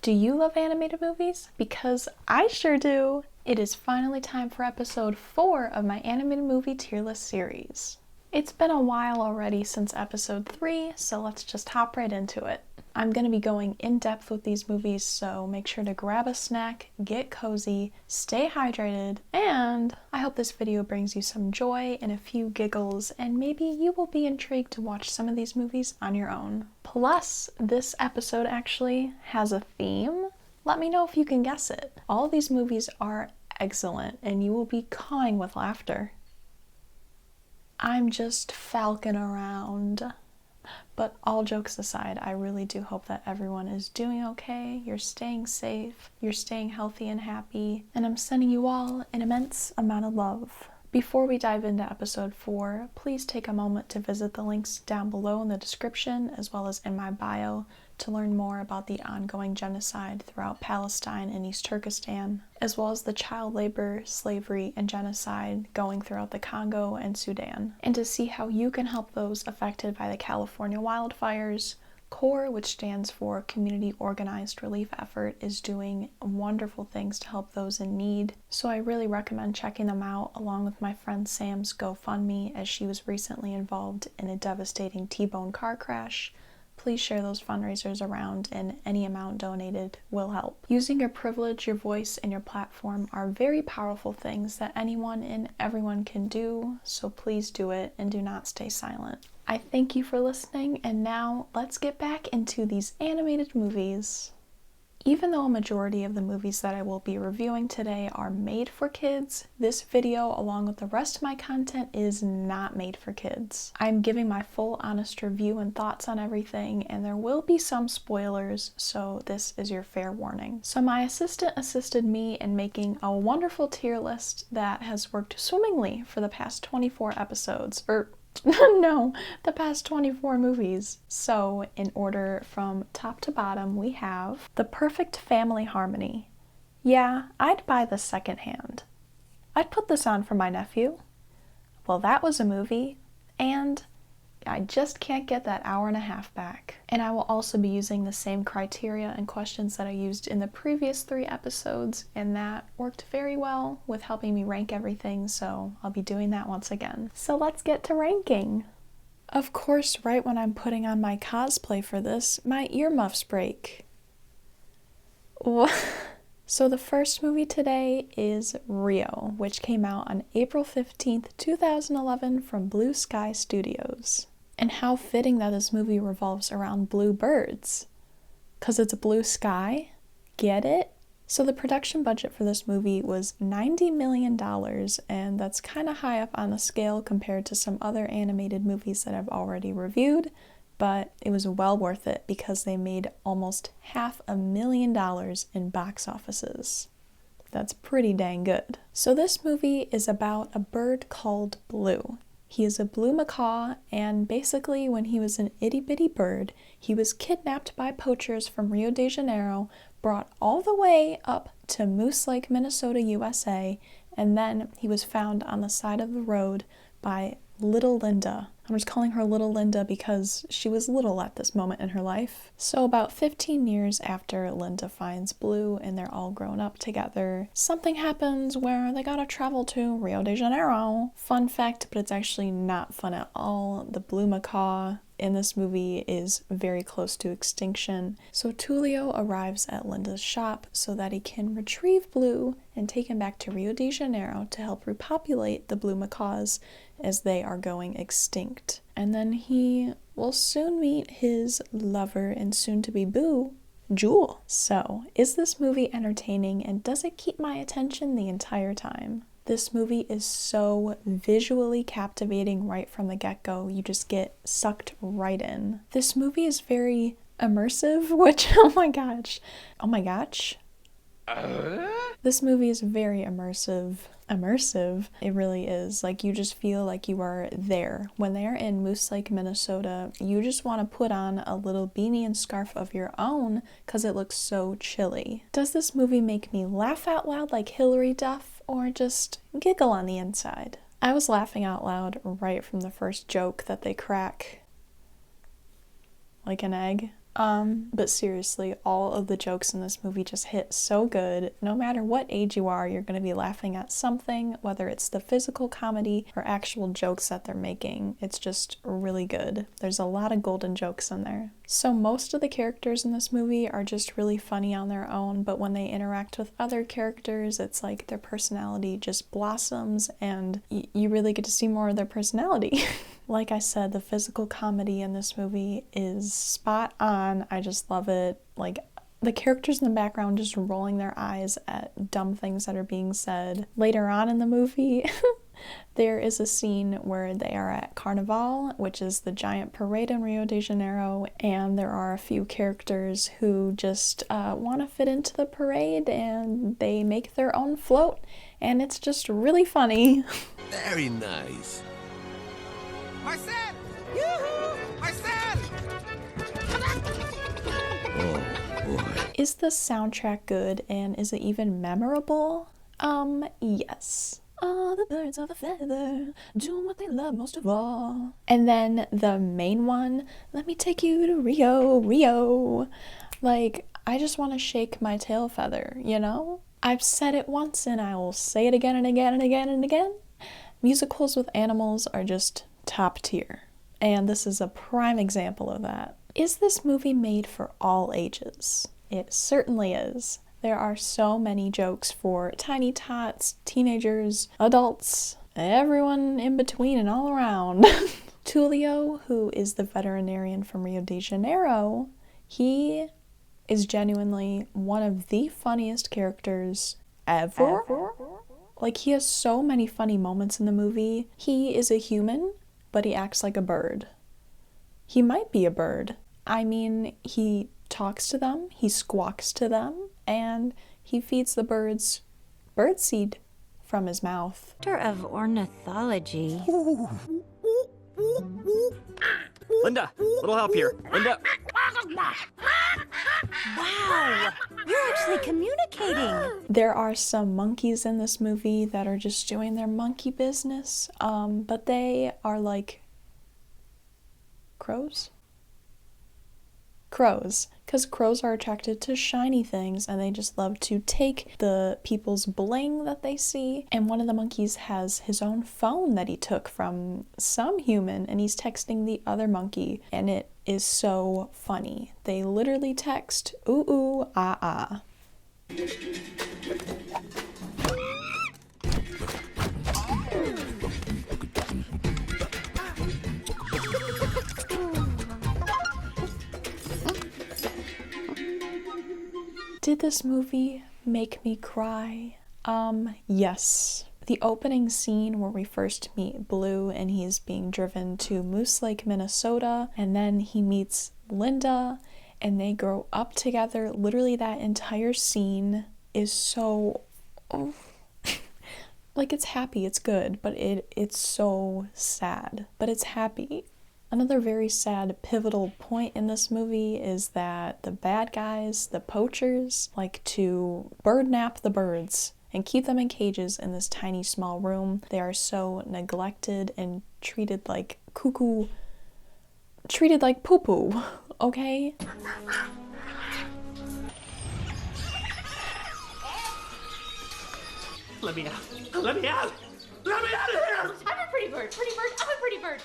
Do you love animated movies? Because I sure do! It is finally time for episode 4 of my animated movie tier list series. It's been a while already since episode 3, so let's just hop right into it. I'm going to be going in depth with these movies, so make sure to grab a snack, get cozy, stay hydrated, and I hope this video brings you some joy and a few giggles, and maybe you will be intrigued to watch some of these movies on your own. Plus, this episode actually has a theme. Let me know if you can guess it. All of these movies are excellent, and you will be cawing with laughter. I'm just falcon around. But all jokes aside, I really do hope that everyone is doing okay, you're staying safe, you're staying healthy and happy, and I'm sending you all an immense amount of love. Before we dive into episode 4, please take a moment to visit the links down below in the description as well as in my bio to learn more about the ongoing genocide throughout Palestine and East Turkestan, as well as the child labor, slavery, and genocide going throughout the Congo and Sudan, and to see how you can help those affected by the California wildfires. CORE, which stands for Community Organized Relief Effort, is doing wonderful things to help those in need. So I really recommend checking them out along with my friend Sam's GoFundMe, as she was recently involved in a devastating T-bone car crash. Please share those fundraisers around, and any amount donated will help. Using your privilege, your voice, and your platform are very powerful things that anyone and everyone can do, so please do it and do not stay silent. I thank you for listening, and now let's get back into these animated movies. Even though a majority of the movies that I will be reviewing today are made for kids, this video, along with the rest of my content, is not made for kids. I'm giving my full honest review and thoughts on everything, and there will be some spoilers, so this is your fair warning. So my assistant assisted me in making a wonderful tier list that has worked swimmingly for the past 24 episodes, no, the past 24 movies. So in order from top to bottom, we have The Perfect Family Harmony. Yeah, I'd buy this secondhand. I'd put this on for my nephew. Well, that was a movie, and I just can't get that hour and a half back. And I will also be using the same criteria and questions that I used in the previous 3 episodes, and that worked very well with helping me rank everything, so I'll be doing that once again. So let's get to ranking. Of course, right when I'm putting on my cosplay for this, my earmuffs break. So the first movie today is Rio, which came out on April 15th, 2011 from Blue Sky Studios. And how fitting that this movie revolves around blue birds. 'Cause it's a blue sky? Get it? So the production budget for this movie was $90 million, and that's kind of high up on the scale compared to some other animated movies that I've already reviewed, but it was well worth it because they made almost $500,000 in box offices. That's pretty dang good. So this movie is about a bird called Blue. He is a blue macaw, and basically when he was an itty-bitty bird, he was kidnapped by poachers from Rio de Janeiro, brought all the way up to Moose Lake, Minnesota, USA, and then he was found on the side of the road by Little Linda. I'm just calling her Little Linda because she was little at this moment in her life. So about 15 years after Linda finds Blue and they're all grown up together, something happens where they gotta travel to Rio de Janeiro. Fun fact, but it's actually not fun at all. The blue macaw in this movie is very close to extinction. So Tulio arrives at Linda's shop so that he can retrieve Blue and take him back to Rio de Janeiro to help repopulate the blue macaws as they are going extinct. And then he will soon meet his lover and soon-to-be boo, Jewel. So, is this movie entertaining, and does it keep my attention the entire time? This movie is so visually captivating right from the get-go. You just get sucked right in. This movie is very immersive, which, oh my gosh. This movie is very immersive. It really is. Like, you just feel like you are there. When they're in Moose Lake, Minnesota, you just want to put on a little beanie and scarf of your own because it looks so chilly. Does this movie make me laugh out loud like Hilary Duff, or just giggle on the inside? I was laughing out loud right from the first joke that they crack like an egg. But seriously, all of the jokes in this movie just hit so good. No matter what age you are, you're going to be laughing at something, whether it's the physical comedy or actual jokes that they're making. It's just really good. There's a lot of golden jokes in there. So most of the characters in this movie are just really funny on their own, but when they interact with other characters, it's like their personality just blossoms and you really get to see more of their personality. Like I said, the physical comedy in this movie is spot on. I just love it. Like, the characters in the background just rolling their eyes at dumb things that are being said. Later on in the movie, there is a scene where they are at Carnival, which is the giant parade in Rio de Janeiro, and there are a few characters who just want to fit into the parade, and they make their own float, and it's just really funny. Very nice. Marcel! Yoo-hoo! Marcel! Oh, boy. Is the soundtrack good, and is it even memorable? Yes. All the birds of a feather do what they love most of all. And then the main one, let me take you to Rio, Rio. Like, I just want to shake my tail feather, you know? I've said it once and I will say it again and again and again and again. Musicals with animals are just top tier. And this is a prime example of that. Is this movie made for all ages? It certainly is. There are so many jokes for tiny tots, teenagers, adults, everyone in between and all around. Tulio, who is the veterinarian from Rio de Janeiro, he is genuinely one of the funniest characters ever. Like, he has so many funny moments in the movie. He is a human, but he acts like a bird. He might be a bird. I mean, he talks to them, he squawks to them, and he feeds the birds birdseed from his mouth. Doctor of ornithology. Linda, little help here. Linda. Wow! You're actually communicating! There are some monkeys in this movie that are just doing their monkey business, but they are like crows? Crows, because crows are attracted to shiny things and they just love to take the people's bling that they see. And one of the monkeys has his own phone that he took from some human, and he's texting the other monkey, and it is so funny. They literally text ooh ooh ah ah. Did this movie make me cry? Yes. The opening scene where we first meet Blue and he's being driven to Moose Lake, Minnesota, and then he meets Linda and they grow up together. Literally that entire scene is so... Oh. Like, it's happy, it's good, but it's so sad. But it's happy. Another very sad pivotal point in this movie is that the bad guys, the poachers, like to bird nap the birds and keep them in cages in this tiny small room. They are so neglected and treated like cuckoo, treated like poo-poo, okay? Let me out. Let me out. Let me out of here. I'm a pretty bird. Pretty bird. I'm a pretty bird.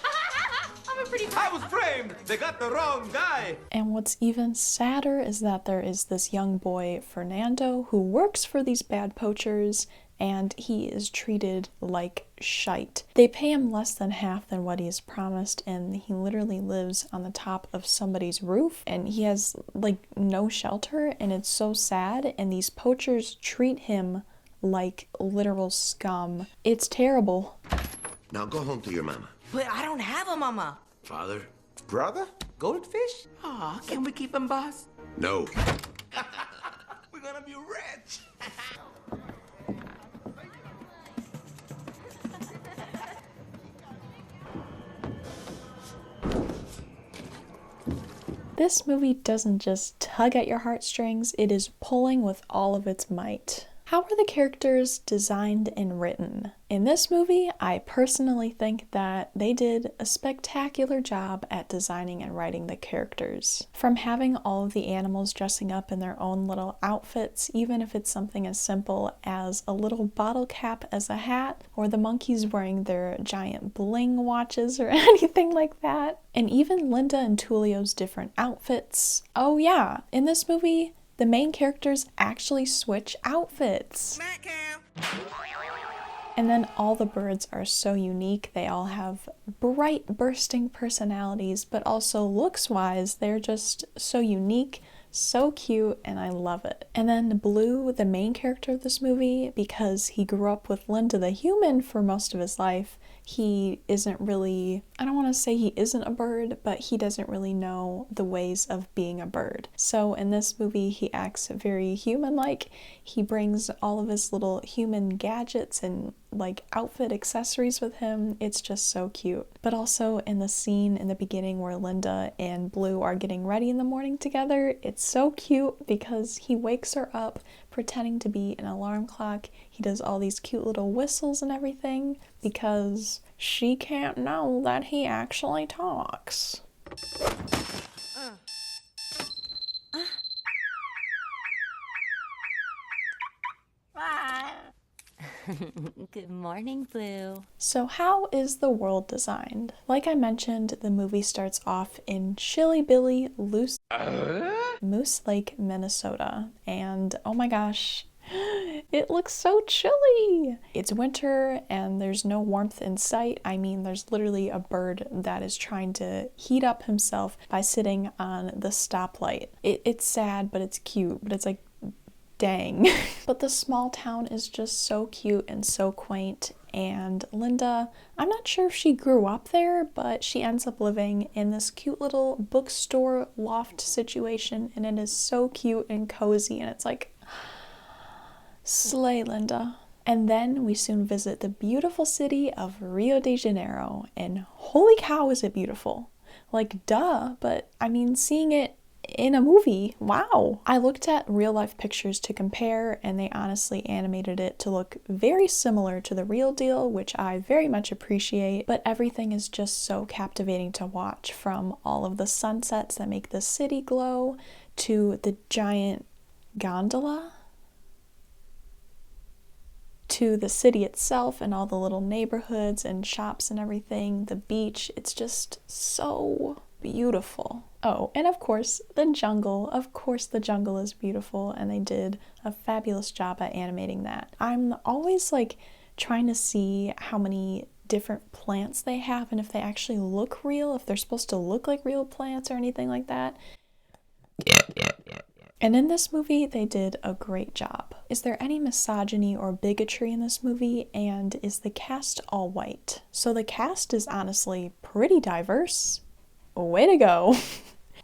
I'm a pretty bird. I was framed! They got the wrong guy! And what's even sadder is that there is this young boy, Fernando, who works for these bad poachers, and he is treated like shite. They pay him less than half than what he is promised, and he literally lives on the top of somebody's roof, and he has, like, no shelter, and it's so sad, and these poachers treat him like literal scum. It's terrible. Now go home to your mama. But I don't have a mama. Father? Brother? Goldfish? Aw, can we keep him, boss? No. We're gonna be rich! This movie doesn't just tug at your heartstrings, it is pulling with all of its might. How are the characters designed and written? In this movie, I personally think that they did a spectacular job at designing and writing the characters. From having all of the animals dressing up in their own little outfits, even if it's something as simple as a little bottle cap as a hat, or the monkeys wearing their giant bling watches or anything like that. And even Linda and Tullio's different outfits. Oh yeah, in this movie, the main characters actually switch outfits. And then all the birds are so unique. They all have bright, bursting personalities, but also looks-wise, they're just so unique, so cute, and I love it. And then Blue, the main character of this movie, because he grew up with Linda the human for most of his life, he isn't really, I don't want to say he isn't a bird, but he doesn't really know the ways of being a bird. So in this movie, he acts very human-like. He brings all of his little human gadgets and like outfit accessories with him. It's just so cute. But also in the scene in the beginning where Linda and Blue are getting ready in the morning together, it's so cute because he wakes her up pretending to be an alarm clock. He does all these cute little whistles and everything because she can't know that he actually talks. Good morning, Blue. So how is the world designed? Like I mentioned, the movie starts off in Chilly Billy Moose Lake, Minnesota. And oh my gosh, it looks so chilly. It's winter and there's no warmth in sight. I mean, there's literally a bird that is trying to heat up himself by sitting on the stoplight. It's sad, but it's cute, but it's like, dang. But the small town is just so cute and so quaint, and Linda, I'm not sure if she grew up there, but she ends up living in this cute little bookstore loft situation, and it is so cute and cozy, and it's like, slay, Linda. And then we soon visit the beautiful city of Rio de Janeiro, and holy cow is it beautiful. Like, duh, but I mean, seeing it in a movie, wow. I looked at real life pictures to compare, and they honestly animated it to look very similar to the real deal, which I very much appreciate, but everything is just so captivating to watch, from all of the sunsets that make the city glow, to the giant gondola, to the city itself and all the little neighborhoods and shops and everything, the beach. It's just so beautiful. Oh, and of course, the jungle. Of course, the jungle is beautiful, and they did a fabulous job at animating that. I'm always like trying to see how many different plants they have and if they actually look real, if they're supposed to look like real plants or anything like that. And in this movie, they did a great job. Is there any misogyny or bigotry in this movie? And is the cast all white? So the cast is honestly pretty diverse. Way to go.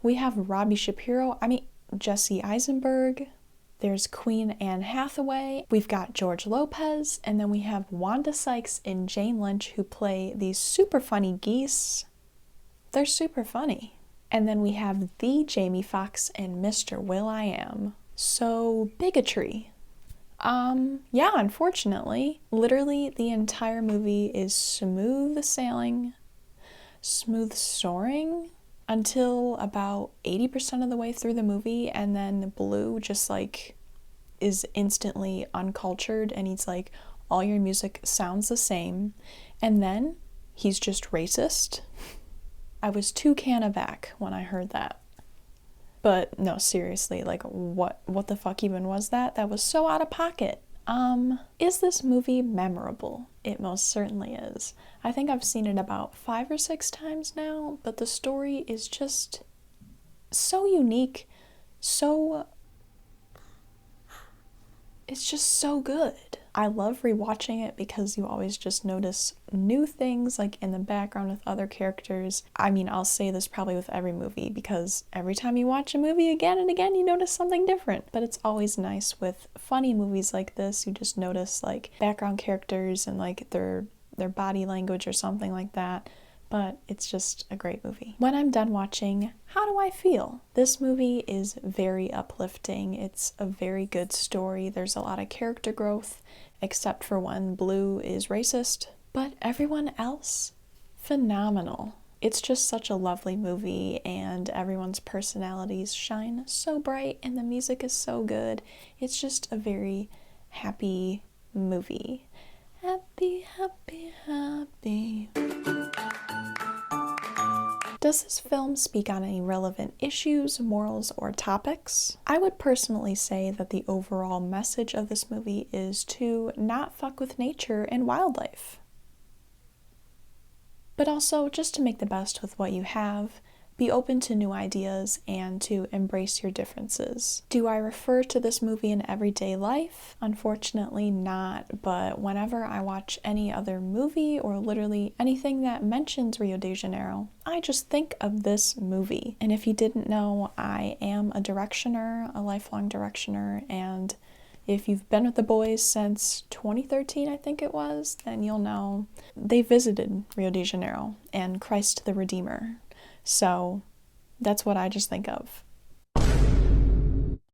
We have Robbie Shapiro, Jesse Eisenberg. There's Queen Anne Hathaway. We've got George Lopez. And then we have Wanda Sykes and Jane Lynch, who play these super funny geese. They're super funny. And then we have the Jamie Foxx and Mr. Will.I.am. So, bigotry. Yeah, unfortunately. Literally, the entire movie is smooth sailing, smooth soaring, until about 80% of the way through the movie, and then Blue just like is instantly uncultured, and he's like, all your music sounds the same, and then he's just racist. I was too aback when I heard that. But no, seriously, like what the fuck even was that? That was so out of pocket. Is this movie memorable? It most certainly is. I think I've seen it about 5 or 6 times now, but the story is just so unique, it's just so good. I love rewatching it because you always just notice new things like in the background with other characters. I mean, I'll say this probably with every movie because every time you watch a movie again and again, you notice something different. But it's always nice with funny movies like this. You just notice like background characters and like their body language or something like that. but it's just a great movie. When I'm done watching, how do I feel? This movie is very uplifting. It's a very good story. There's a lot of character growth, except for when Blue is racist. But everyone else, phenomenal. It's just such a lovely movie, and everyone's personalities shine so bright, and the music is so good. It's just a very happy movie. Happy, happy, happy. Does this film speak on any relevant issues, morals, or topics? I would personally say that the overall message of this movie is to not fuck with nature and wildlife. But also just to make the best with what you have, be open to new ideas, and to embrace your differences. Do I refer to this movie in everyday life? Unfortunately not, but whenever I watch any other movie or literally anything that mentions Rio de Janeiro, I just think of this movie. And if you didn't know, I am a directioner, a lifelong directioner, and if you've been with the boys since 2013, I think it was, then you'll know they visited Rio de Janeiro and Christ the Redeemer. So that's what I just think of.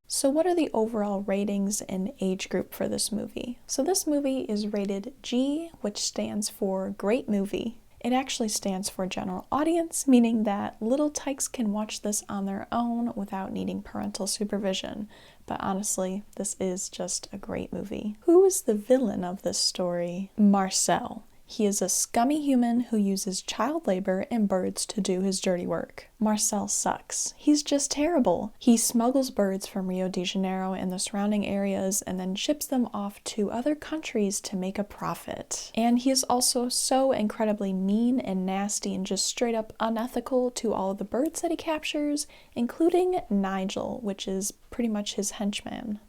So what are the overall ratings and age group for this movie? So this movie is rated G, which stands for Great Movie. It actually stands for General Audience, meaning that little tykes can watch this on their own without needing parental supervision. But honestly, this is just a great movie. Who is the villain of this story? Marcel. He is a scummy human who uses child labor and birds to do his dirty work. Marcel sucks. He's just terrible. He smuggles birds from Rio de Janeiro and the surrounding areas and then ships them off to other countries to make a profit. And he is also so incredibly mean and nasty and just straight up unethical to all of the birds that he captures, including Nigel, which is pretty much his henchman.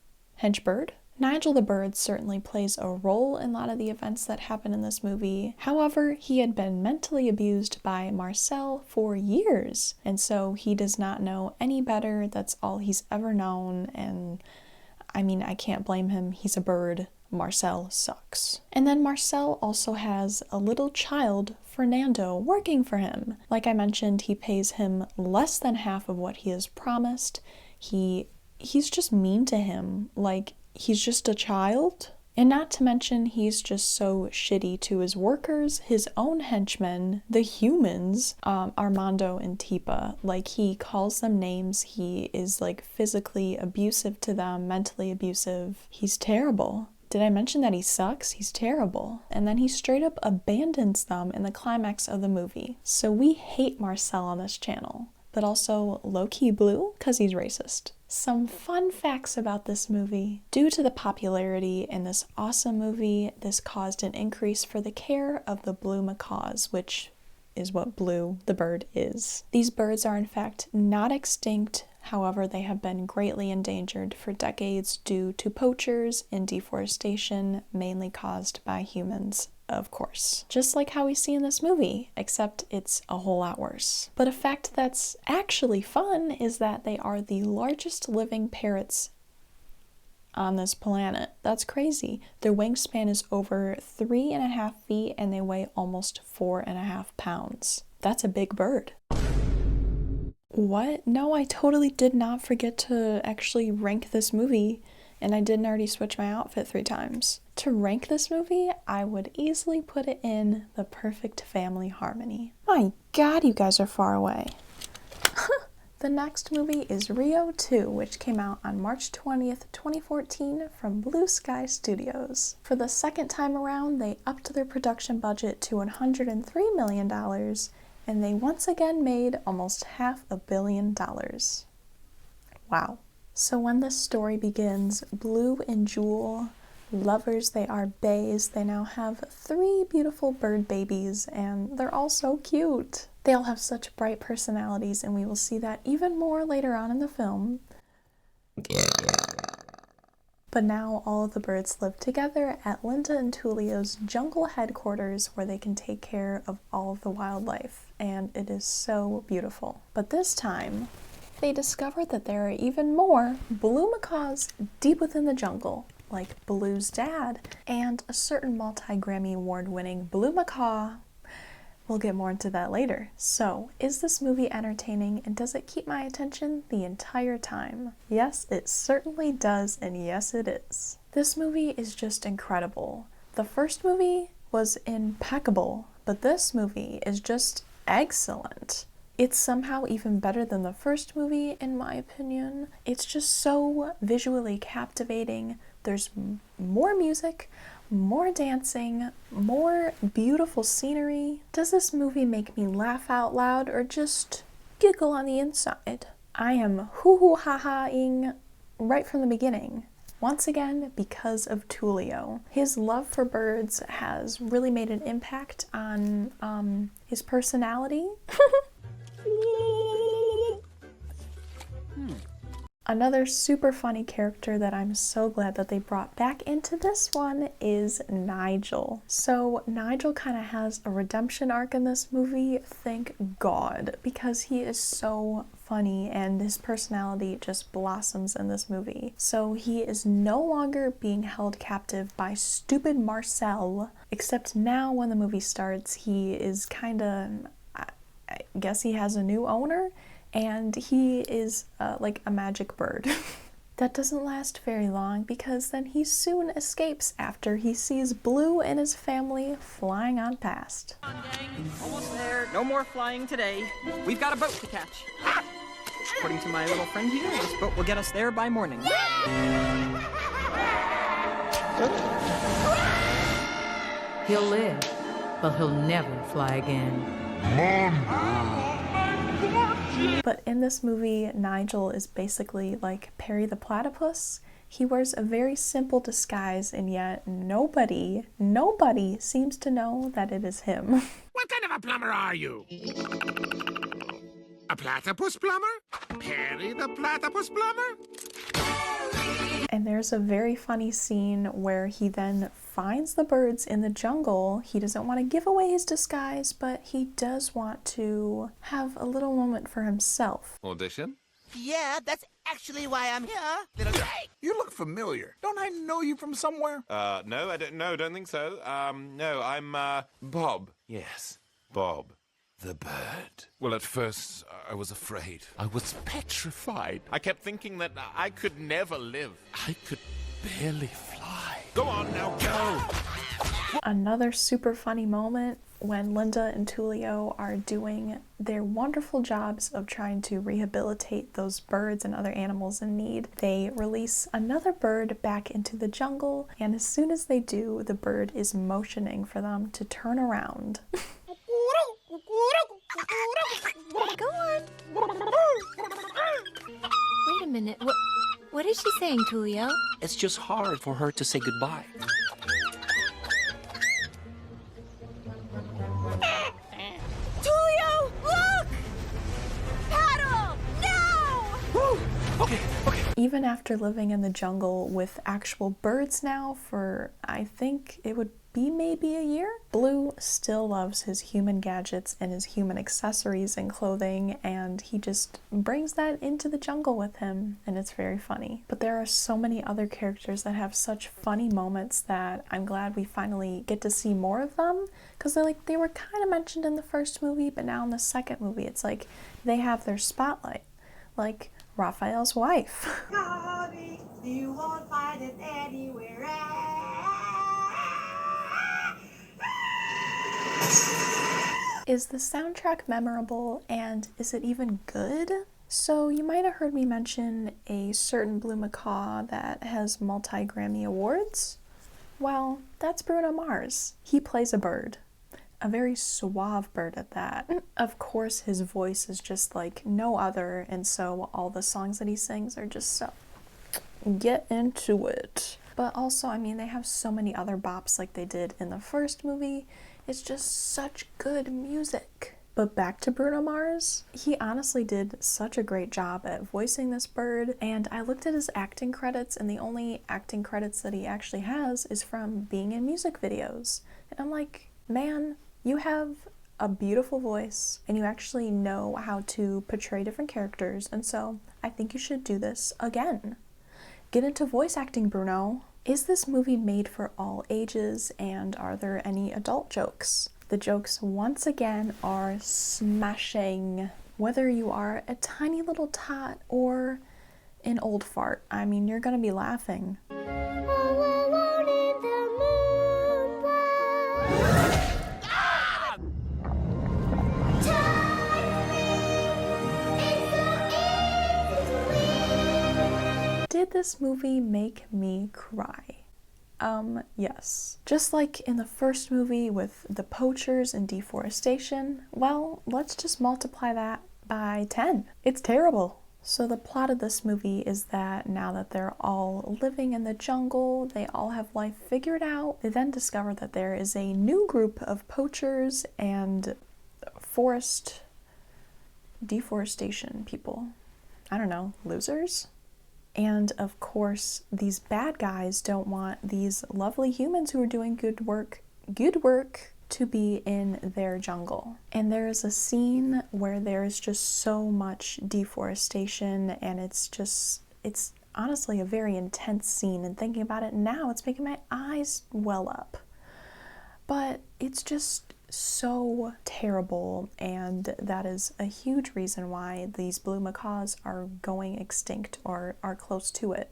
Henchbird? Nigel the bird certainly plays a role in a lot of the events that happen in this movie. However, he had been mentally abused by Marcel for years, and so he does not know any better. That's all he's ever known, and I mean, I can't blame him. He's a bird. Marcel sucks. And then Marcel also has a little child, Fernando, working for him. Like I mentioned, he pays him less than half of what he has promised. He's just mean to him. Like, he's just a child. And not to mention, he's just so shitty to his workers, his own henchmen, the humans, Armando and Tipa. Like, he calls them names. He is, like, physically abusive to them, mentally abusive. He's terrible. Did I mention that he sucks? He's terrible. And then he straight up abandons them in the climax of the movie. So we hate Marcel on this channel, but also low-key Blue because he's racist. Some fun facts about this movie. Due to the popularity in this awesome movie, this caused an increase for the care of the blue macaws, which is what Blue the bird is. These birds are in fact not extinct, however they have been greatly endangered for decades due to poachers and deforestation, mainly caused by humans. Of course. Just like how we see in this movie, except it's a whole lot worse. But a fact that's actually fun is that they are the largest living parrots on this planet. That's crazy. Their wingspan is over 3.5 feet and they weigh almost 4.5 pounds. That's a big bird. What? No, I totally did not forget to actually rank this movie, and I didn't already switch my outfit 3 times. To rank this movie, I would easily put it in the perfect family harmony. My God, you guys are far away. The next movie is Rio 2, which came out on March 20th, 2014 from Blue Sky Studios. For the second time around, they upped their production budget to $103 million, and they once again made almost $500 million. Wow. So when this story begins, Blue and Jewel, lovers they are bays, they now have 3 beautiful bird babies, and they're all so cute. They all have such bright personalities, and we will see that even more later on in the film. But now all of the birds live together at Linda and Tulio's jungle headquarters where they can take care of all of the wildlife, and it is so beautiful. But this time, they discovered that there are even more blue macaws deep within the jungle, like Blue's dad, and a certain multi-Grammy award-winning blue macaw We'll get more into that later. So, is this movie entertaining and does it keep my attention the entire time? Yes, it certainly does, and yes, it is. This movie is just incredible. The first movie was impeccable, but this movie is just excellent. It's somehow even better than the first movie, in my opinion. It's just so visually captivating. There's more music, more dancing, more beautiful scenery. Does this movie make me laugh out loud or just giggle on the inside? I am hoo-hoo-ha-ha-ing right from the beginning. Once again, because of Tullio. His love for birds has really made an impact on his personality. Another super funny character that I'm so glad that they brought back into this one is Nigel. So Nigel kind of has a redemption arc in this movie, thank God, because he is so funny and his personality just blossoms in this movie. So he is no longer being held captive by stupid Marcel, except now when the movie starts, he is kind of, I guess he has a new owner, and he is like a magic bird. That doesn't last very long because then he soon escapes after he sees Blue and his family flying on past. Almost there. No more flying today. We've got a boat to catch. According to my little friend here, this boat will get us there by morning. He'll live, but he'll never fly again. But in this movie, Nigel is basically like Perry the Platypus. He wears a very simple disguise, and yet nobody seems to know that it is him. What kind of a plumber are you? A platypus plumber? Perry the Platypus plumber? And there's a very funny scene where he then finds the birds in the jungle. He doesn't want to give away his disguise, but he does want to have a little moment for himself. Audition? Yeah, that's actually why I'm here. Little Drake. You look familiar. Don't I know you from somewhere? No, I don't think so. No, I'm, Bob. Yes, Bob. The bird. Well, at first, I was afraid. I was petrified. I kept thinking that I could never live. I could barely fly. Go on now, go! Another super funny moment when Linda and Tullio are doing their wonderful jobs of trying to rehabilitate those birds and other animals in need. They release another bird back into the jungle, and as soon as they do, the bird is motioning for them to turn around. Go on. Wait a minute. What is she saying, Tullio? It's just hard for her to say goodbye. Tullio, look! Paddle! No! Okay. Even after living in the jungle with actual birds now for, I think it would be maybe a year, Blue still loves his human gadgets and his human accessories and clothing, and he just brings that into the jungle with him, and it's very funny. But there are so many other characters that have such funny moments that I'm glad we finally get to see more of them, because they were kind of mentioned in the first movie, but now in the second movie it's like they have their spotlight, like Raphael's wife. You won't find it anywhere else. Is the soundtrack memorable, and is it even good? So you might have heard me mention a certain Blue Macaw that has multi-Grammy awards. Well, that's Bruno Mars. He plays a bird. A very suave bird at that. Of course, his voice is just like no other, and so all the songs that he sings are just so... get into it. But also, I mean, they have so many other bops like they did in the first movie. It's just such good music. But back to Bruno Mars, he honestly did such a great job at voicing this bird, and I looked at his acting credits, and the only acting credits that he actually has is from being in music videos. And I'm like, man, you have a beautiful voice, and you actually know how to portray different characters, and so I think you should do this again. Get into voice acting, Bruno. Is this movie made for all ages, and are there any adult jokes? The jokes once again are smashing. Whether you are a tiny little tot or an old fart, I mean, you're gonna be laughing. Did this movie make me cry? Yes. Just like in the first movie with the poachers and deforestation, well, let's just multiply that by 10. It's terrible. So the plot of this movie is that now that they're all living in the jungle, they all have life figured out, they then discover that there is a new group of poachers and forest deforestation people. I don't know, losers? And of course, these bad guys don't want these lovely humans who are doing good work to be in their jungle. And there is a scene where there is just so much deforestation, and it's honestly a very intense scene, and thinking about it now, it's making my eyes well up. But it's just so terrible, and that is a huge reason why these blue macaws are going extinct or are close to it.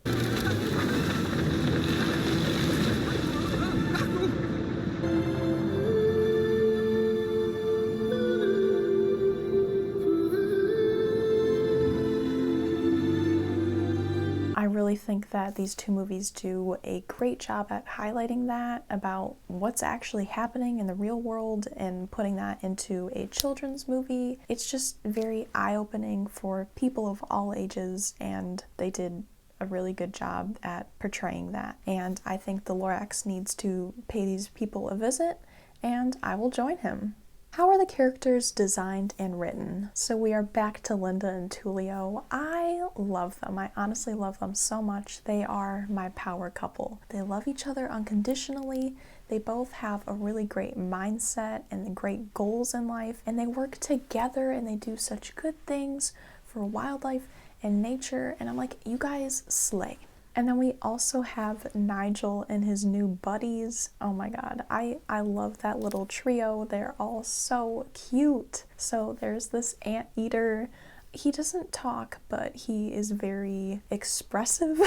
I really think that these two movies do a great job at highlighting that about what's actually happening in the real world and putting that into a children's movie. It's just very eye-opening for people of all ages, and they did a really good job at portraying that. And I think the Lorax needs to pay these people a visit, and I will join him. How are the characters designed and written? So we are back to Linda and Tullio. I love them. I honestly love them so much. They are my power couple. They love each other unconditionally. They both have a really great mindset and great goals in life, and they work together and they do such good things for wildlife and nature, and I'm like, you guys slay. And then we also have Nigel and his new buddies. Oh my god, I love that little trio. They're all so cute. So there's this anteater. He doesn't talk, but he is very expressive.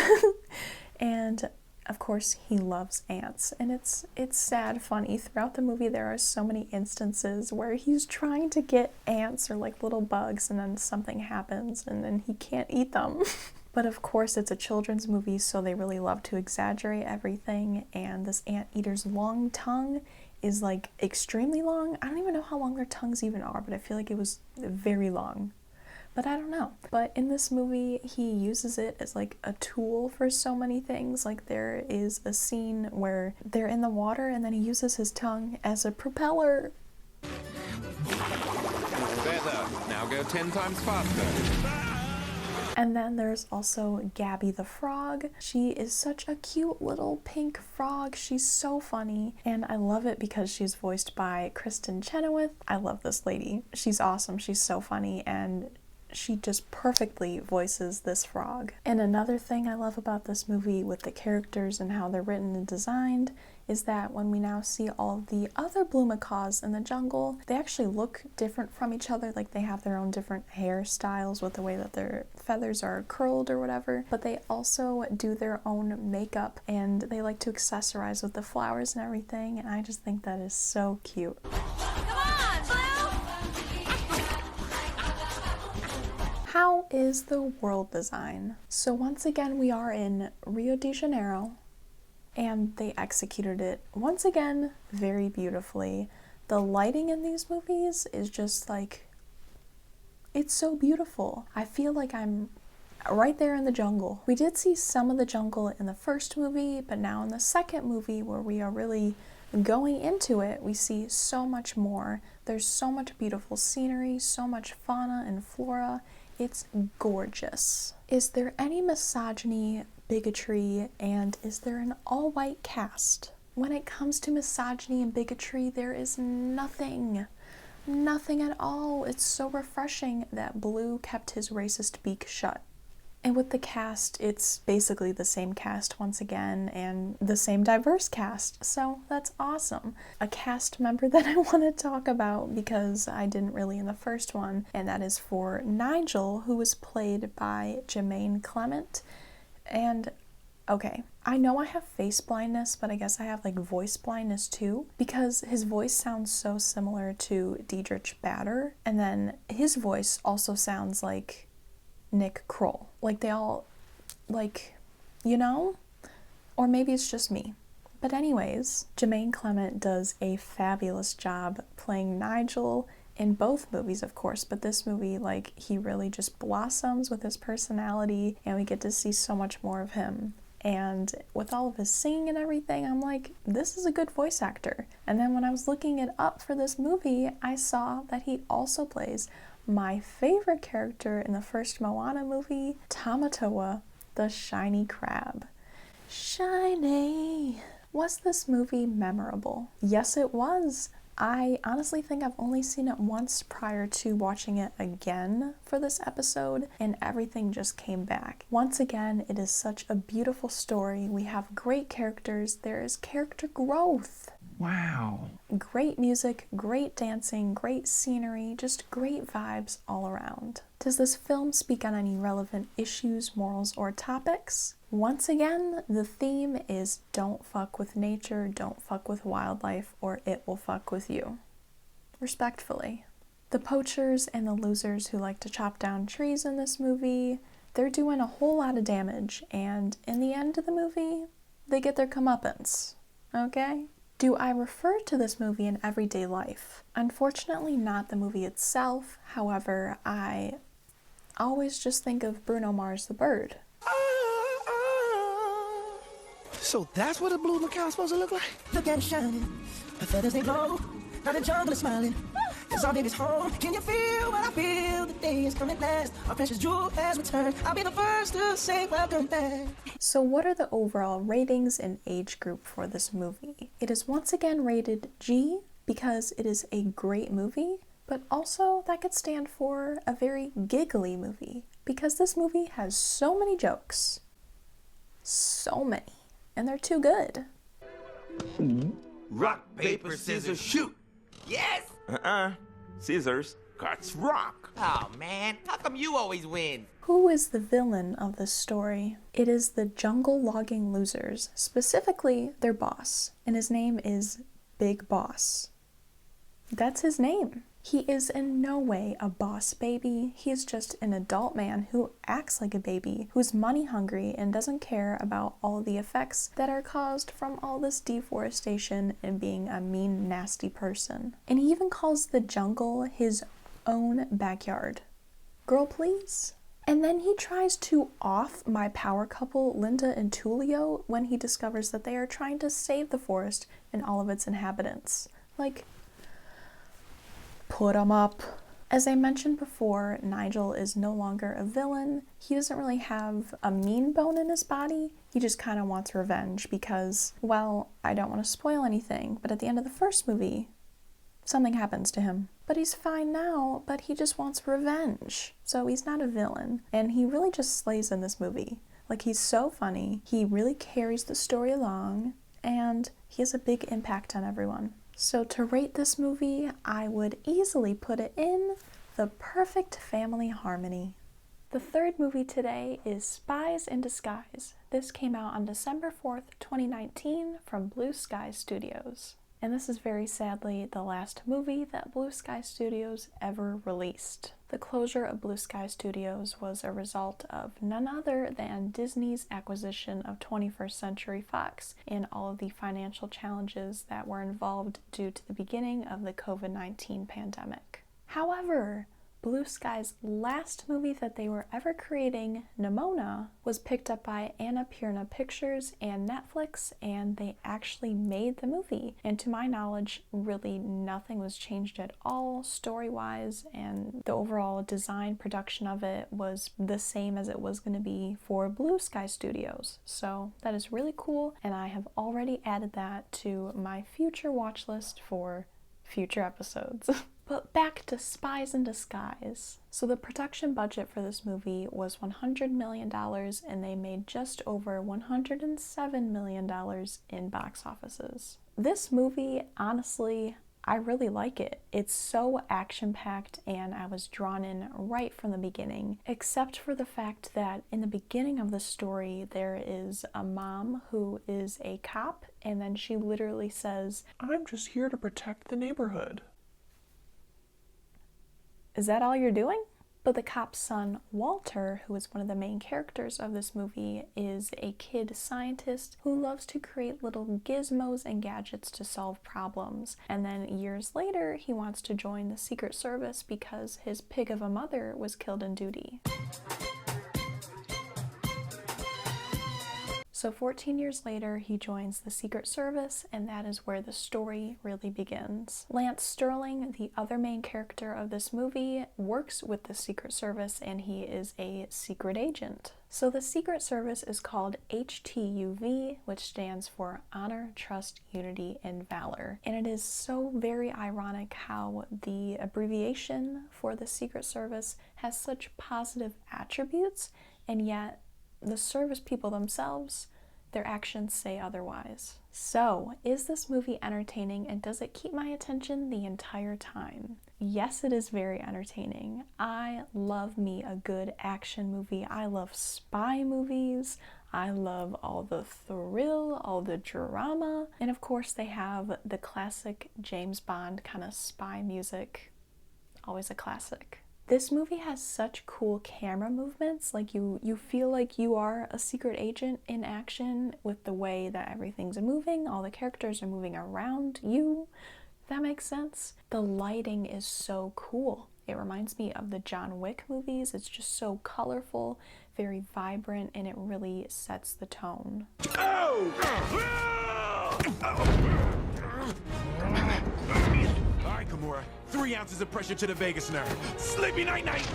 And of course, he loves ants. And it's sad funny. Throughout the movie, there are so many instances where he's trying to get ants or like little bugs, and then something happens and then he can't eat them. But of course, it's a children's movie, so they really love to exaggerate everything, and this anteater's long tongue is like extremely long. I don't even know how long their tongues even are, but I feel like it was very long. But I don't know. But in this movie, he uses it as like a tool for so many things. Like there is a scene where they're in the water and then he uses his tongue as a propeller. Better. Now go 10 times faster. And then there's also Gabby the frog. She is such a cute little pink frog. She's so funny, and I love it because she's voiced by Kristen Chenoweth. I love this lady. She's awesome. She's so funny, and she just perfectly voices this frog. And another thing I love about this movie with the characters and how they're written and designed is that when we now see all of the other blue macaws in the jungle, they actually look different from each other. Like they have their own different hairstyles with the way that their feathers are curled or whatever, but they also do their own makeup and they like to accessorize with the flowers and everything, and I just think that is so cute. How is the world design? So once again, we are in Rio de Janeiro, and they executed it once again very beautifully. The lighting in these movies is just like, it's so beautiful. I feel like I'm right there in the jungle. We did see some of the jungle in the first movie, but now in the second movie where we are really going into it, we see so much more. There's so much beautiful scenery, so much fauna and flora. It's gorgeous. Is there any misogyny, bigotry, and is there an all-white cast? When it comes to misogyny and bigotry, there is nothing. Nothing at all. It's so refreshing that Blue kept his racist beak shut. And with the cast, it's basically the same cast once again and the same diverse cast, so that's awesome. A cast member that I want to talk about because I didn't really in the first one, and that is for Nigel, who was played by Jermaine Clement. And okay, I know I have face blindness, but I guess I have like voice blindness too, because his voice sounds so similar to Diedrich Bader, and then his voice also sounds like Nick Kroll. Like they all, like, you know? Or maybe it's just me. But anyways, Jermaine Clement does a fabulous job playing Nigel in both movies, of course, but this movie, like, he really just blossoms with his personality, and we get to see so much more of him. And with all of his singing and everything, I'm like, this is a good voice actor. And then when I was looking it up for this movie, I saw that he also plays my favorite character in the first Moana movie, Tamatoa, the shiny crab. Shiny! Was this movie memorable? Yes, it was. I honestly think I've only seen it once prior to watching it again for this episode, and everything just came back. Once again, it is such a beautiful story. We have great characters. There is character growth. Wow. Great music, great dancing, great scenery, just great vibes all around. Does this film speak on any relevant issues, morals, or topics? Once again, the theme is don't fuck with nature, don't fuck with wildlife, or it will fuck with you. Respectfully. The poachers and the losers who like to chop down trees in this movie, they're doing a whole lot of damage, and in the end of the movie, they get their comeuppance. Okay? Do I refer to this movie in everyday life? Unfortunately, not the movie itself. However, I always just think of Bruno Mars the bird. So that's what a blue macaw's supposed to look like? Look at it shining. The feathers they glow. Now the jungle is smiling. It's our baby's home. Can you feel what I feel? The day is coming last. Our precious jewel has returned. I'll be the first to say welcome back. So what are the overall ratings and age group for this movie? It is once again rated G because it is a great movie, but also that could stand for a very giggly movie because this movie has so many jokes. So many. And they're too good. Rock, paper, scissors, shoot. Yes! Scissors cuts rock. Oh man, how come you always win? Who is the villain of this story? It is the jungle logging losers, specifically their boss, and his name is Big Boss. That's his name. He is in no way a boss baby. He is just an adult man who acts like a baby, who's money hungry and doesn't care about all the effects that are caused from all this deforestation and being a mean, nasty person. And he even calls the jungle his own backyard. Girl, please? And then he tries to off my power couple, Linda and Tulio, when he discovers that they are trying to save the forest and all of its inhabitants. Like, put him up. As I mentioned before, Nigel is no longer a villain. He doesn't really have a mean bone in his body. He just kind of wants revenge because, well, I don't want to spoil anything, but at the end of the first movie, something happens to him. But he's fine now, but he just wants revenge. So he's not a villain, and he really just slays in this movie. Like, he's so funny, he really carries the story along, and he has a big impact on everyone. So to rate this movie, I would easily put it in the perfect family harmony. The third movie today is Spies in Disguise. This came out on December 4th, 2019 from Blue Sky Studios. And this is very sadly the last movie that Blue Sky Studios ever released. The closure of Blue Sky Studios was a result of none other than Disney's acquisition of 21st Century Fox and all of the financial challenges that were involved due to the beginning of the COVID-19 pandemic. However, Blue Sky's last movie that they were ever creating, Gnomeo, was picked up by Annapurna Pictures and Netflix, and they actually made the movie. And to my knowledge, really nothing was changed at all story-wise, and the overall design production of it was the same as it was going to be for Blue Sky Studios. So that is really cool, and I have already added that to my future watch list for future episodes. But back to Spies in Disguise. So the production budget for this movie was $100 million and they made just over $107 million in box offices. This movie, honestly, I really like it. It's so action-packed and I was drawn in right from the beginning, except for the fact that in the beginning of the story there is a mom who is a cop and then she literally says, "I'm just here to protect the neighborhood." Is that all you're doing? But the cop's son, Walter, who is one of the main characters of this movie, is a kid scientist who loves to create little gizmos and gadgets to solve problems. And then years later, he wants to join the Secret Service because his pig of a mother was killed in duty. So 14 years later, he joins the Secret Service, and that is where the story really begins. Lance Sterling, the other main character of this movie, works with the Secret Service, and he is a secret agent. So the Secret Service is called HTUV, which stands for Honor, Trust, Unity, and Valor. And it is so very ironic how the abbreviation for the Secret Service has such positive attributes, and yet the service people themselves, their actions say otherwise. So, is this movie entertaining and does it keep my attention the entire time? Yes, it is very entertaining. I love me a good action movie. I love spy movies. I love all the thrill, all the drama. And of course they have the classic James Bond kind of spy music. Always a classic. This movie has such cool camera movements, like you feel like you are a secret agent in action with the way that everything's moving, all the characters are moving around you, if that makes sense. The lighting is so cool. It reminds me of the John Wick movies. It's just so colorful, very vibrant, and it really sets the tone. All right, Gamora. 3 ounces of pressure to the vagus nerve. Sleepy night-night!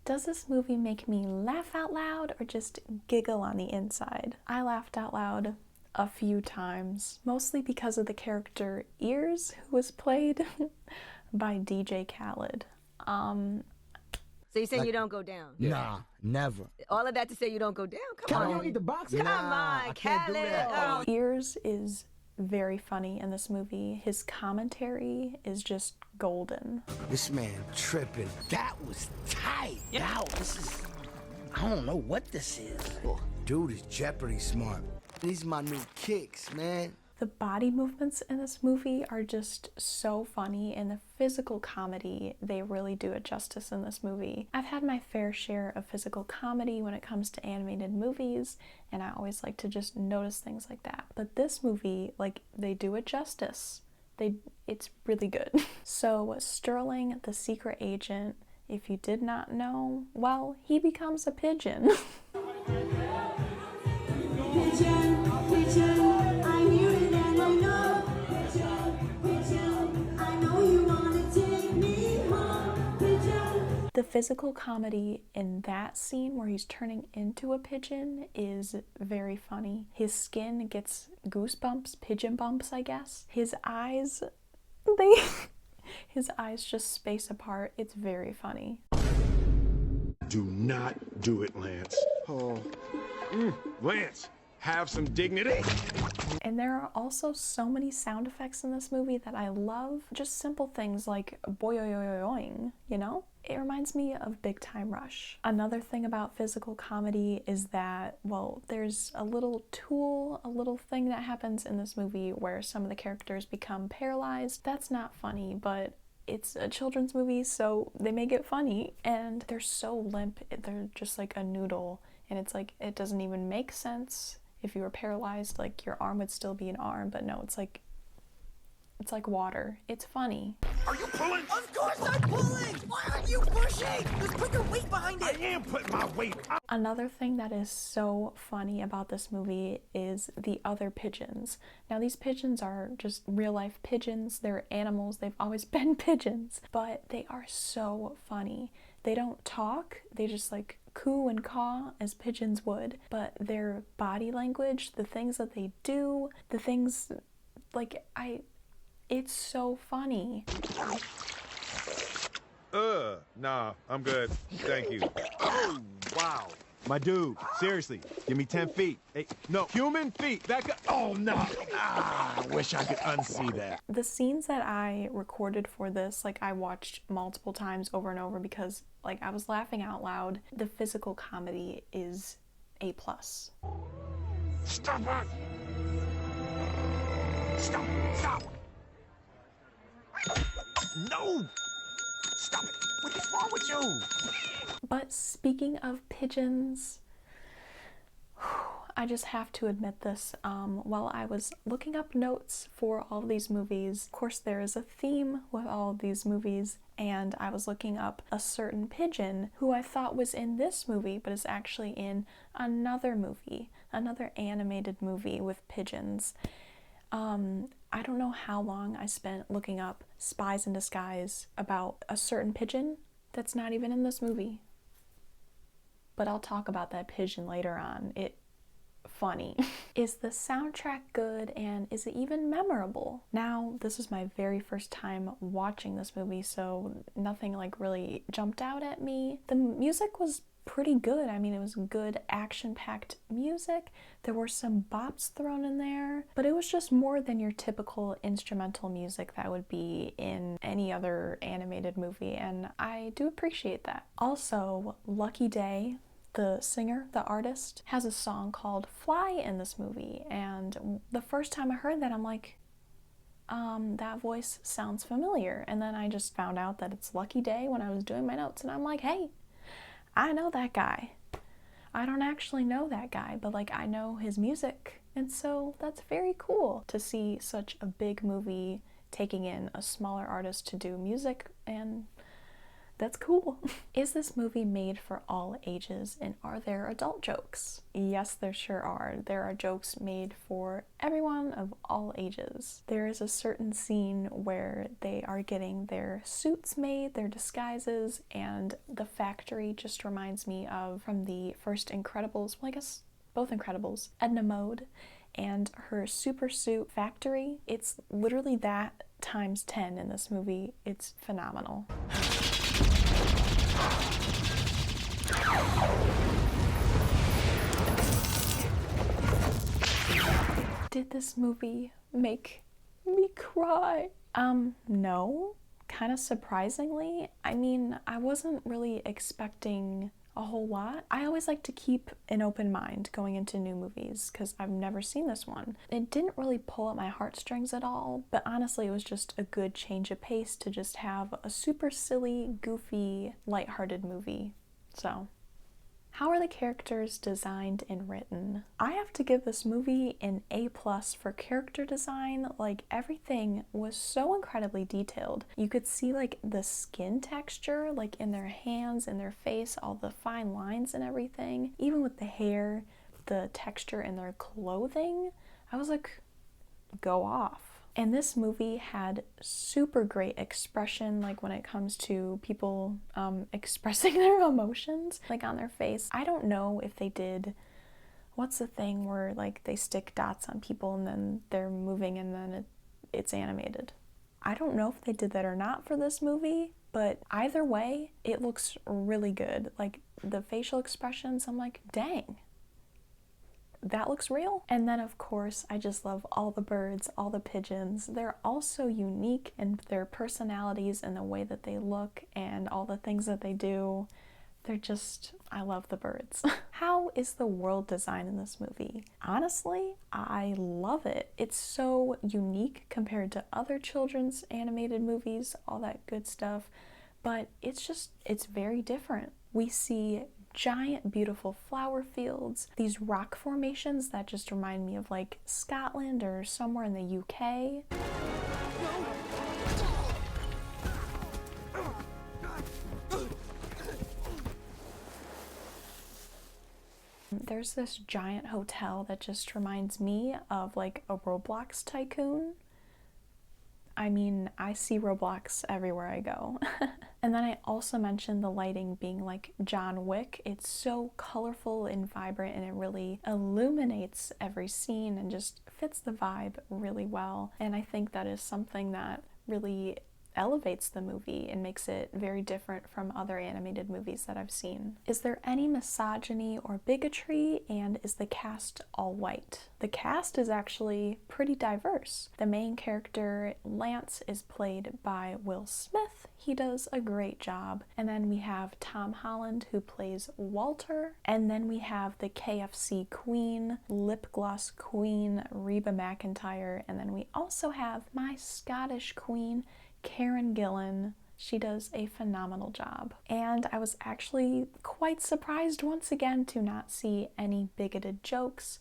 Does this movie make me laugh out loud or just giggle on the inside? I laughed out loud a few times, mostly because of the character Ears, who was played by DJ Khaled. So you're saying you don't go down? Nah, never. All of that to say you don't go down? Come on. You don't eat the box? Come on, I can't do that. Khaled. Ears is very funny in this movie. His commentary is just golden. This man tripping. That was tight. Yeah. Wow, this is... I don't know what this is. Dude is Jeopardy smart. These are my new kicks, man. The body movements in this movie are just so funny, and the physical comedy, they really do it justice in this movie. I've had my fair share of physical comedy when it comes to animated movies, and I always like to just notice things like that. But this movie, like, they do it justice. It's really good. So Sterling, the secret agent, if you did not know, well, he becomes a pigeon. Pigeon, pigeon, I hear it and I know. Pigeon, pigeon, I know you wanna take me home. Pigeon. The physical comedy in that scene where he's turning into a pigeon is very funny. His skin gets goosebumps, pigeon bumps, I guess. His eyes, his eyes just space apart. It's very funny. Do not do it, Lance. Oh. Lance, have some dignity. And there are also so many sound effects in this movie that I love. Just simple things like boing, you know? It reminds me of Big Time Rush. Another thing about physical comedy is that, well, there's a little tool, a little thing that happens in this movie where some of the characters become paralyzed. That's not funny, but it's a children's movie, so they make it funny. And they're so limp, they're just like a noodle. And it's like, it doesn't even make sense. If you were paralyzed, like, your arm would still be an arm, but no, it's like water. It's funny. Are you pulling? Of course I'm pulling! Why aren't you pushing? Just put your weight behind it! I am putting my weight. Another thing that is so funny about this movie is the other pigeons. Now, these pigeons are just real-life pigeons. They're animals. They've always been pigeons. But they are so funny. They don't talk. They just, like, coo and caw as pigeons would. But their body language, the things that they do, the things Like, it's so funny. Nah, I'm good. Thank you. Oh, wow. My dude, seriously, give me 10 feet. Hey, no, human feet. That guy. Oh, no. I wish I could unsee that. The scenes that I recorded for this, like, I watched multiple times over and over because, like, I was laughing out loud. The physical comedy is A+. Stop it! Stop! Stop! No! Stop it! What is wrong with you? But speaking of pigeons, I just have to admit this. While I was looking up notes for all of these movies, of course there is a theme with all of these movies, and I was looking up a certain pigeon who I thought was in this movie, but is actually in another movie, another animated movie with pigeons. I don't know how long I spent looking up Spies in Disguise about a certain pigeon that's not even in this movie. But I'll talk about that pigeon later on. Funny. Is the soundtrack good, and is it even memorable? Now, this is my very first time watching this movie, so nothing like really jumped out at me. The music was pretty good. I mean, it was good action-packed music. There were some bops thrown in there, but it was just more than your typical instrumental music that would be in any other animated movie, and I do appreciate that. Also, Lucky Day, the singer, the artist, has a song called Fly in this movie, and the first time I heard that, I'm like, that voice sounds familiar, and then I just found out that it's Lucky Day when I was doing my notes, and I'm like, hey, I know that guy. I don't actually know that guy, but like I know his music, and so that's very cool to see such a big movie taking in a smaller artist to do music, and that's cool. Is this movie made for all ages, and are there adult jokes? Yes, there sure are. There are jokes made for everyone of all ages. There is a certain scene where they are getting their suits made, their disguises, and the factory just reminds me of, from the first Incredibles, well, I guess both Incredibles, Edna Mode and her super suit factory. It's literally that times 10 in this movie. It's phenomenal. Did this movie make me cry? No. Kind of surprisingly. I mean, I wasn't really expecting a whole lot. I always like to keep an open mind going into new movies because I've never seen this one. It didn't really pull at my heartstrings at all, but honestly it was just a good change of pace to just have a super silly, goofy, lighthearted movie. So, how are the characters designed and written? I have to give this movie an A+ for character design. Like, everything was so incredibly detailed. You could see like the skin texture, like in their hands and their face, all the fine lines and everything. Even with the hair, the texture in their clothing. I was like, go off. And this movie had super great expression, like when it comes to people expressing their emotions, like on their face. I don't know if they did, what's the thing where like they stick dots on people and then they're moving and then it's animated. I don't know if they did that or not for this movie, but either way, it looks really good. Like the facial expressions, I'm like, dang. That looks real. And then of course, I just love all the birds, all the pigeons. They're all so unique in their personalities and the way that they look and all the things that they do. They're just, I love the birds. How is the world design in this movie? Honestly, I love it. It's so unique compared to other children's animated movies, all that good stuff, but it's very different. We see giant, beautiful flower fields, these rock formations that just remind me of like Scotland or somewhere in the UK. There's this giant hotel that just reminds me of like a Roblox tycoon. I mean, I see Roblox everywhere I go. And then I also mentioned the lighting being like John Wick. It's so colorful and vibrant, and it really illuminates every scene and just fits the vibe really well. And I think that is something that really elevates the movie and makes it very different from other animated movies that I've seen. Is there any misogyny or bigotry, and is the cast all white? The cast is actually pretty diverse. The main character, Lance, is played by Will Smith. He does a great job. And then we have Tom Holland, who plays Walter. And then we have the KFC queen, lip gloss queen, Reba McEntire. And then we also have my Scottish queen, Karen Gillan. She does a phenomenal job. And I was actually quite surprised once again to not see any bigoted jokes.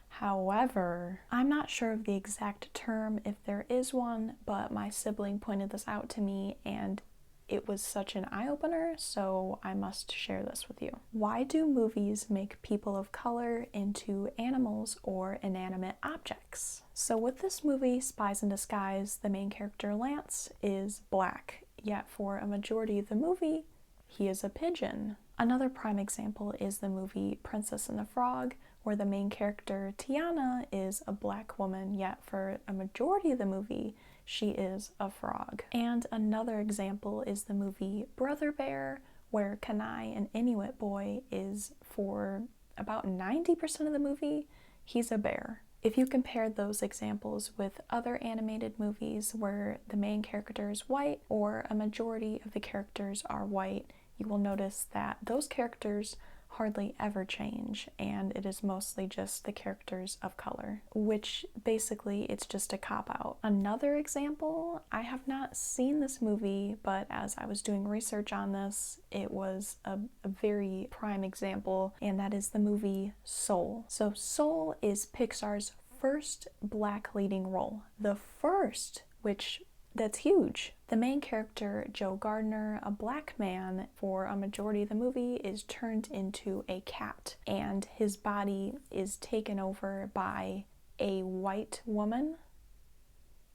However, I'm not sure of the exact term, if there is one, but my sibling pointed this out to me and it was such an eye-opener, so I must share this with you. Why do movies make people of color into animals or inanimate objects? So with this movie, Spies in Disguise, the main character Lance is black, yet for a majority of the movie, he is a pigeon. Another prime example is the movie Princess and the Frog, where the main character Tiana is a black woman, yet for a majority of the movie, she is a frog. And another example is the movie Brother Bear, where Kenai, an Inuit boy, is for about 90% of the movie, he's a bear. If you compare those examples with other animated movies where the main character is white or a majority of the characters are white, you will notice that those characters hardly ever change, and it is mostly just the characters of color, which basically it's just a cop-out. Another example, I have not seen this movie, but as I was doing research on this, it was a very prime example, and that is the movie Soul. So Soul is Pixar's first black leading role. The first, which that's huge. The main character, Joe Gardner, a black man for a majority of the movie, is turned into a cat, and his body is taken over by a white woman.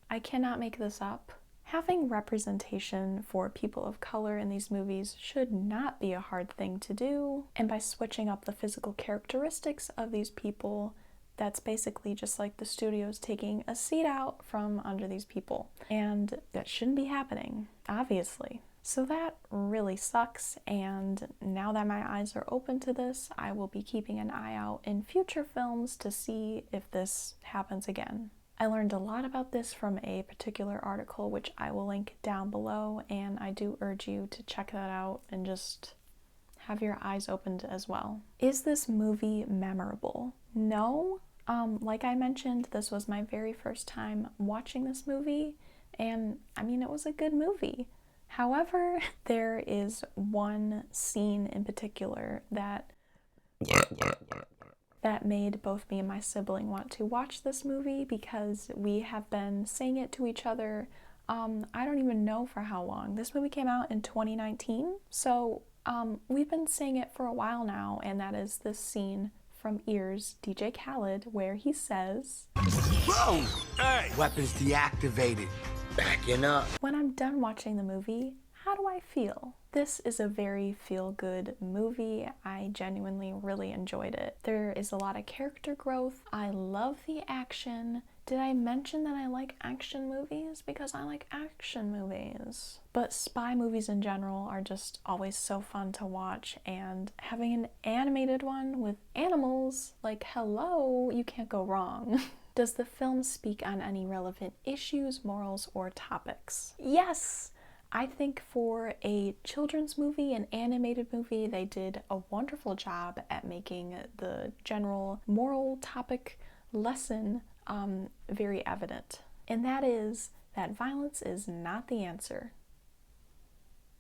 I cannot make this up. Having representation for people of color in these movies should not be a hard thing to do, and by switching up the physical characteristics of these people, that's basically just like the studios taking a seat out from under these people. And that shouldn't be happening, obviously. So that really sucks, and now that my eyes are open to this, I will be keeping an eye out in future films to see if this happens again. I learned a lot about this from a particular article, which I will link down below, and I do urge you to check that out and just have your eyes opened as well. Is this movie memorable? No. Like I mentioned, this was my very first time watching this movie, and I mean, it was a good movie. However, there is one scene in particular that made both me and my sibling want to watch this movie, because we have been saying it to each other, I don't even know for how long. This movie came out in 2019, so we've been saying it for a while now, and that is this scene from Ears, DJ Khaled, where he says, "Whoa! Hey! Weapons deactivated. Backing up." When I'm done watching the movie, how do I feel? This is a very feel-good movie. I genuinely really enjoyed it. There is a lot of character growth. I love the action. Did I mention that I like action movies? Because I like action movies. But spy movies in general are just always so fun to watch, and having an animated one with animals, like, hello, you can't go wrong. Does the film speak on any relevant issues, morals, or topics? Yes! I think for a children's movie, an animated movie, they did a wonderful job at making the general moral topic lesson very evident. And that is that violence is not the answer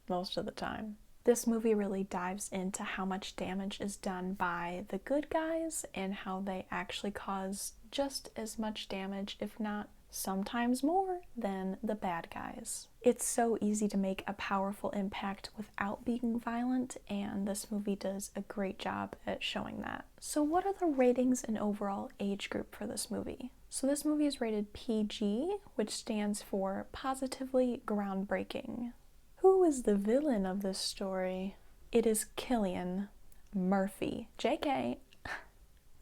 most of the time. This movie really dives into how much damage is done by the good guys and how they actually cause just as much damage, if not sometimes more, than the bad guys. It's so easy to make a powerful impact without being violent, and this movie does a great job at showing that. So what are the ratings and overall age group for this movie? So this movie is rated PG, which stands for positively groundbreaking. Who is the villain of this story? It is Cillian Murphy. JK.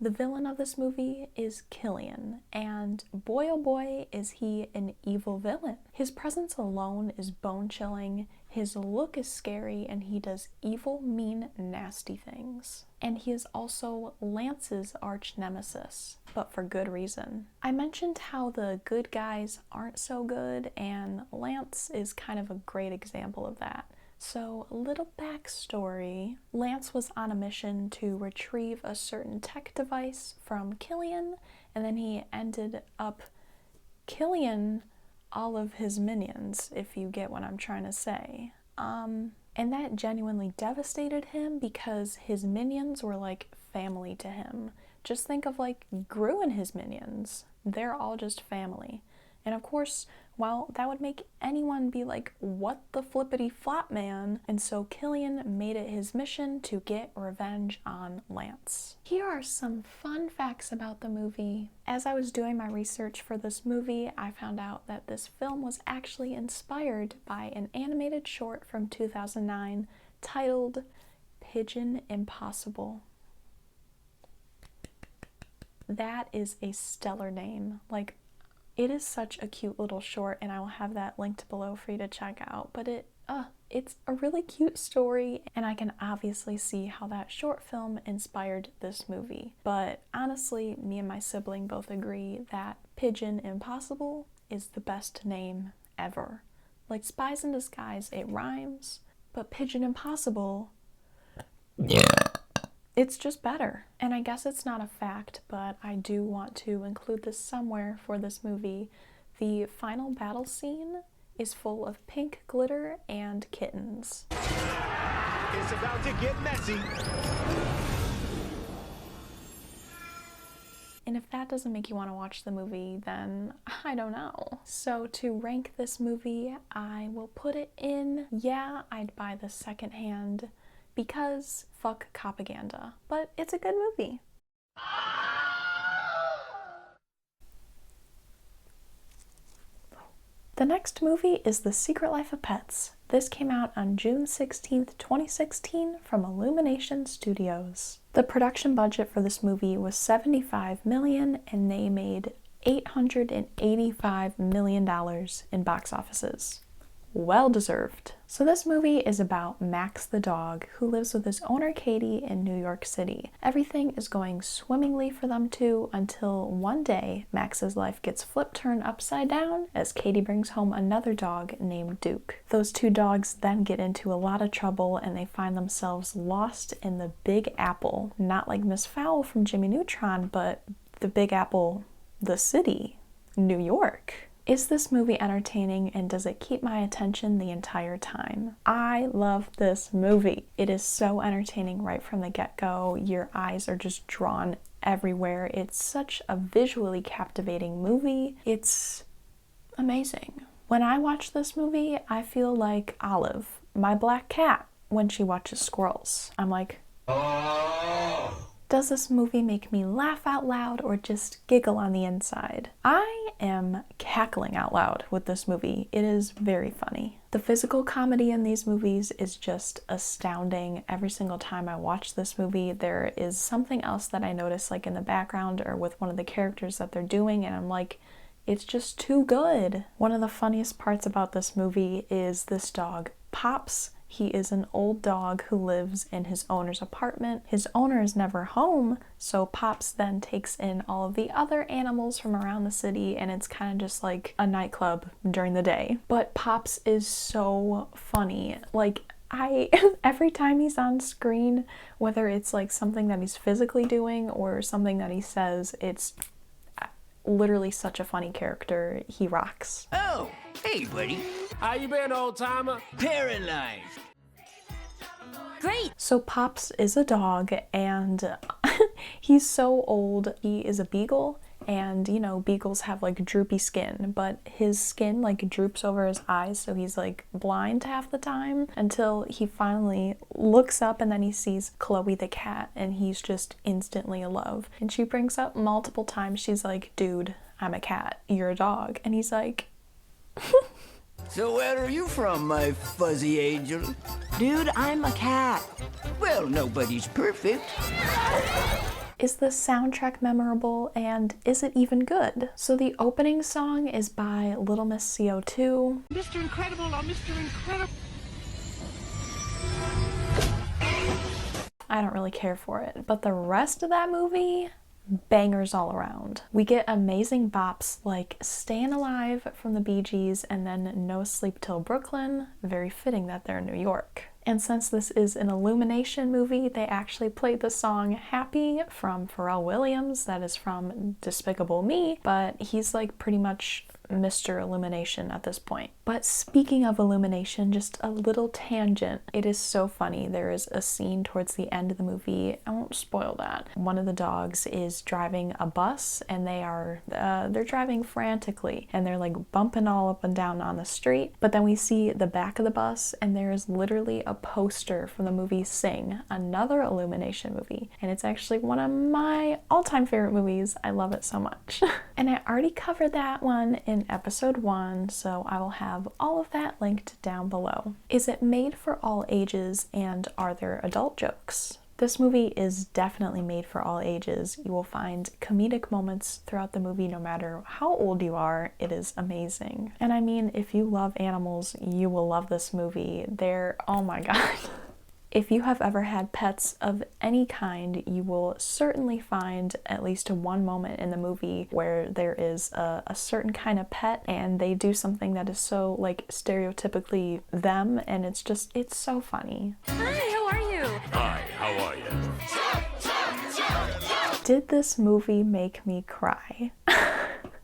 The villain of this movie is Cillian, and boy oh boy is he an evil villain. His presence alone is bone-chilling, his look is scary, and he does evil, mean, nasty things. And he is also Lance's arch nemesis, but for good reason. I mentioned how the good guys aren't so good, and Lance is kind of a great example of that. So, a little backstory. Lance was on a mission to retrieve a certain tech device from Cillian, and then he ended up killing all of his minions, if you get what I'm trying to say. And that genuinely devastated him because his minions were like family to him. Just think of like Gru and his minions. They're all just family. And of course, well, that would make anyone be like, what the flippity flop, man? And so Cillian made it his mission to get revenge on Lance. Here are some fun facts about the movie. As I was doing my research for this movie, I found out that this film was actually inspired by an animated short from 2009 titled Pigeon Impossible. That is a stellar name. Like, it is such a cute little short, and I will have that linked below for you to check out, but it's a really cute story, and I can obviously see how that short film inspired this movie. But honestly, me and my sibling both agree that Pigeon Impossible is the best name ever. Like Spies in Disguise, it rhymes, but Pigeon Impossible, it's just better. And I guess it's not a fact, but I do want to include this somewhere for this movie. The final battle scene is full of pink glitter and kittens. It's about to get messy. And if that doesn't make you want to watch the movie, then I don't know. So to rank this movie, I will put it in, yeah, I'd buy this secondhand, because fuck propaganda. But it's a good movie. The next movie is The Secret Life of Pets. This came out on June 16th, 2016 from Illumination Studios. The production budget for this movie was $75 million, and they made $885 million in box offices. Well deserved. So this movie is about Max the dog, who lives with his owner Katie in New York City. Everything is going swimmingly for them two until one day Max's life gets turned upside down as Katie brings home another dog named Duke. Those two dogs then get into a lot of trouble and they find themselves lost in the Big Apple. Not like Miss Fowl from Jimmy Neutron, but the Big Apple, the city, New York. Is this movie entertaining, and does it keep my attention the entire time? I love this movie. It is so entertaining right from the get-go. Your eyes are just drawn everywhere. It's such a visually captivating movie. It's amazing. When I watch this movie, I feel like Olive, my black cat, when she watches squirrels. I'm like, oh. Does this movie make me laugh out loud or just giggle on the inside? I am cackling out loud with this movie. It is very funny. The physical comedy in these movies is just astounding. Every single time I watch this movie, there is something else that I notice, like in the background or with one of the characters that they're doing, and I'm like, it's just too good. One of the funniest parts about this movie is this dog, Pops. He is an old dog who lives in his owner's apartment. His owner is never home, so Pops then takes in all of the other animals from around the city, and it's kind of just like a nightclub during the day. But Pops is so funny. Like, every time he's on screen, whether it's like something that he's physically doing or something that he says, it's literally such a funny character. He rocks. Oh, hey, buddy. How you been, old timer? Paralyzed. Great. So Pops is a dog, and he's so old. He is a beagle, and you know, beagles have like droopy skin, but his skin like droops over his eyes, so he's like blind half the time until he finally looks up and then he sees Chloe the cat, and he's just instantly in love. And she brings up multiple times, she's like, dude, I'm a cat, you're a dog. And he's like, So where are you from, my fuzzy angel? Dude, I'm a cat. Well, nobody's perfect. Is the soundtrack memorable, and is it even good? So the opening song is by Little Miss CO2. Mr. Incredible, oh, Mr. Incredible. I don't really care for it, but the rest of that movie, bangers all around. We get amazing bops like Stayin' Alive from the Bee Gees and then No Sleep Till Brooklyn, very fitting that they're in New York. And since this is an Illumination movie, they actually played the song Happy from Pharrell Williams, that is from Despicable Me, but he's like pretty much Mr. Illumination at this point. But speaking of Illumination, just a little tangent. It is so funny. There is a scene towards the end of the movie, I won't spoil that. One of the dogs is driving a bus and they're driving frantically and they're like bumping all up and down on the street. But then we see the back of the bus and there is literally a poster from the movie Sing, another Illumination movie. And it's actually one of my all-time favorite movies. I love it so much. And I already covered that one in episode 1, so I will have all of that linked down below. Is it made for all ages, and are there adult jokes? This movie is definitely made for all ages. You will find comedic moments throughout the movie no matter how old you are. It is amazing. And I mean, if you love animals, you will love this movie. Oh my god. If you have ever had pets of any kind, you will certainly find at least one moment in the movie where there is a certain kind of pet and they do something that is so like stereotypically them, and it's so funny. Hi, how are you? Hi, how are you? Did this movie make me cry?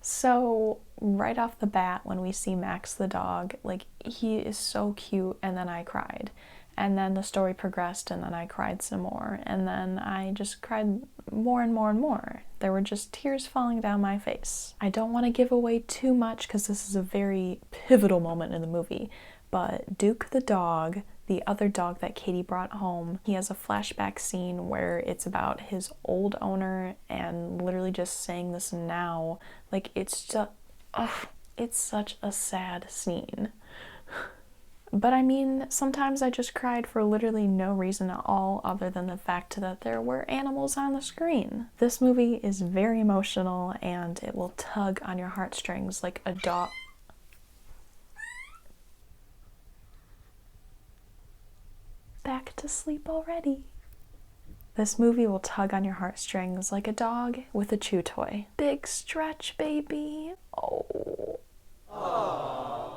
So right off the bat, when we see Max the dog, like he is so cute, and then I cried. And then the story progressed and then I cried some more. And then I just cried more and more and more. There were just tears falling down my face. I don't want to give away too much because this is a very pivotal moment in the movie. But Duke the dog, the other dog that Katie brought home, he has a flashback scene where it's about his old owner and literally just saying this now. Like it's just, it's such a sad scene. But I mean, sometimes I just cried for literally no reason at all other than the fact that there were animals on the screen. This movie is very emotional and it will tug on your heartstrings like a dog. Back to sleep already. This movie will tug on your heartstrings like a dog with a chew toy. Big stretch, baby. Oh. Aww.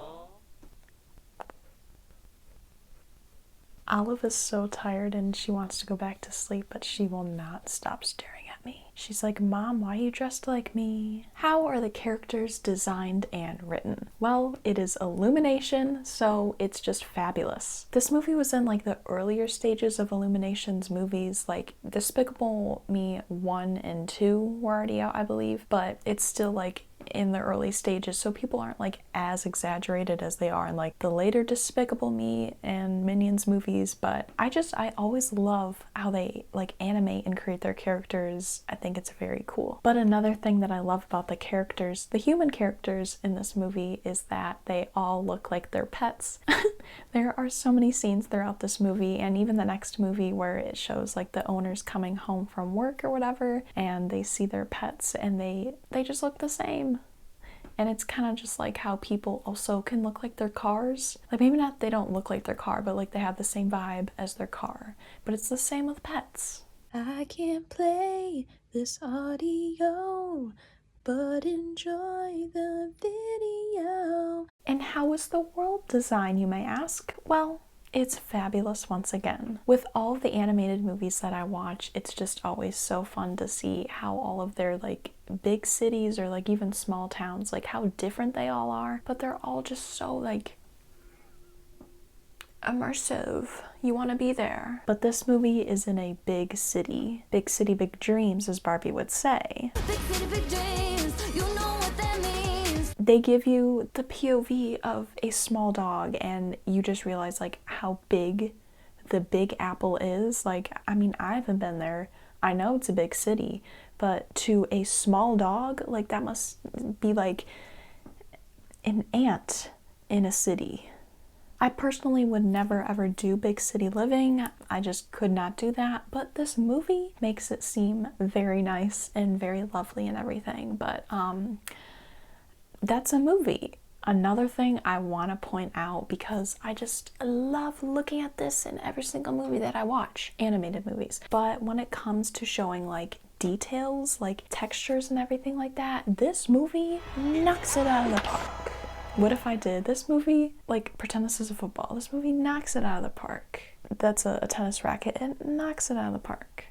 Olive is so tired and she wants to go back to sleep, but she will not stop staring at me. She's like, Mom, why are you dressed like me? How are the characters designed and written? Well, it is Illumination, so it's just fabulous. This movie was in like the earlier stages of Illumination's movies, like Despicable Me 1 and 2 were already out, I believe, but it's still like in the early stages, so people aren't like as exaggerated as they are in like the later Despicable Me and Minions movies. But I always love how they like animate and create their characters. I think it's very cool. But another thing that I love about the characters, the human characters in this movie, is that they all look like their pets. There are so many scenes throughout this movie and even the next movie where it shows like the owners coming home from work or whatever and they see their pets and they just look the same. And it's kind of just like how people also can look like their cars. Like maybe not they don't look like their car, but like they have the same vibe as their car. But it's the same with pets. I can't play this audio, but enjoy the video. And how is the world design, you may ask? Well, it's fabulous once again. With all of the animated movies that I watch, it's just always so fun to see how all of their like big cities or like even small towns, like how different they all are, but they're all just so like immersive. You want to be there. But this movie is in a big city. Big city, big dreams, as Barbie would say. Big city, big dreams, you know what that means. They give you the POV of a small dog and you just realize like how big the Big Apple is. Like, I mean, I haven't been there. I know it's a big city, but to a small dog, like that must be like an ant in a city. I personally would never ever do big city living. I just could not do that, but this movie makes it seem very nice and very lovely and everything, but that's a movie. Another thing I want to point out, because I just love looking at this in every single movie that I watch, animated movies, but when it comes to showing like details, like textures and everything like that, this movie knocks it out of the park. What if I did this movie, like pretend this is a football, this movie knocks it out of the park. That's a tennis racket, it knocks it out of the park.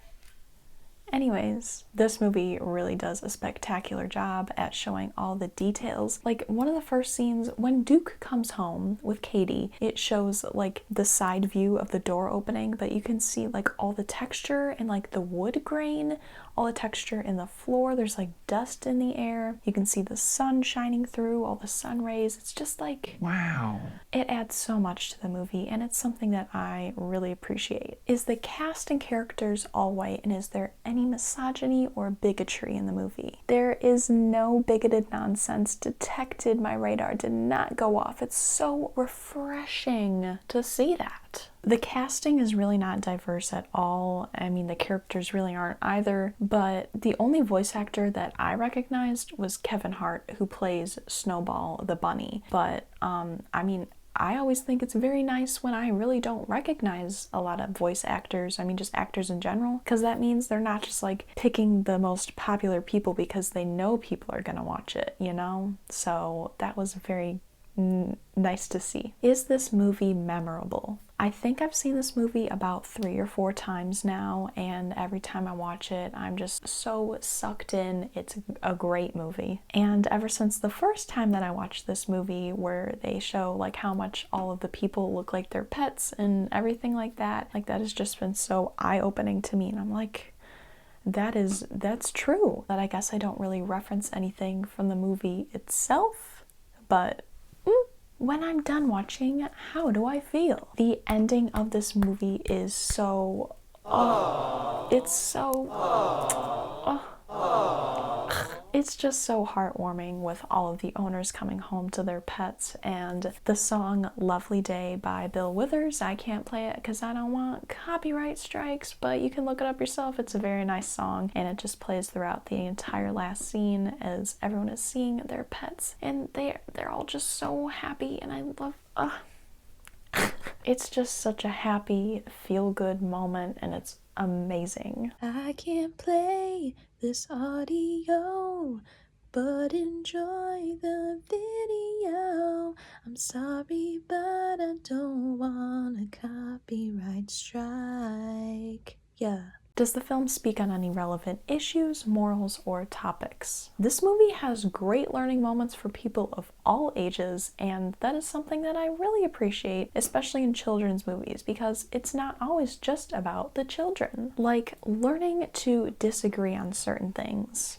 Anyways, this movie really does a spectacular job at showing all the details. Like one of the first scenes, when Duke comes home with Katie, it shows like the side view of the door opening, but you can see like all the texture and like the wood grain, all the texture in the floor. There's like dust in the air. You can see the sun shining through, all the sun rays. It's just like, wow. It adds so much to the movie, and it's something that I really appreciate. Is the cast and characters all white, and is there any misogyny or bigotry in the movie? There is no bigoted nonsense detected. My radar did not go off. It's so refreshing to see that. The casting is really not diverse at all. I mean, the characters really aren't either, but the only voice actor that I recognized was Kevin Hart, who plays Snowball the bunny. But I mean, I always think it's very nice when I really don't recognize a lot of voice actors. I mean, just actors in general, because that means they're not just like picking the most popular people because they know people are gonna watch it, you know? So that was very nice to see. Is this movie memorable? I think I've seen this movie about 3 or 4 times now, and every time I watch it, I'm just so sucked in. It's a great movie. And ever since the first time that I watched this movie, where they show like how much all of the people look like their pets and everything like that has just been so eye-opening to me. And I'm like, that's true. But I guess I don't really reference anything from the movie itself, but when I'm done watching, how do I feel? The ending of this movie is so, it's so, it's just so heartwarming, with all of the owners coming home to their pets, and the song Lovely Day by Bill Withers. I can't play it because I don't want copyright strikes, but you can look it up yourself. It's a very nice song, and it just plays throughout the entire last scene as everyone is seeing their pets, and they're all just so happy, and I love, it's just such a happy, feel-good moment, and it's amazing. I can't play this audio, but enjoy the video. I'm sorry, but I don't want a copyright strike. Yeah. Does the film speak on any relevant issues, morals, or topics? This movie has great learning moments for people of all ages, and that is something that I really appreciate, especially in children's movies, because it's not always just about the children. Like learning to disagree on certain things.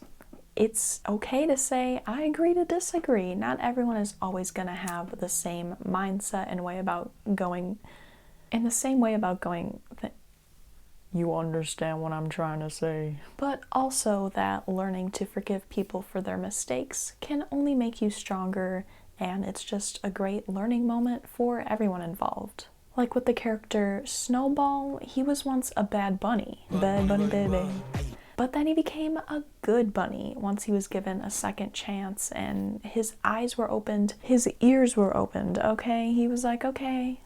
It's okay to say, I agree to disagree. Not everyone is always gonna have the same mindset and way about going, in the same way about going, you understand what I'm trying to say. But also that learning to forgive people for their mistakes can only make you stronger, and it's just a great learning moment for everyone involved. Like with the character Snowball, he was once a bad bunny. Bad bunny baby. But then he became a good bunny once he was given a second chance, and his eyes were opened, his ears were opened, okay? He was like, okay,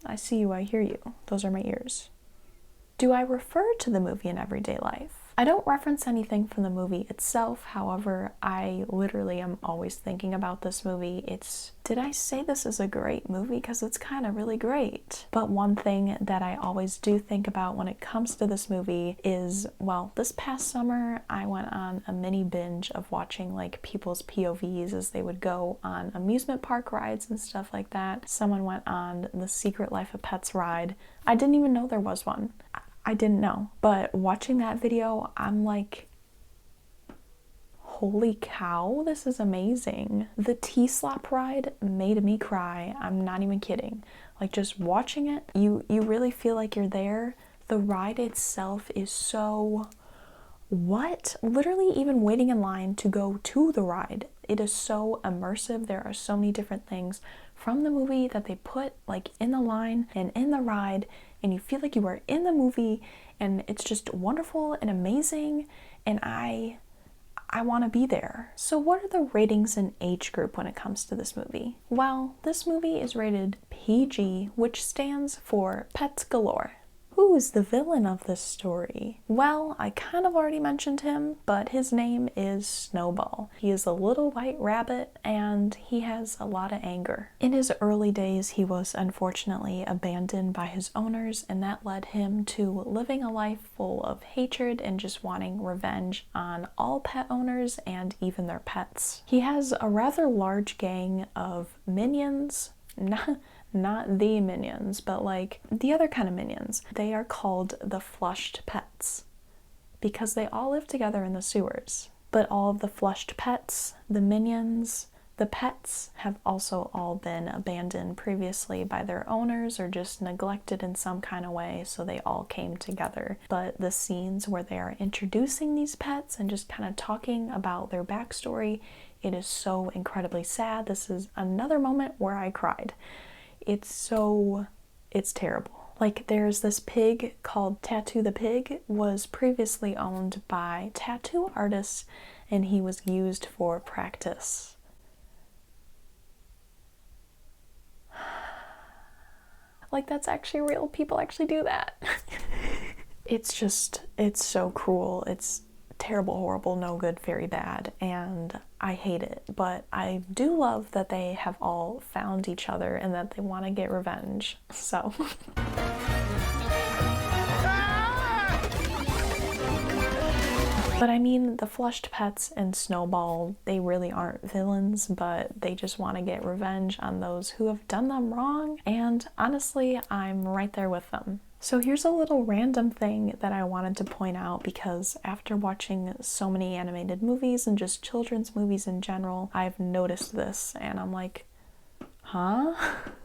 I see you, I hear you. Those are my ears. Do I refer to the movie in everyday life? I don't reference anything from the movie itself, however, I literally am always thinking about this movie. Did I say this is a great movie? Because it's kind of really great. But one thing that I always do think about when it comes to this movie is, well, this past summer I went on a mini binge of watching like people's POVs as they would go on amusement park rides and stuff like that. Someone went on the Secret Life of Pets ride. I didn't even know there was one. I didn't know, but watching that video, I'm like, holy cow, this is amazing. The T-Slop ride made me cry. I'm not even kidding. Like just watching it, you really feel like you're there. The ride itself is so, what? Literally even waiting in line to go to the ride it is so immersive. There are so many different things from the movie that they put like in the line and in the ride, and you feel like you are in the movie, and it's just wonderful and amazing, and I want to be there. So what are the ratings and age group when it comes to this movie? Well, this movie is rated PG, which stands for Pets Galore. Who is the villain of this story? Well, I kind of already mentioned him, but his name is Snowball. He is a little white rabbit, and he has a lot of anger. In his early days, he was unfortunately abandoned by his owners, and that led him to living a life full of hatred and just wanting revenge on all pet owners and even their pets. He has a rather large gang of minions, not the minions, but like the other kind of minions. They are called the flushed pets because they all live together in the sewers. But all of the flushed pets, the minions, the pets have also all been abandoned previously by their owners or just neglected in some kind of way, so they all came together. But the scenes where they are introducing these pets and just kind of talking about their backstory, it is so incredibly sad. This is another moment where I cried. It's terrible. Like, there's this pig called Tattoo the Pig, was previously owned by tattoo artists, and he was used for practice. Like, that's actually real. People actually do that. It's so cruel. It's terrible, horrible, no good, very bad, and I hate it. But I do love that they have all found each other and that they want to get revenge. So but I mean, the flushed pets and Snowball, they really aren't villains, but they just want to get revenge on those who have done them wrong, and honestly, I'm right there with them. So here's a little random thing that I wanted to point out, because after watching so many animated movies and just children's movies in general, I've noticed this and I'm like, huh?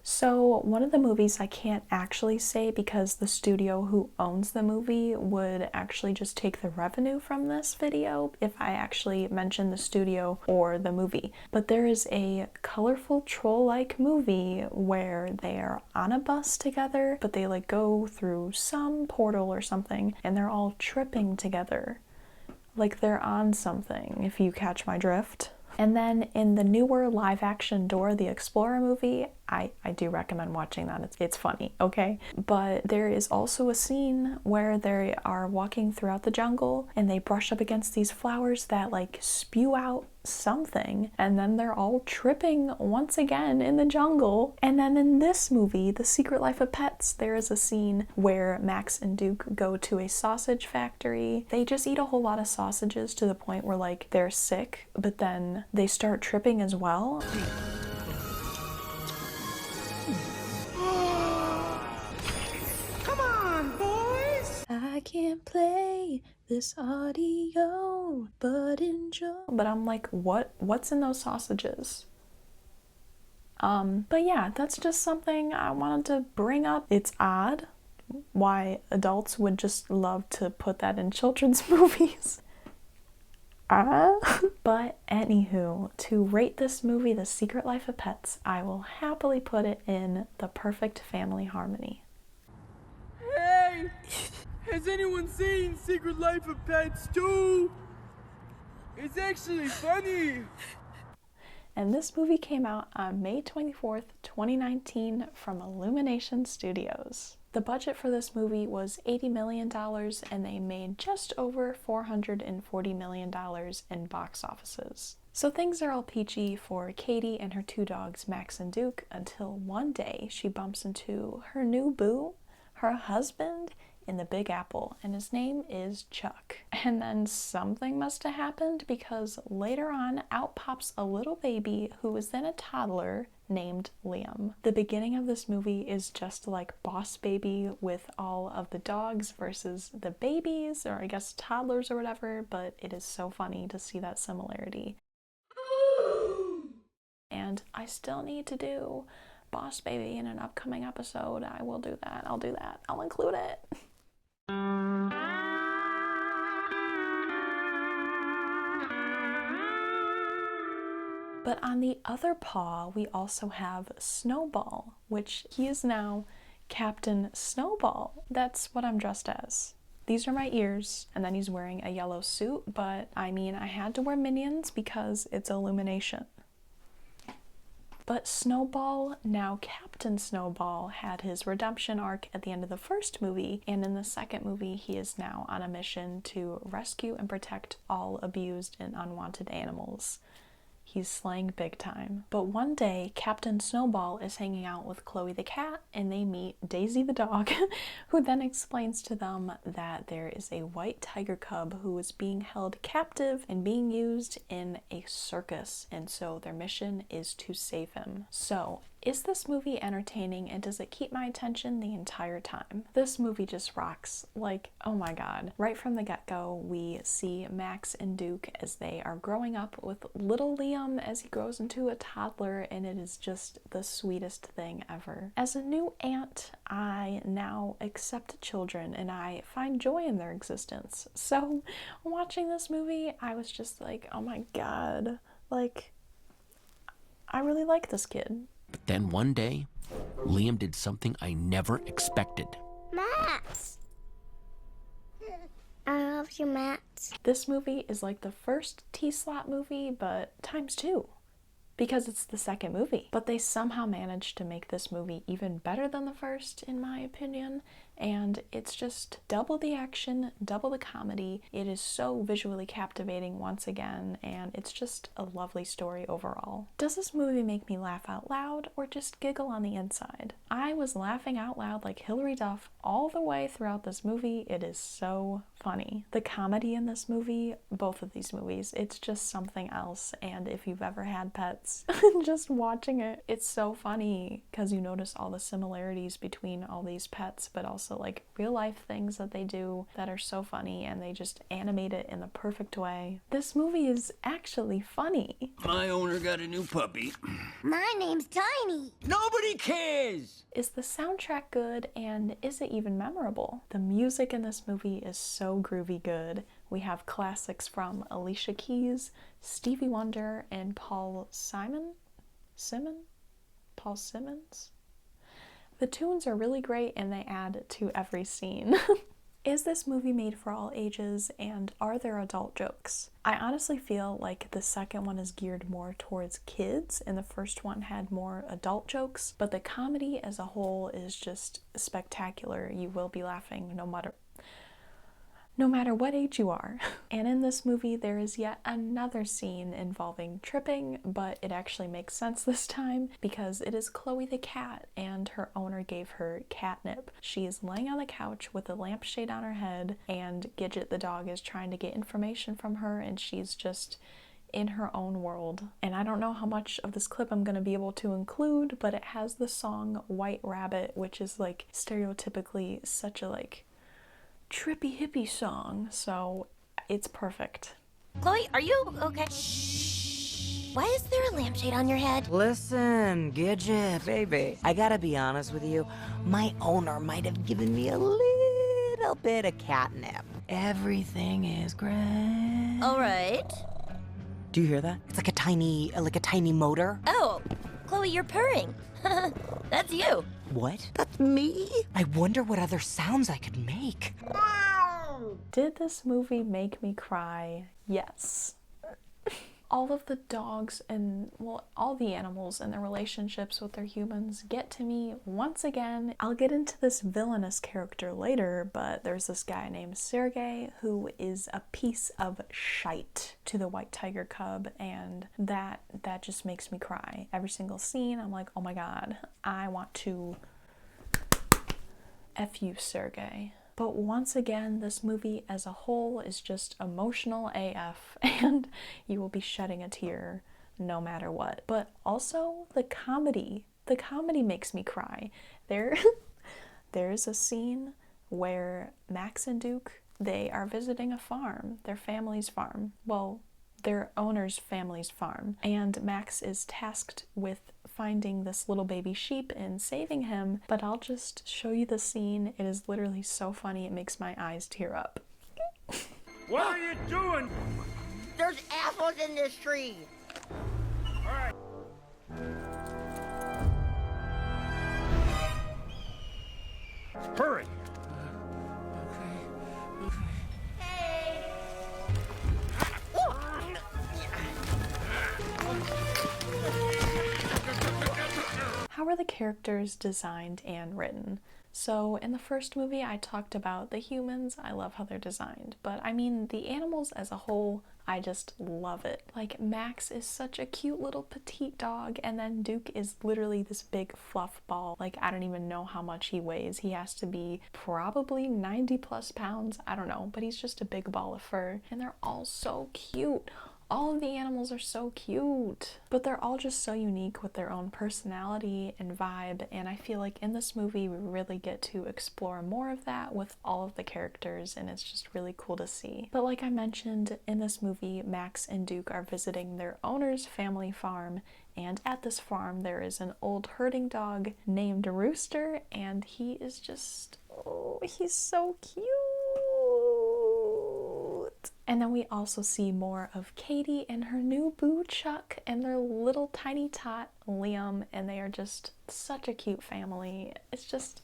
So one of the movies I can't actually say because the studio who owns the movie would actually just take the revenue from this video if I actually mention the studio or the movie. But there is a colorful troll-like movie where they are on a bus together, but they like go through some portal or something and they're all tripping together. Like they're on something, if you catch my drift. And then in the newer live-action Dora the Explorer movie, I do recommend watching that. It's funny, okay? But there is also a scene where they are walking throughout the jungle and they brush up against these flowers that like spew out something, and then they're all tripping once again in the jungle. And then in this movie, The Secret Life of Pets, there is a scene where Max and Duke go to a sausage factory. They just eat a whole lot of sausages to the point where like they're sick, but then they start tripping as well. Come on, boys! I can't play this audio, but enjoy. But I'm like, what's in those sausages? But yeah, that's just something I wanted to bring up. It's odd why adults would just love to put that in children's movies. But anywho, to rate this movie, The Secret Life of Pets, I will happily put it in the perfect family harmony. Hey! Has anyone seen Secret Life of Pets 2? It's actually funny! And this movie came out on May 24th, 2019 from Illumination Studios. The budget for this movie was $80 million and they made just over $440 million in box offices. So things are all peachy for Katie and her two dogs, Max and Duke, until one day she bumps into her new boo, her husband, in the Big Apple, and his name is Chuck. And then something must have happened because later on out pops a little baby who is then a toddler named Liam. The beginning of this movie is just like Boss Baby with all of the dogs versus the babies, or I guess toddlers or whatever, but it is so funny to see that similarity. And I still need to do Boss Baby in an upcoming episode. I will do that. I'll do that. I'll include it. But on the other paw, we also have Snowball, which he is now Captain Snowball. That's what I'm dressed as. These are my ears, and then he's wearing a yellow suit, but I mean, I had to wear minions because it's Illumination. But Snowball, now Captain Snowball, had his redemption arc at the end of the first movie, and in the second movie, he is now on a mission to rescue and protect all abused and unwanted animals. He's slaying big time. But one day, Captain Snowball is hanging out with Chloe the cat, and they meet Daisy the dog, who then explains to them that there is a white tiger cub who is being held captive and being used in a circus, and so their mission is to save him. So, is this movie entertaining, and does it keep my attention the entire time? This movie just rocks. Like, oh my god. Right from the get-go, we see Max and Duke as they are growing up with little Liam as he grows into a toddler, and it is just the sweetest thing ever. As a new aunt, I now accept children, and I find joy in their existence. So, watching this movie, I was just like, oh my god. Like, I really like this kid. But then one day, Liam did something I never expected. Max! I love you, Max. This movie is like the first T-Slot movie, but times 2. Because it's the second movie. But they somehow managed to make this movie even better than the first, in my opinion. And it's just double the action, double the comedy. It is so visually captivating once again, and it's just a lovely story overall. Does this movie make me laugh out loud or just giggle on the inside? I was laughing out loud like Hilary Duff all the way throughout this movie. It is so funny. The comedy in this movie, both of these movies, it's just something else. And if you've ever had pets, just watching it, it's so funny because you notice all the similarities between all these pets, but also like real life things that they do that are so funny, and they just animate it in the perfect way. This movie is actually funny. My owner got a new puppy. My name's Tiny. Nobody cares! Is the soundtrack good, and is it even memorable? The music in this movie is so groovy good. We have classics from Alicia Keys, Stevie Wonder, and Paul Simmons? The tunes are really great, and they add to every scene. Is this movie made for all ages, and are there adult jokes? I honestly feel like the second one is geared more towards kids, and the first one had more adult jokes, but the comedy as a whole is just spectacular. You will be laughing no matter what age you are. And in this movie, there is yet another scene involving tripping, but it actually makes sense this time because it is Chloe the cat, and her owner gave her catnip. She is laying on the couch with a lampshade on her head, and Gidget the dog is trying to get information from her, and she's just in her own world. And I don't know how much of this clip I'm going to be able to include, but it has the song White Rabbit, which is like stereotypically such a like trippy hippie song, so it's perfect. Chloe, are you okay? Why is there a lampshade on your head? Listen, Gidget, baby, I gotta be honest with you. My owner might have given me a little bit of catnip. Everything is great. All right. Do you hear that? It's like a tiny motor. Oh, Chloe, you're purring. That's you. What? That's me? I wonder what other sounds I could make. Did this movie make me cry? Yes. All of the dogs and, well, all the animals and their relationships with their humans get to me once again. I'll get into this villainous character later, but there's this guy named Sergey who is a piece of shite to the white tiger cub, and that just makes me cry. Every single scene, I'm like, oh my god, I want to F you, Sergey. But once again, this movie as a whole is just emotional AF, and you will be shedding a tear no matter what. But also the comedy. The comedy makes me cry. There's a scene where Max and Duke, they are visiting a farm, their family's farm. Well, their owner's family's farm. And Max is tasked with finding this little baby sheep and saving him, but I'll just show you the scene. It is literally so funny, it makes my eyes tear up. What are you doing? There's apples in this tree. Hurry! How are the characters designed and written? So in the first movie I talked about the humans, I love how they're designed, but I mean the animals as a whole, I just love it. Like Max is such a cute little petite dog, and then Duke is literally this big fluff ball. Like I don't even know how much he weighs. He has to be probably 90 plus pounds, I don't know, but he's just a big ball of fur, and they're all so cute. All of the animals are so cute, but they're all just so unique with their own personality and vibe, and I feel like in this movie we really get to explore more of that with all of the characters, and it's just really cool to see. But like I mentioned, in this movie, Max and Duke are visiting their owner's family farm, and at this farm there is an old herding dog named Rooster, and he is just, oh, he's so cute. And then we also see more of Katie and her new boo Chuck and their little tiny tot Liam, and they are just such a cute family. It's just,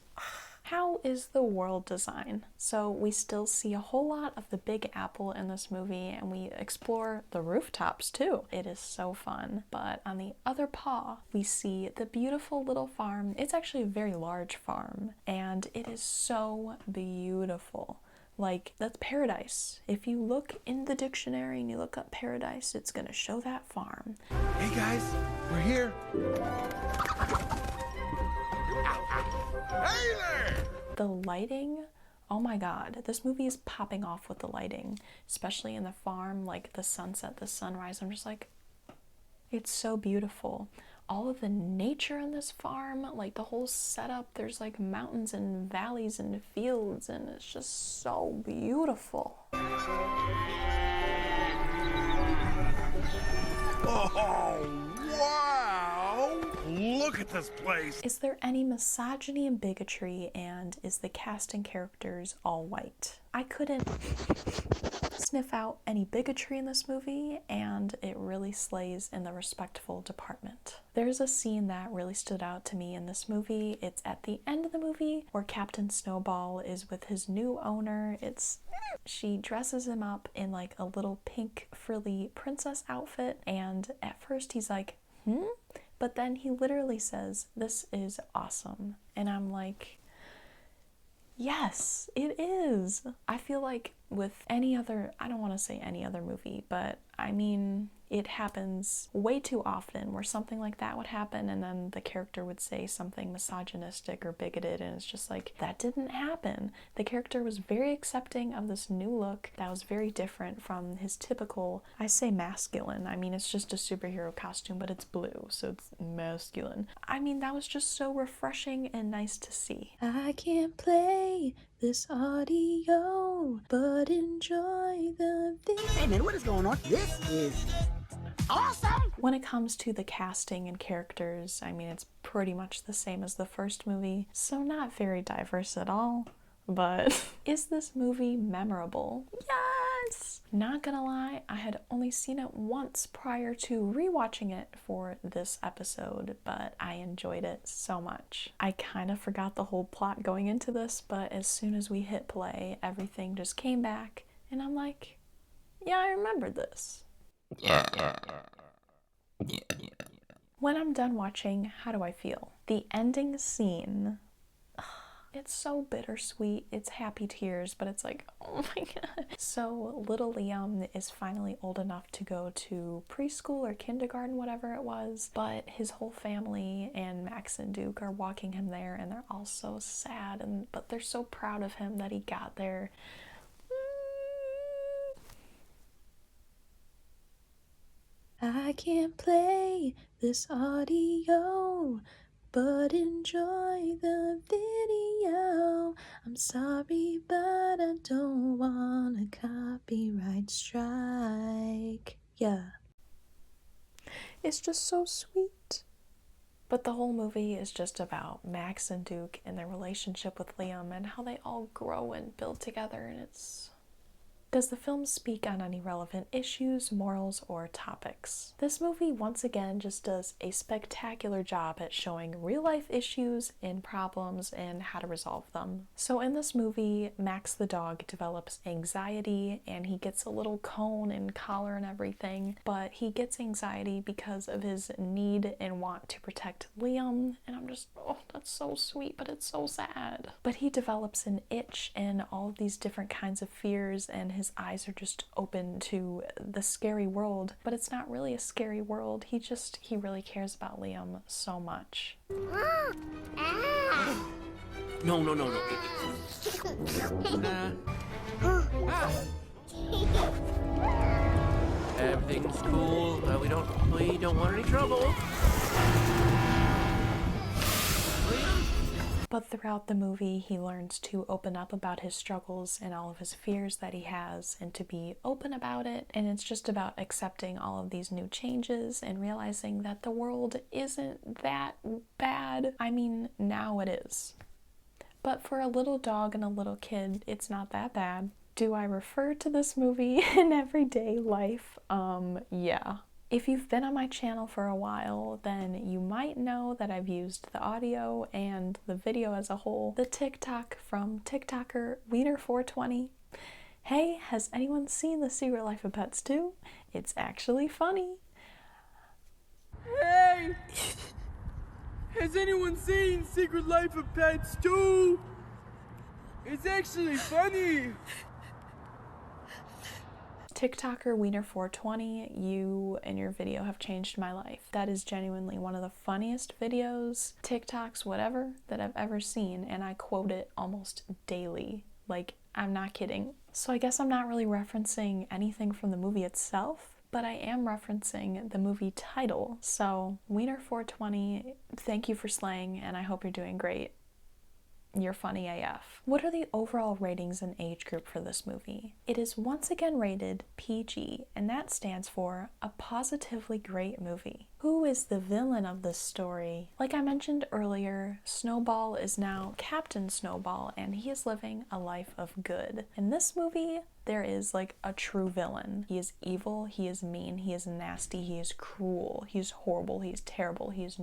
how is the world design? So we still see a whole lot of the Big Apple in this movie, and we explore the rooftops too. It is so fun. But on the other paw, we see the beautiful little farm. It's actually a very large farm, and it is so beautiful. Like, that's paradise. If you look in the dictionary and you look up paradise, it's gonna show that farm. Hey guys, we're here. Hey there! The lighting, oh my god, this movie is popping off with the lighting, especially in the farm, like the sunset, the sunrise. I'm just like, it's so beautiful. All of the nature in this farm, like the whole setup, there's like mountains and valleys and fields, and it's just so beautiful. Oh, wow! Look at this place! Is there any misogyny and bigotry, and is the cast and characters all white? I couldn't sniff out any bigotry in this movie, and it really slays in the respectful department. There's a scene that really stood out to me in this movie. It's at the end of the movie where Captain Snowball is with his new owner. She dresses him up in like a little pink frilly princess outfit, and at first he's like, but then he literally says, "This is awesome." And I'm like, yes, it is. I feel like with any other, I don't want to say any other movie, but I mean, it happens way too often where something like that would happen and then the character would say something misogynistic or bigoted, and it's just like, that didn't happen. The character was very accepting of this new look that was very different from his typical, I say masculine, I mean it's just a superhero costume, but it's blue, so it's masculine. I mean, that was just so refreshing and nice to see. I can't play this audio, but enjoy the video. Hey man, what is going on? This is awesome! When it comes to the casting and characters, I mean, it's pretty much the same as the first movie, so not very diverse at all. But is this movie memorable? Yes! Not gonna lie, I had only seen it once prior to rewatching it for this episode, but I enjoyed it so much. I kind of forgot the whole plot going into this, but as soon as we hit play, everything just came back, and I'm like, yeah, I remember this. When I'm done watching, how do I feel? The ending scene, it's so bittersweet. It's happy tears, but it's like, oh my god. So little Liam is finally old enough to go to preschool or kindergarten, whatever it was, but his whole family and Max and Duke are walking him there, and they're all so sad, but they're so proud of him that he got there. I can't play this audio, but enjoy the video. I'm sorry, but I don't want a copyright strike. Yeah. It's just so sweet. But the whole movie is just about Max and Duke and their relationship with Liam and how they all grow and build together, and it's Does the film speak on any relevant issues, morals, or topics? This movie once again just does a spectacular job at showing real-life issues and problems and how to resolve them. So in this movie, Max the dog develops anxiety and he gets a little cone and collar and everything, but he gets anxiety because of his need and want to protect Liam, and I'm just, oh, that's so sweet, but it's so sad. But he develops an itch and all of these different kinds of fears, and his eyes are just open to the scary world, but it's not really a scary world. He really cares about Liam so much. No. Everything's cool. We don't want any trouble. But throughout the movie, he learns to open up about his struggles and all of his fears that he has, and to be open about it. And it's just about accepting all of these new changes and realizing that the world isn't that bad. I mean, now it is. But for a little dog and a little kid, it's not that bad. Do I refer to this movie in everyday life? Yeah. If you've been on my channel for a while, then you might know that I've used the audio and the video as a whole. The TikTok from TikToker Wiener420. Hey, has anyone seen The Secret Life of Pets 2? It's actually funny. Hey! Has anyone seen Secret Life of Pets 2? It's actually funny. TikToker Wiener420, you and your video have changed my life. That is genuinely one of the funniest videos, TikToks, whatever, that I've ever seen, and I quote it almost daily. Like, I'm not kidding. So I guess I'm not really referencing anything from the movie itself, but I am referencing the movie title. So, Wiener420, thank you for slaying, and I hope you're doing great. You're funny AF. What are the overall ratings and age group for this movie? It is once again rated PG, and that stands for a positively great movie. Who is the villain of this story? Like I mentioned earlier, Snowball is now Captain Snowball, and he is living a life of good. In this movie, there is like a true villain. He is evil, he is mean, he is nasty, he is cruel, he is horrible, he is terrible, he is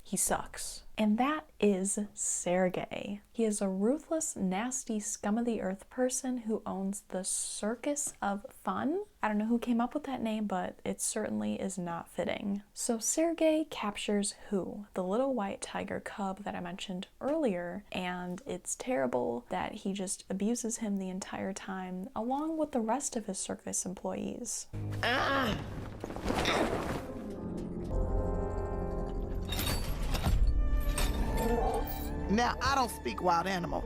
he sucks. And that is Sergei. He is a ruthless, nasty, scum of the earth person who owns the Circus of Fun. I don't know who came up with that name, but it certainly is not fitting. So Sergei captures who? The little white tiger cub that I mentioned earlier, and it's terrible that he just abuses him the entire time, along with the rest of his circus employees. Now, I don't speak wild animal,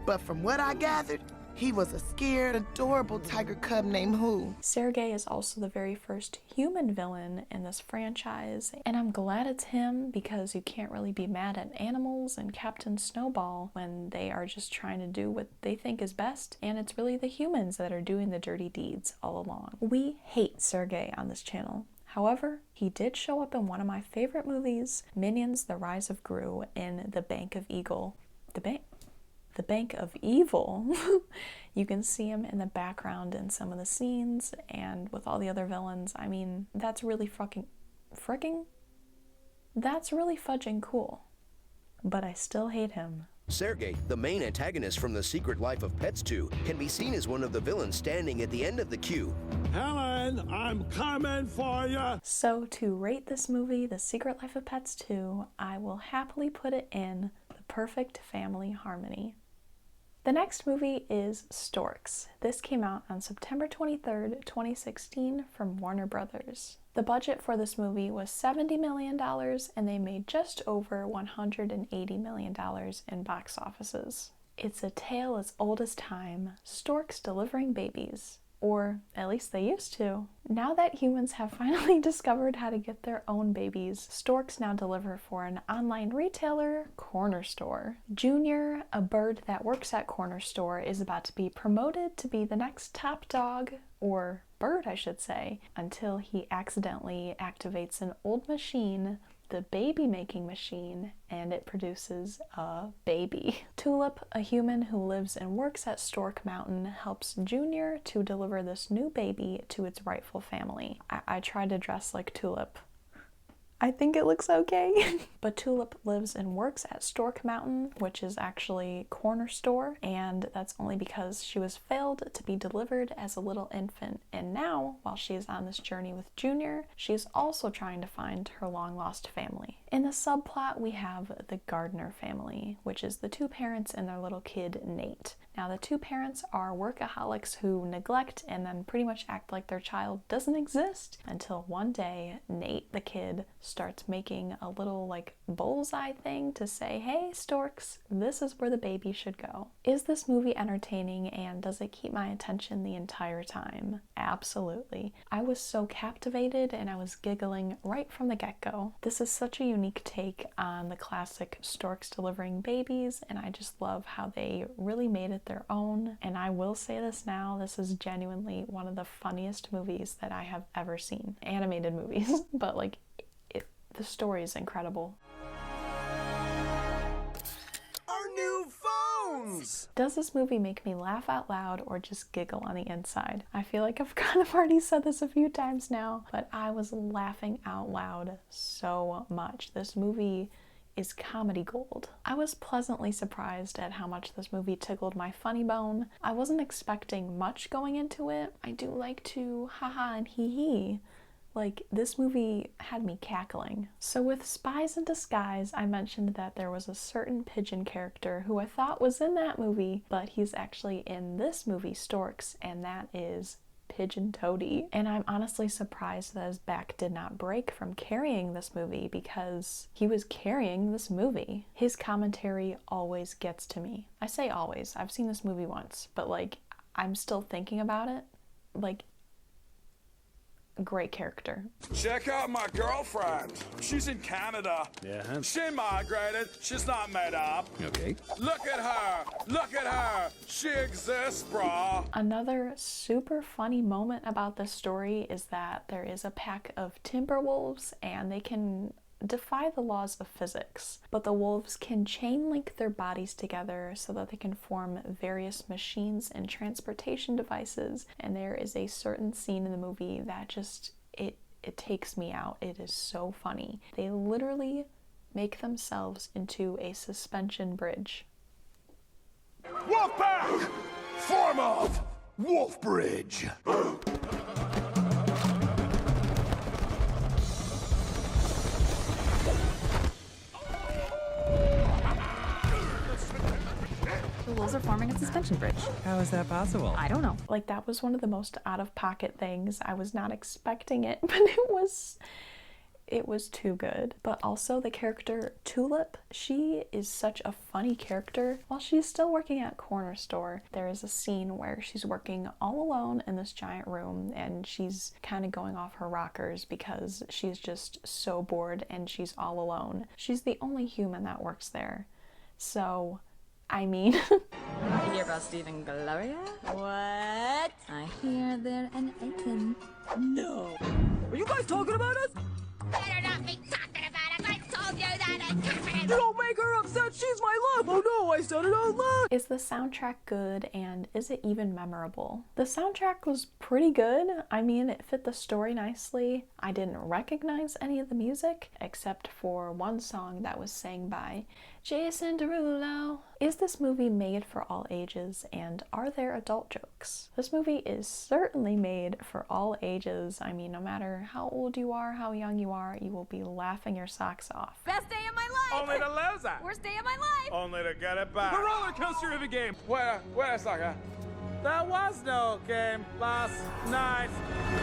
but from what I gathered, he was a scared, adorable tiger cub named Who. Sergei is also the very first human villain in this franchise, and I'm glad it's him because you can't really be mad at animals and Captain Snowball when they are just trying to do what they think is best, and it's really the humans that are doing the dirty deeds all along. We hate Sergei on this channel. However, he did show up in one of my favorite movies, Minions: The Rise of Gru, in The Bank of Evil. The Bank of Evil. You can see him in the background in some of the scenes, and with all the other villains. I mean, that's really that's really fudging cool. But I still hate him. Sergei, the main antagonist from The Secret Life of Pets 2, can be seen as one of the villains standing at the end of the queue. Helen, I'm coming for you! So to rate this movie, The Secret Life of Pets 2, I will happily put it in the perfect family harmony. The next movie is Storks. This came out on September 23rd, 2016 from Warner Brothers. The budget for this movie was $70 million, and they made just over $180 million in box offices. It's a tale as old as time, storks delivering babies. Or at least they used to. Now that humans have finally discovered how to get their own babies, storks now deliver for an online retailer, Corner Store. Junior, a bird that works at Corner Store, is about to be promoted to be the next top dog, or bird I should say, until he accidentally activates an old machine the baby making machine, and it produces a baby. Tulip, a human who lives and works at Stork Mountain, helps Junior to deliver this new baby to its rightful family. I tried to dress like Tulip. I think it looks okay. But Tulip lives and works at Stork Mountain, which is actually corner store, and that's only because she was failed to be delivered as a little infant. And now, while she is on this journey with Junior, she is also trying to find her long-lost family. In the subplot, we have the Gardner family, which is the two parents and their little kid, Nate. Now, the two parents are workaholics who neglect and then pretty much act like their child doesn't exist until one day, Nate, the kid, starts making a little like bullseye thing to say, hey, Storks, this is where the baby should go. Is this movie entertaining and does it keep my attention the entire time? Absolutely. I was so captivated and I was giggling right from the get-go. This is such a unique take on the classic Storks delivering babies, and I just love how they really made it their own. And I will say this now, this is genuinely one of the funniest movies that I have ever seen. Animated movies, but like, the story is incredible. Our new phones! Does this movie make me laugh out loud or just giggle on the inside? I feel like I've kind of already said this a few times now, but I was laughing out loud so much. This movie is comedy gold. I was pleasantly surprised at how much this movie tickled my funny bone. I wasn't expecting much going into it. I do like to haha and hee hee. Like, this movie had me cackling. So with Spies in Disguise, I mentioned that there was a certain pigeon character who I thought was in that movie, but he's actually in this movie, Storks, and that is Pigeon Toady. And I'm honestly surprised that his back did not break from carrying this movie, because he was carrying this movie. His commentary always gets to me. I say always, I've seen this movie once, but like, I'm still thinking about it. Like, great character. Check out my girlfriend. She's in Canada. Yeah. She migrated. She's not made up. Okay. Look at her. Look at her. She exists, brah. Another super funny moment about this story is that there is a pack of timber wolves and they can defy the laws of physics, but the wolves can chain link their bodies together so that they can form various machines and transportation devices. And there is a certain scene in the movie that just, it takes me out. It is so funny. They literally make themselves into a suspension bridge. Wolfpack! Form of Wolf Bridge. The wolves are forming a suspension bridge. How is that possible? I don't know. Like, that was one of the most out-of-pocket things. I was not expecting it, but it was too good. But also the character Tulip, she is such a funny character. While she's still working at corner store, there is a scene where she's working all alone in this giant room and she's kind of going off her rockers because she's just so bored and she's all alone. She's the only human that works there. So, I mean... You hear about Steve and Gloria? What? I hear they're an item. No. Are you guys talking about us? Better not be talking about us. I told you that in confidence. You don't make her upset. She's my love. Oh no, I said it out loud. Is the soundtrack good, and is it even memorable? The soundtrack was pretty good. I mean, it fit the story nicely. I didn't recognize any of the music, except for one song that was sang by Jason Derulo. Is this movie made for all ages, and are there adult jokes? This movie is certainly made for all ages. I mean, no matter how old you are, how young you are, you will be laughing your socks off. Best day of my life! Only to lose it. Worst day of my life! Only to get it back. The roller coaster of a game. Wait a second. There was no game last night.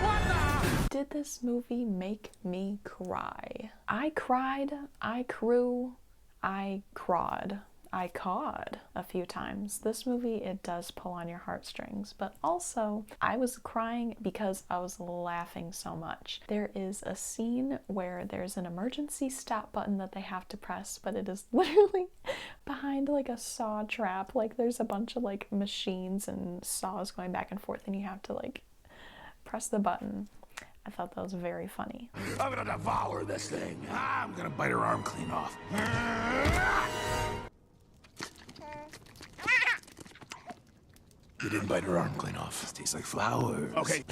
What the? Did this movie make me cry? I cried, I crew, I crawed. I cawed a few times. This movie, it does pull on your heartstrings, but also I was crying because I was laughing so much. There is a scene where there's an emergency stop button that they have to press, but it is literally behind like a saw trap. Like, there's a bunch of like machines and saws going back and forth and you have to like press the button. I thought that was very funny. I'm gonna devour this thing. I'm gonna bite her arm clean off. You didn't bite her arm clean off. It tastes like flowers. Okay.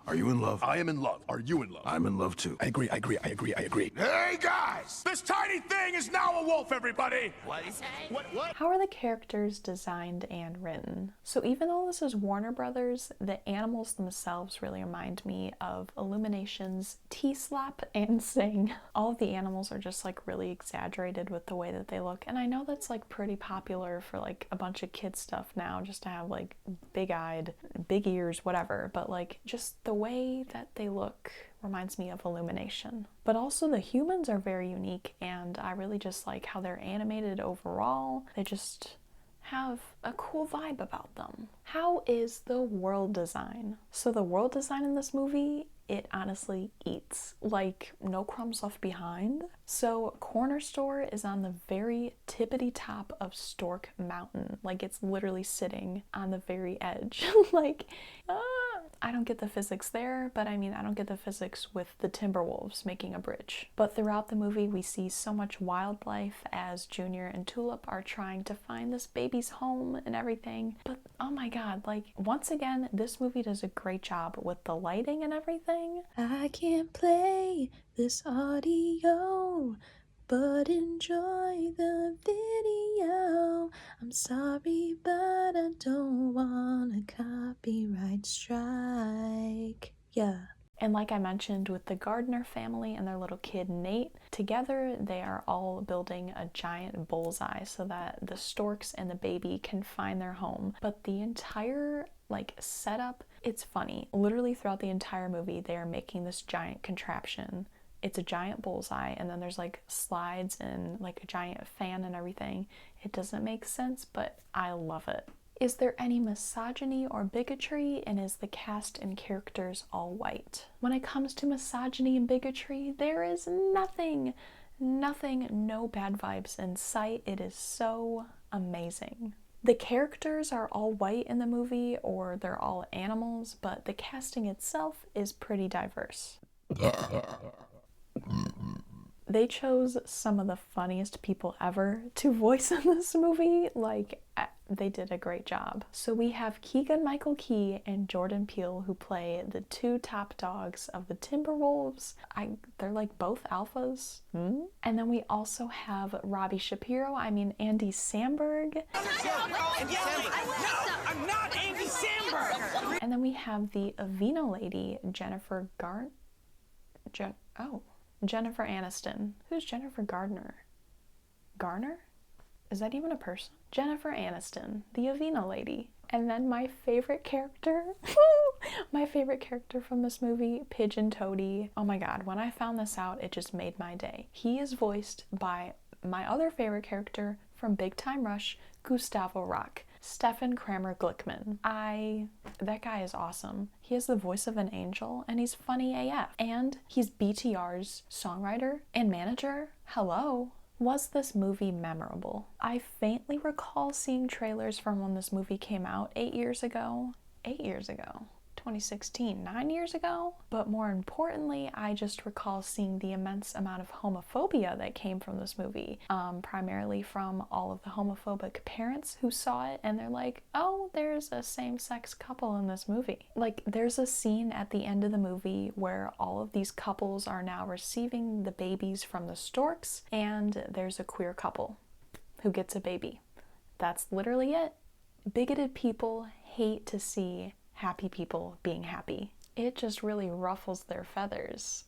Are you in love? I am in love. Are you in love? I'm in love too. I agree. Hey guys! This tiny thing is now a wolf, everybody! What is it? What? How are the characters designed and written? So even though this is Warner Brothers, the animals themselves really remind me of Illumination's T-Slap and Sing. All of the animals are just like really exaggerated with the way that they look. And I know that's like pretty popular for like a bunch of kid stuff now, just to have like big-eyed, big ears, whatever. But like just the way that they look reminds me of Illumination. But also the humans are very unique, and I really just like how they're animated overall. They just have a cool vibe about them. How is the world design? So the world design in this movie, it honestly eats. Like, no crumbs left behind. So Corner Store is on the very tippity top of Stork Mountain. Like, it's literally sitting on the very edge. Like, I don't get the physics there, but I mean, I don't get the physics with the Timberwolves making a bridge. But throughout the movie, we see so much wildlife as Junior and Tulip are trying to find this baby's home and everything. But oh my god, like, once again, this movie does a great job with the lighting and everything. I can't play this audio, but enjoy the video. I'm sorry, but I don't want a copyright strike. Yeah. And like I mentioned with the Gardner family and their little kid Nate, together they are all building a giant bullseye so that the storks and the baby can find their home. But the entire like setup, it's funny. Literally throughout the entire movie, they are making this giant contraption. It's a giant bullseye, and then there's like slides and like a giant fan and everything. It doesn't make sense, but I love it. Is there any misogyny or bigotry, and is the cast and characters all white? When it comes to misogyny and bigotry, there is nothing, no bad vibes in sight. It is so amazing. The characters are all white in the movie, or they're all animals, but the casting itself is pretty diverse. They chose some of the funniest people ever to voice in this movie. Like, they did a great job. So we have Keegan-Michael Key and Jordan Peele, who play the two top dogs of the Timberwolves. They're like both alphas. And then we also have Andy Samberg. No, I'm not Andy Samberg! And then we have the Avena lady, Jennifer Aniston. Who's Jennifer Gardner? Garner? Is that even a person? Jennifer Aniston, the Avena lady. And then my favorite character, from this movie, Pigeon Toady. Oh my god, when I found this out, it just made my day. He is voiced by my other favorite character from Big Time Rush, Gustavo Rock. Stefan Kramer Glickman. That guy is awesome. He has the voice of an angel, and he's funny AF. And he's BTR's songwriter and manager. Hello. Was this movie memorable? I faintly recall seeing trailers from when this movie came out 8 years ago. 8 years ago. 2016, 9 years ago. But more importantly, I just recall seeing the immense amount of homophobia that came from this movie, primarily from all of the homophobic parents who saw it and they're like, oh, there's a same-sex couple in this movie. Like, there's a scene at the end of the movie where all of these couples are now receiving the babies from the Storks, and there's a queer couple who gets a baby. That's literally it. Bigoted people hate to see happy people being happy. It just really ruffles their feathers.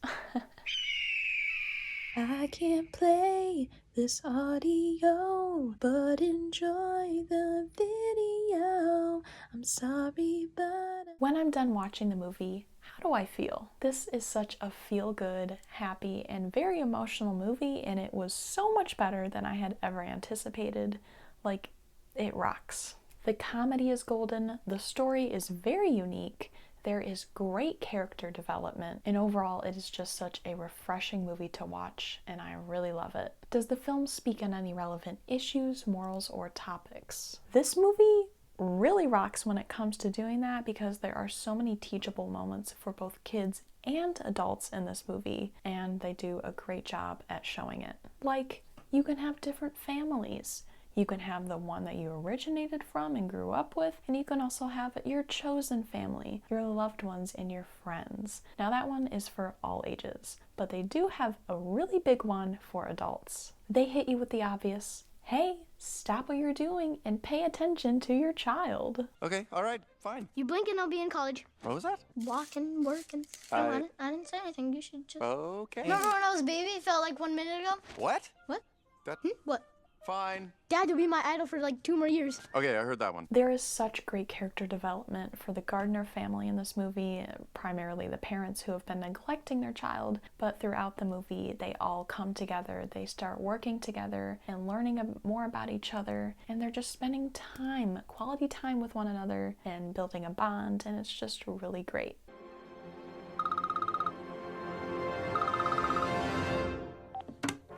I can't play this audio, but enjoy the video. I'm sorry, but... When I'm done watching the movie, how do I feel? This is such a feel-good, happy, and very emotional movie, and it was so much better than I had ever anticipated. Like, it rocks. The comedy is golden, the story is very unique, there is great character development, and overall it is just such a refreshing movie to watch, and I really love it. Does the film speak on any relevant issues, morals, or topics? This movie really rocks when it comes to doing that because there are so many teachable moments for both kids and adults in this movie, and they do a great job at showing it. Like, you can have different families. You can have the one that you originated from and grew up with, and you can also have your chosen family, your loved ones, and your friends. Now that one is for all ages, but they do have a really big one for adults. They hit you with the obvious, hey, stop what you're doing and pay attention to your child. Okay, all right, fine. You blink and I'll be in college. What was that? Walking, working. No, I didn't say anything. You should just... Okay. Remember when I was a baby? It felt like 1 minute ago? What? What? That... What? Fine. Dad, you'll be my idol for like 2 more years. Okay, I heard that one. There is such great character development for the Gardner family in this movie, primarily the parents who have been neglecting their child, but throughout the movie they all come together, they start working together and learning more about each other, and they're just spending time, quality time with one another and building a bond, and it's just really great.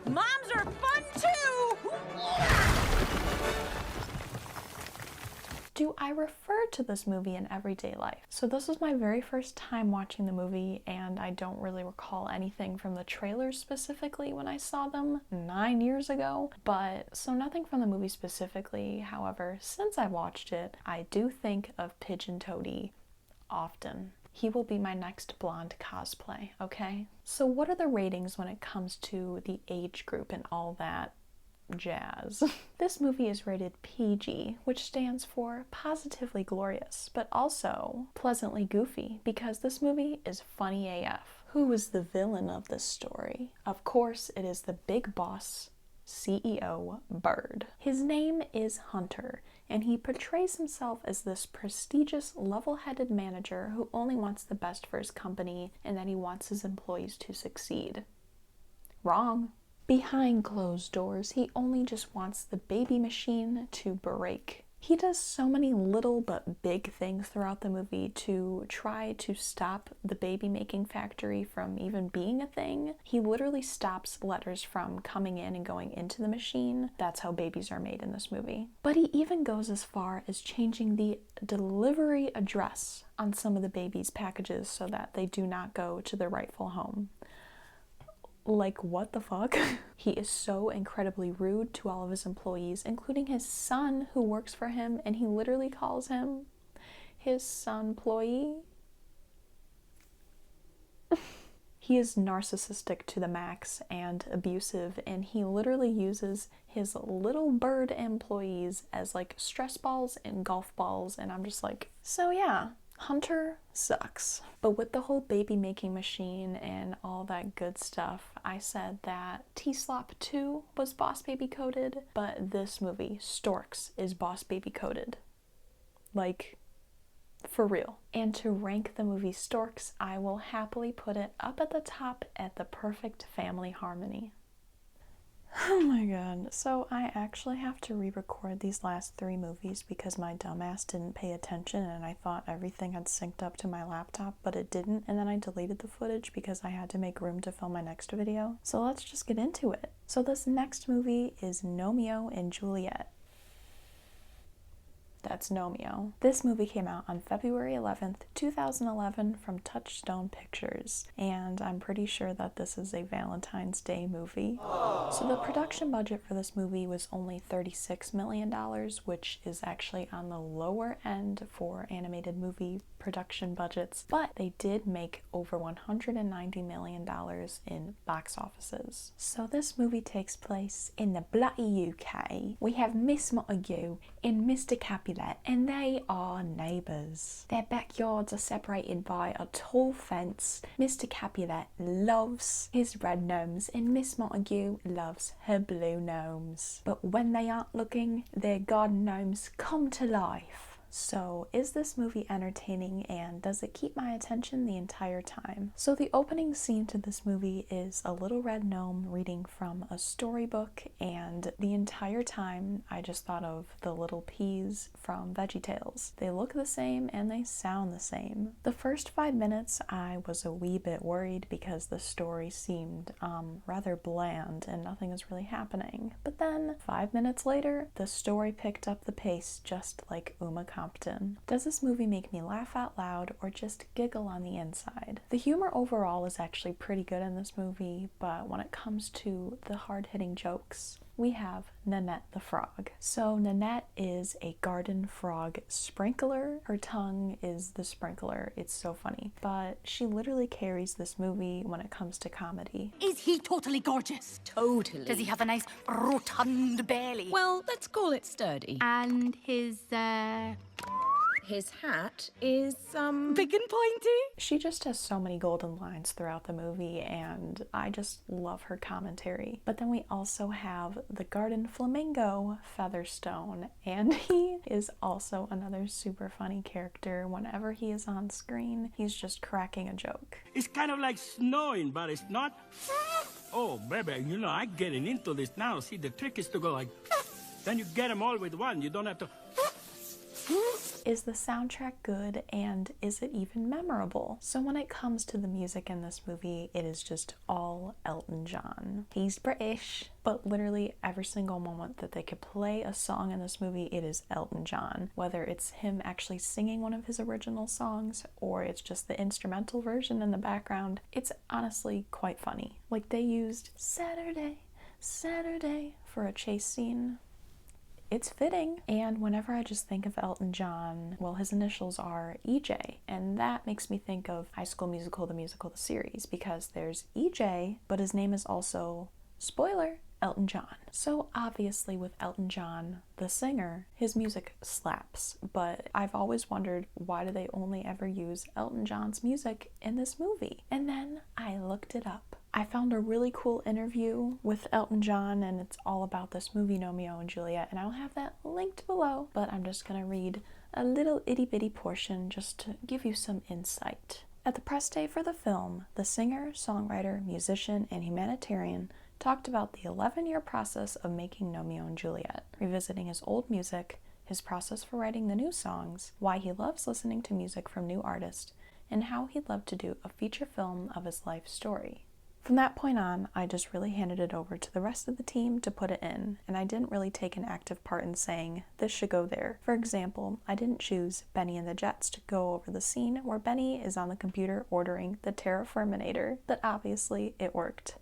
Moms are fun too! Do I refer to this movie in everyday life? So this was my very first time watching the movie, and I don't really recall anything from the trailers specifically when I saw them 9 years ago, so nothing from the movie specifically. However, since I watched it, I do think of Pigeon Toady often. He will be my next blonde cosplay, okay? So what are the ratings when it comes to the age group and all that jazz? This movie is rated PG, which stands for positively glorious, but also pleasantly goofy, because this movie is funny AF. Who is the villain of this story? Of course, it is the big boss, CEO Bird. His name is Hunter, and he portrays himself as this prestigious, level-headed manager who only wants the best for his company and that he wants his employees to succeed. Wrong. Behind closed doors, he only just wants the baby machine to break. He does so many little but big things throughout the movie to try to stop the baby making factory from even being a thing. He literally stops letters from coming in and going into the machine. That's how babies are made in this movie. But he even goes as far as changing the delivery address on some of the babies' packages so that they do not go to their rightful home. Like, what the fuck? He is so incredibly rude to all of his employees, including his son who works for him, and he literally calls him his son-ployee. He is narcissistic to the max and abusive, and he literally uses his little bird employees as like stress balls and golf balls, and I'm just like, so yeah. Hunter sucks. But with the whole baby making machine and all that good stuff, I said that T-Slop 2 was Boss Baby coded, but this movie, Storks, is Boss Baby coded. Like, for real. And to rank the movie Storks, I will happily put it up at the top at the perfect family harmony. Oh my god, so I actually have to re-record these last 3 movies because my dumbass didn't pay attention and I thought everything had synced up to my laptop, but it didn't, and then I deleted the footage because I had to make room to film my next video. So let's just get into it. So this next movie is Gnomeo and Juliet. That's Gnomeo. This movie came out on February 11th, 2011 from Touchstone Pictures, and I'm pretty sure that this is a Valentine's Day movie. So the production budget for this movie was only $36 million, which is actually on the lower end for animated movie production budgets, but they did make over $190 million in box offices. So this movie takes place in the bloody UK. We have Miss Montague and Mr. Capulet, and they are neighbours. Their backyards are separated by a tall fence. Mr. Capulet loves his red gnomes and Miss Montague loves her blue gnomes. But when they aren't looking, their garden gnomes come to life. So is this movie entertaining and does it keep my attention the entire time? So the opening scene to this movie is a little red gnome reading from a storybook, and the entire time I just thought of the little peas from VeggieTales. They look the same and they sound the same. The first 5 minutes I was a wee bit worried because the story seemed rather bland and nothing was really happening. But then 5 minutes later, the story picked up the pace just like Uma Compton. Does this movie make me laugh out loud or just giggle on the inside? The humor overall is actually pretty good in this movie, but when it comes to the hard-hitting jokes, we have Nanette the frog. So Nanette is a garden frog sprinkler. Her tongue is the sprinkler. It's so funny. But she literally carries this movie when it comes to comedy. Is he totally gorgeous? Totally. Does he have a nice rotund belly? Well, let's call it sturdy. And his hat is, big and pointy? She just has so many golden lines throughout the movie, and I just love her commentary. But then we also have the garden flamingo, Featherstone, and he is also another super funny character. Whenever he is on screen, he's just cracking a joke. It's kind of like snowing, but it's not. Oh, baby, you know, I'm getting into this now. See, the trick is to go like, then you get them all with one. You don't have to. Is the soundtrack good, and is it even memorable? So when it comes to the music in this movie, it is just all Elton John. He's British, but literally every single moment that they could play a song in this movie, it is Elton John. Whether it's him actually singing one of his original songs, or it's just the instrumental version in the background, it's honestly quite funny. Like, they used Saturday, Saturday for a chase scene. It's fitting. And whenever I just think of Elton John, well, his initials are EJ, and that makes me think of High School Musical, the series, because there's EJ, but his name is also, spoiler, Elton John. So obviously with Elton John, the singer, his music slaps, but I've always wondered, why do they only ever use Elton John's music in this movie? And then I looked it up. I found a really cool interview with Elton John, and it's all about this movie Gnomeo and Juliet, and I'll have that linked below, but I'm just gonna read a little itty-bitty portion just to give you some insight. At the press day for the film, the singer, songwriter, musician, and humanitarian talked about the 11-year process of making Gnomeo and Juliet, revisiting his old music, his process for writing the new songs, why he loves listening to music from new artists, and how he'd love to do a feature film of his life story. From that point on, I just really handed it over to the rest of the team to put it in, and I didn't really take an active part in saying, this should go there. For example, I didn't choose Benny and the Jets to go over the scene where Benny is on the computer ordering the Terraforminator, but obviously it worked.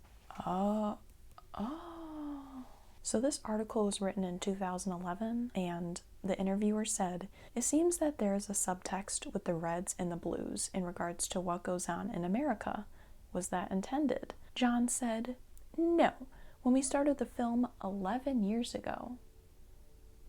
So this article was written in 2011, and the interviewer said, it seems that there is a subtext with the reds and the blues in regards to what goes on in America. Was that intended? John said, no. When we started the film 11 years ago,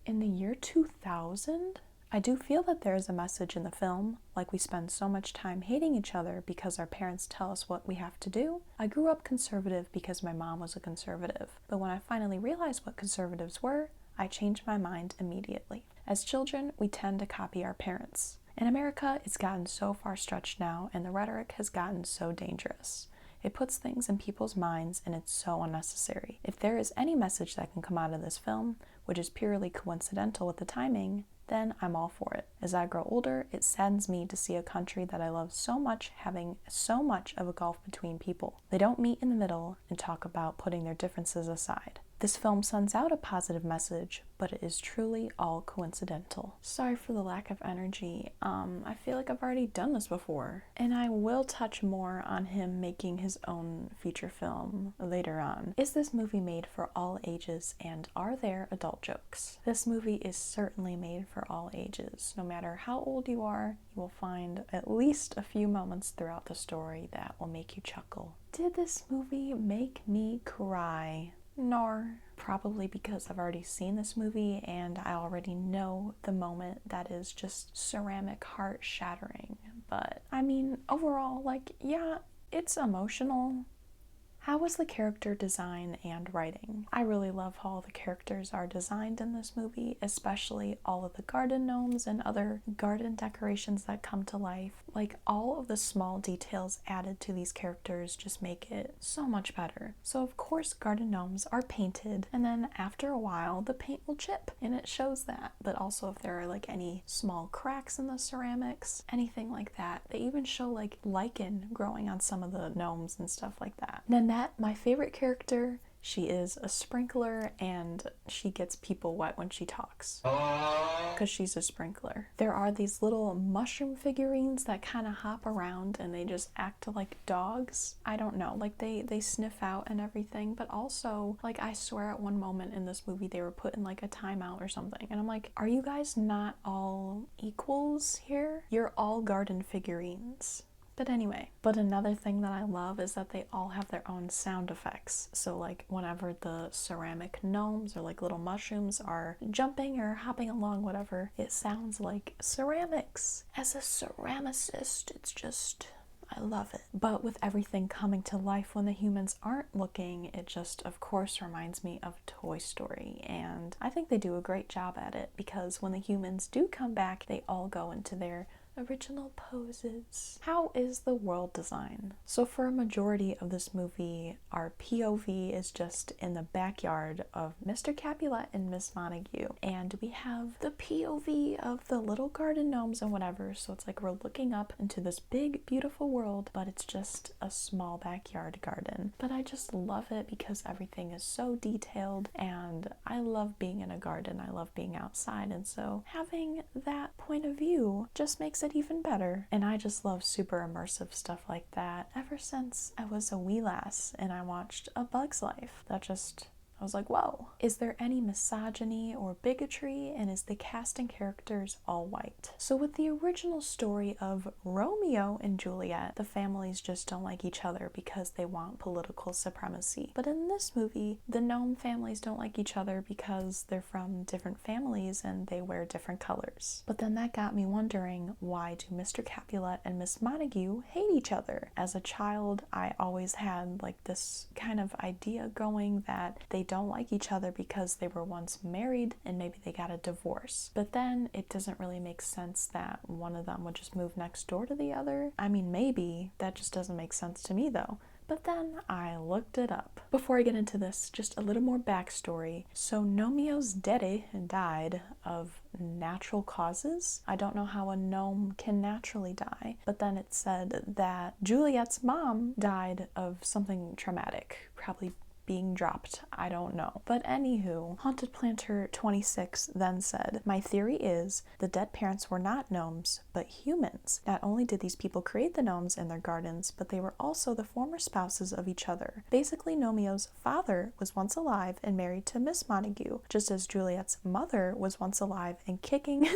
in the year 2000, I do feel that there is a message in the film, like we spend so much time hating each other because our parents tell us what we have to do. I grew up conservative because my mom was a conservative, but when I finally realized what conservatives were, I changed my mind immediately. As children, we tend to copy our parents. In America, it's gotten so far stretched now, and the rhetoric has gotten so dangerous. It puts things in people's minds, and it's so unnecessary. If there is any message that can come out of this film, which is purely coincidental with the timing, then I'm all for it. As I grow older, it saddens me to see a country that I love so much having so much of a gulf between people. They don't meet in the middle and talk about putting their differences aside. This film sends out a positive message, but it is truly all coincidental. Sorry for the lack of energy. I feel like I've already done this before. And I will touch more on him making his own feature film later on. Is this movie made for all ages, and are there adult jokes? This movie is certainly made for all ages. No matter how old you are, you will find at least a few moments throughout the story that will make you chuckle. Did this movie make me cry? No, probably because I've already seen this movie and I already know the moment that is just ceramic heart shattering. But I mean, overall, like, yeah, it's emotional, How was the character design and writing? I really love how all the characters are designed in this movie, especially all of the garden gnomes and other garden decorations that come to life. Like, all of the small details added to these characters just make it so much better. So of course garden gnomes are painted, and then after a while the paint will chip, and it shows that. But also if there are like any small cracks in the ceramics, anything like that. They even show like lichen growing on some of the gnomes and stuff like that. Nanette, my favorite character, she is a sprinkler and she gets people wet when she talks because she's a sprinkler. There are these little mushroom figurines that kind of hop around and they just act like dogs. I don't know, like they sniff out and everything, but also like I swear at one moment in this movie they were put in like a timeout or something, and I'm like, are you guys not all equals here? You're all garden figurines. But anyway, but another thing that I love is that they all have their own sound effects. So like whenever the ceramic gnomes or like little mushrooms are jumping or hopping along, whatever, it sounds like ceramics. As a ceramicist, it's just, I love it. But with everything coming to life when the humans aren't looking, it just of course reminds me of Toy Story, and I think they do a great job at it because when the humans do come back, they all go into their original poses. How is the world design? So for a majority of this movie, our POV is just in the backyard of Mr. Capulet and Miss Montague, and we have the POV of the little garden gnomes and whatever, so it's like we're looking up into this big beautiful world, but it's just a small backyard garden. But I just love it because everything is so detailed, and I love being in a garden. I love being outside, and so having that point of view just makes it even better. And I just love super immersive stuff like that ever since I was a wee lass and I watched A Bug's Life. I was like, whoa. Is there any misogyny or bigotry, and is the cast and characters all white? So with the original story of Romeo and Juliet, the families just don't like each other because they want political supremacy. But in this movie, the gnome families don't like each other because they're from different families and they wear different colors. But then that got me wondering, why do Mr. Capulet and Miss Montague hate each other? As a child, I always had like this kind of idea going that they don't like each other because they were once married and maybe they got a divorce. But then it doesn't really make sense that one of them would just move next door to the other. I mean, maybe. That just doesn't make sense to me though. But then I looked it up. Before I get into this, just a little more backstory. So Gnomeo's daddy died of natural causes. I don't know how a gnome can naturally die, but then it said that Juliet's mom died of something traumatic, probably being dropped. I don't know. But anywho, Haunted Planter 26 then said, my theory is the dead parents were not gnomes, but humans. Not only did these people create the gnomes in their gardens, but they were also the former spouses of each other. Basically, Gnomeo's father was once alive and married to Miss Montague, just as Juliet's mother was once alive and kicking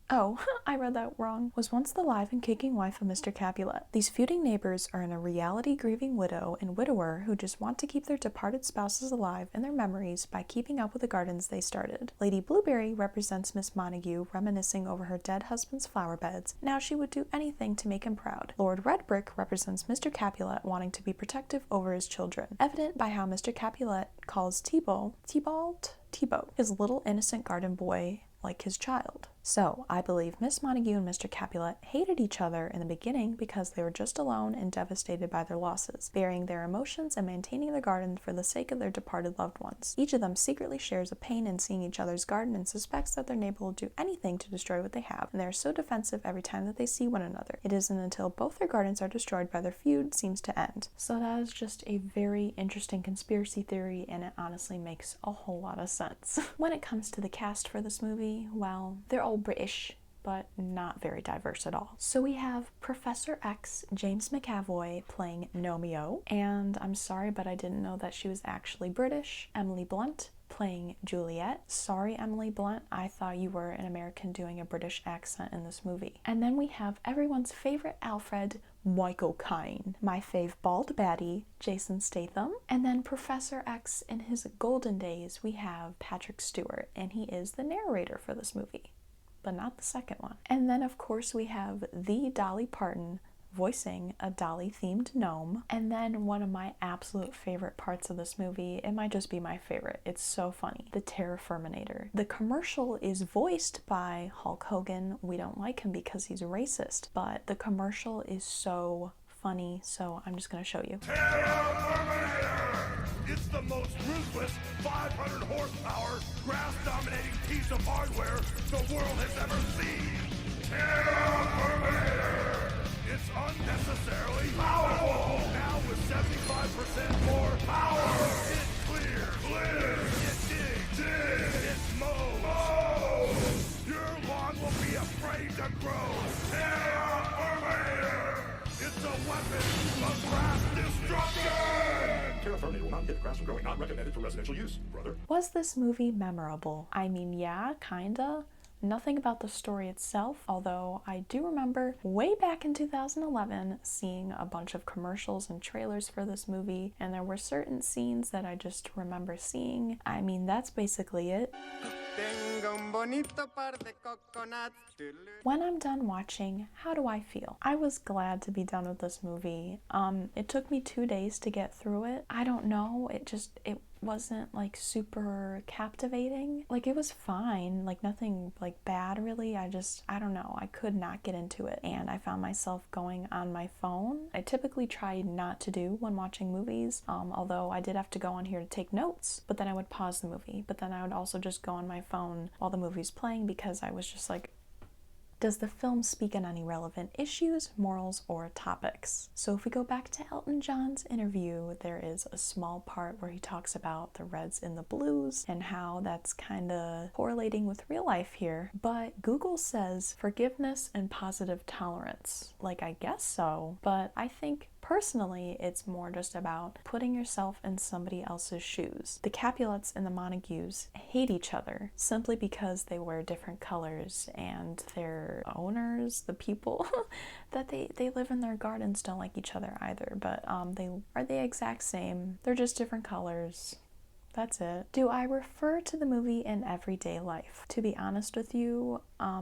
Oh, I read that wrong. Was once the live and kicking wife of Mr. Capulet. These feuding neighbors are in a reality grieving widow and widower who just want to keep their departed spouses alive in their memories by keeping up with the gardens they started. Lady Blueberry represents Miss Montague, reminiscing over her dead husband's flower beds. Now she would do anything to make him proud. Lord Redbrick represents Mr. Capulet, wanting to be protective over his children, evident by how Mr. Capulet calls Thibault, his little innocent garden boy, like his child. So, I believe Miss Montague and Mr. Capulet hated each other in the beginning because they were just alone and devastated by their losses, burying their emotions and maintaining their garden for the sake of their departed loved ones. Each of them secretly shares a pain in seeing each other's garden and suspects that their neighbor will do anything to destroy what they have, and they are so defensive every time that they see one another. It isn't until both their gardens are destroyed by their feud seems to end. So that is just a very interesting conspiracy theory, and it honestly makes a whole lot of sense. When it comes to the cast for this movie, well, they're all British, but not very diverse at all. So we have Professor X, James McAvoy, playing Gnomeo, and I'm sorry, but I didn't know that she was actually British. Emily Blunt playing Juliet. Sorry, Emily Blunt, I thought you were an American doing a British accent in this movie. And then we have everyone's favorite Alfred, Michael Caine. My fave bald baddie, Jason Statham. And then Professor X in his golden days, we have Patrick Stewart, and he is the narrator for this movie, but not the second one. And then of course we have the Dolly Parton voicing a Dolly-themed gnome. And then one of my absolute favorite parts of this movie, it might just be my favorite, it's so funny, the Terraforminator. The commercial is voiced by Hulk Hogan. We don't like him because he's racist, but the commercial is so funny, so I'm just gonna show you. It's the most ruthless 500 horsepower, grass-dominating piece of hardware the world has ever seen. Terraformator! It's unnecessarily powerful! Now with 75% more power! It clears! It digs! It mows! Your lawn will be afraid to grow! Terraformator! It's a weapon of grass destruction! Terraformator will not hit grass from growing, not recommended for residential use, brother. Was this movie memorable? I mean, yeah, kinda. Nothing about the story itself, although I do remember way back in 2011 seeing a bunch of commercials and trailers for this movie, and there were certain scenes that I just remember seeing. I mean, that's basically it. When I'm done watching, how do I feel? I was glad to be done with this movie. It took me 2 days to get through it. I don't know, it wasn't like super captivating. Like, it was fine, like nothing like bad really. I don't know, I could not get into it, and I found myself going on my phone. I typically try not to do when watching movies, although I did have to go on here to take notes, but then I would pause the movie, but then I would also just go on my phone while the movie's playing because I was just like, does the film speak on any relevant issues, morals, or topics? So if we go back to Elton John's interview, there is a small part where he talks about the reds and the blues and how that's kind of correlating with real life here. But Google says forgiveness and positive tolerance. Like, I guess so, but I think personally, it's more just about putting yourself in somebody else's shoes. The Capulets and the Montagues hate each other simply because they wear different colors, and their owners, the people that they live in their gardens, don't like each other either, but they are the exact same. They're just different colors. That's it. Do I refer to the movie in everyday life? To be honest with you,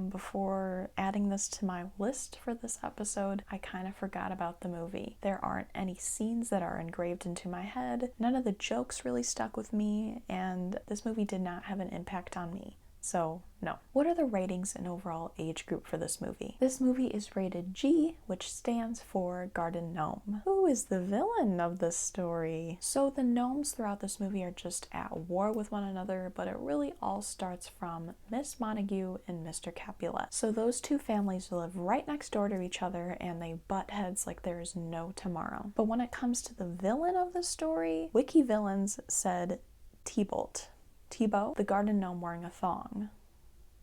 before adding this to my list for this episode, I kind of forgot about the movie. There aren't any scenes that are engraved into my head. None of the jokes really stuck with me, and this movie did not have an impact on me. So, no. What are the ratings and overall age group for this movie? This movie is rated G, which stands for Garden Gnome. Who is the villain of this story? So the gnomes throughout this movie are just at war with one another, but it really all starts from Miss Montague and Mr. Capulet. So those two families live right next door to each other, and they butt heads like there is no tomorrow. But when it comes to the villain of the story, Wiki Villains said T-Bolt. Tebow, the garden gnome wearing a thong.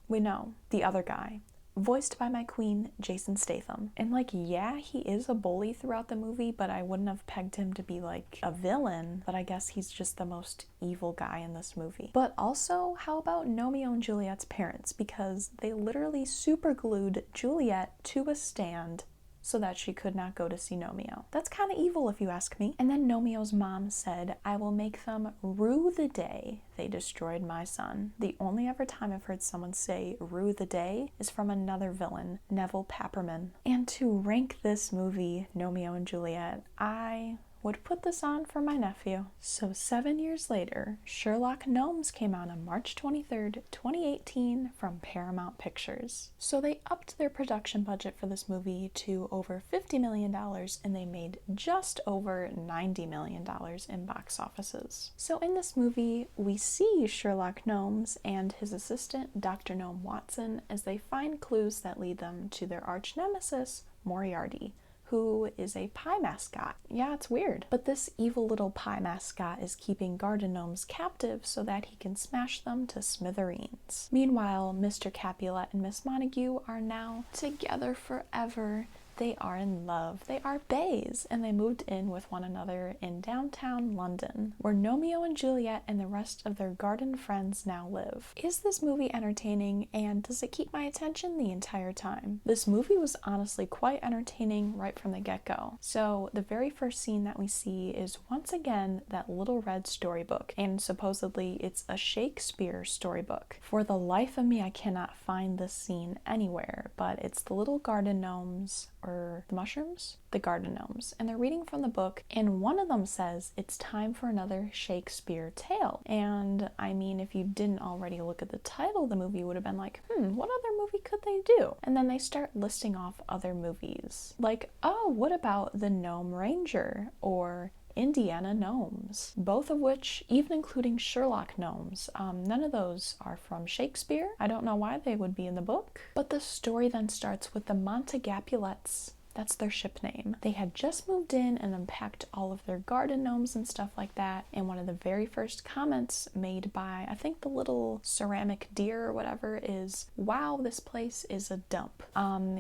We know, the other guy, voiced by my queen, Jason Statham. And like, yeah, he is a bully throughout the movie, but I wouldn't have pegged him to be like a villain, but I guess he's just the most evil guy in this movie. But also, how about Gnomeo and Juliet's parents? Because they literally super glued Juliet to a stand so that she could not go to see Gnomeo. That's kind of evil if you ask me. And then Gnomeo's mom said, I will make them rue the day they destroyed my son. The only ever time I've heard someone say rue the day is from another villain, Neville Papperman. And to rank this movie, Gnomeo and Juliet, I would put this on for my nephew. So 7 years later, Sherlock Gnomes came out on March 23rd, 2018 from Paramount Pictures. So they upped their production budget for this movie to over $50 million, and they made just over $90 million in box offices. So in this movie, we see Sherlock Gnomes and his assistant, Dr. Gnome Watson, as they find clues that lead them to their arch nemesis, Moriarty, who is a pie mascot. Yeah, it's weird. But this evil little pie mascot is keeping garden gnomes captive so that he can smash them to smithereens. Meanwhile, Mr. Capulet and Miss Montague are now together forever. They are in love. They are baes, and they moved in with one another in downtown London, where Gnomeo and Juliet and the rest of their garden friends now live. Is this movie entertaining, and does it keep my attention the entire time? This movie was honestly quite entertaining right from the get-go. So the very first scene that we see is once again that Little Red storybook, and supposedly it's a Shakespeare storybook. For the life of me, I cannot find this scene anywhere, but it's the little garden gnomes, or are the mushrooms, the garden gnomes, and they're reading from the book, and one of them says it's time for another Shakespeare tale. And I mean, if you didn't already look at the title of the movie, you would have been like, what other movie could they do? And then they start listing off other movies. Like, oh, what about The Gnome Ranger or Indiana Gnomes, both of which, even including Sherlock Gnomes, none of those are from Shakespeare. I don't know why they would be in the book. But the story then starts with the Montagapulets. That's their ship name. They had just moved in and unpacked all of their garden gnomes and stuff like that. And one of the very first comments made by, I think, the little ceramic deer or whatever is, wow, this place is a dump.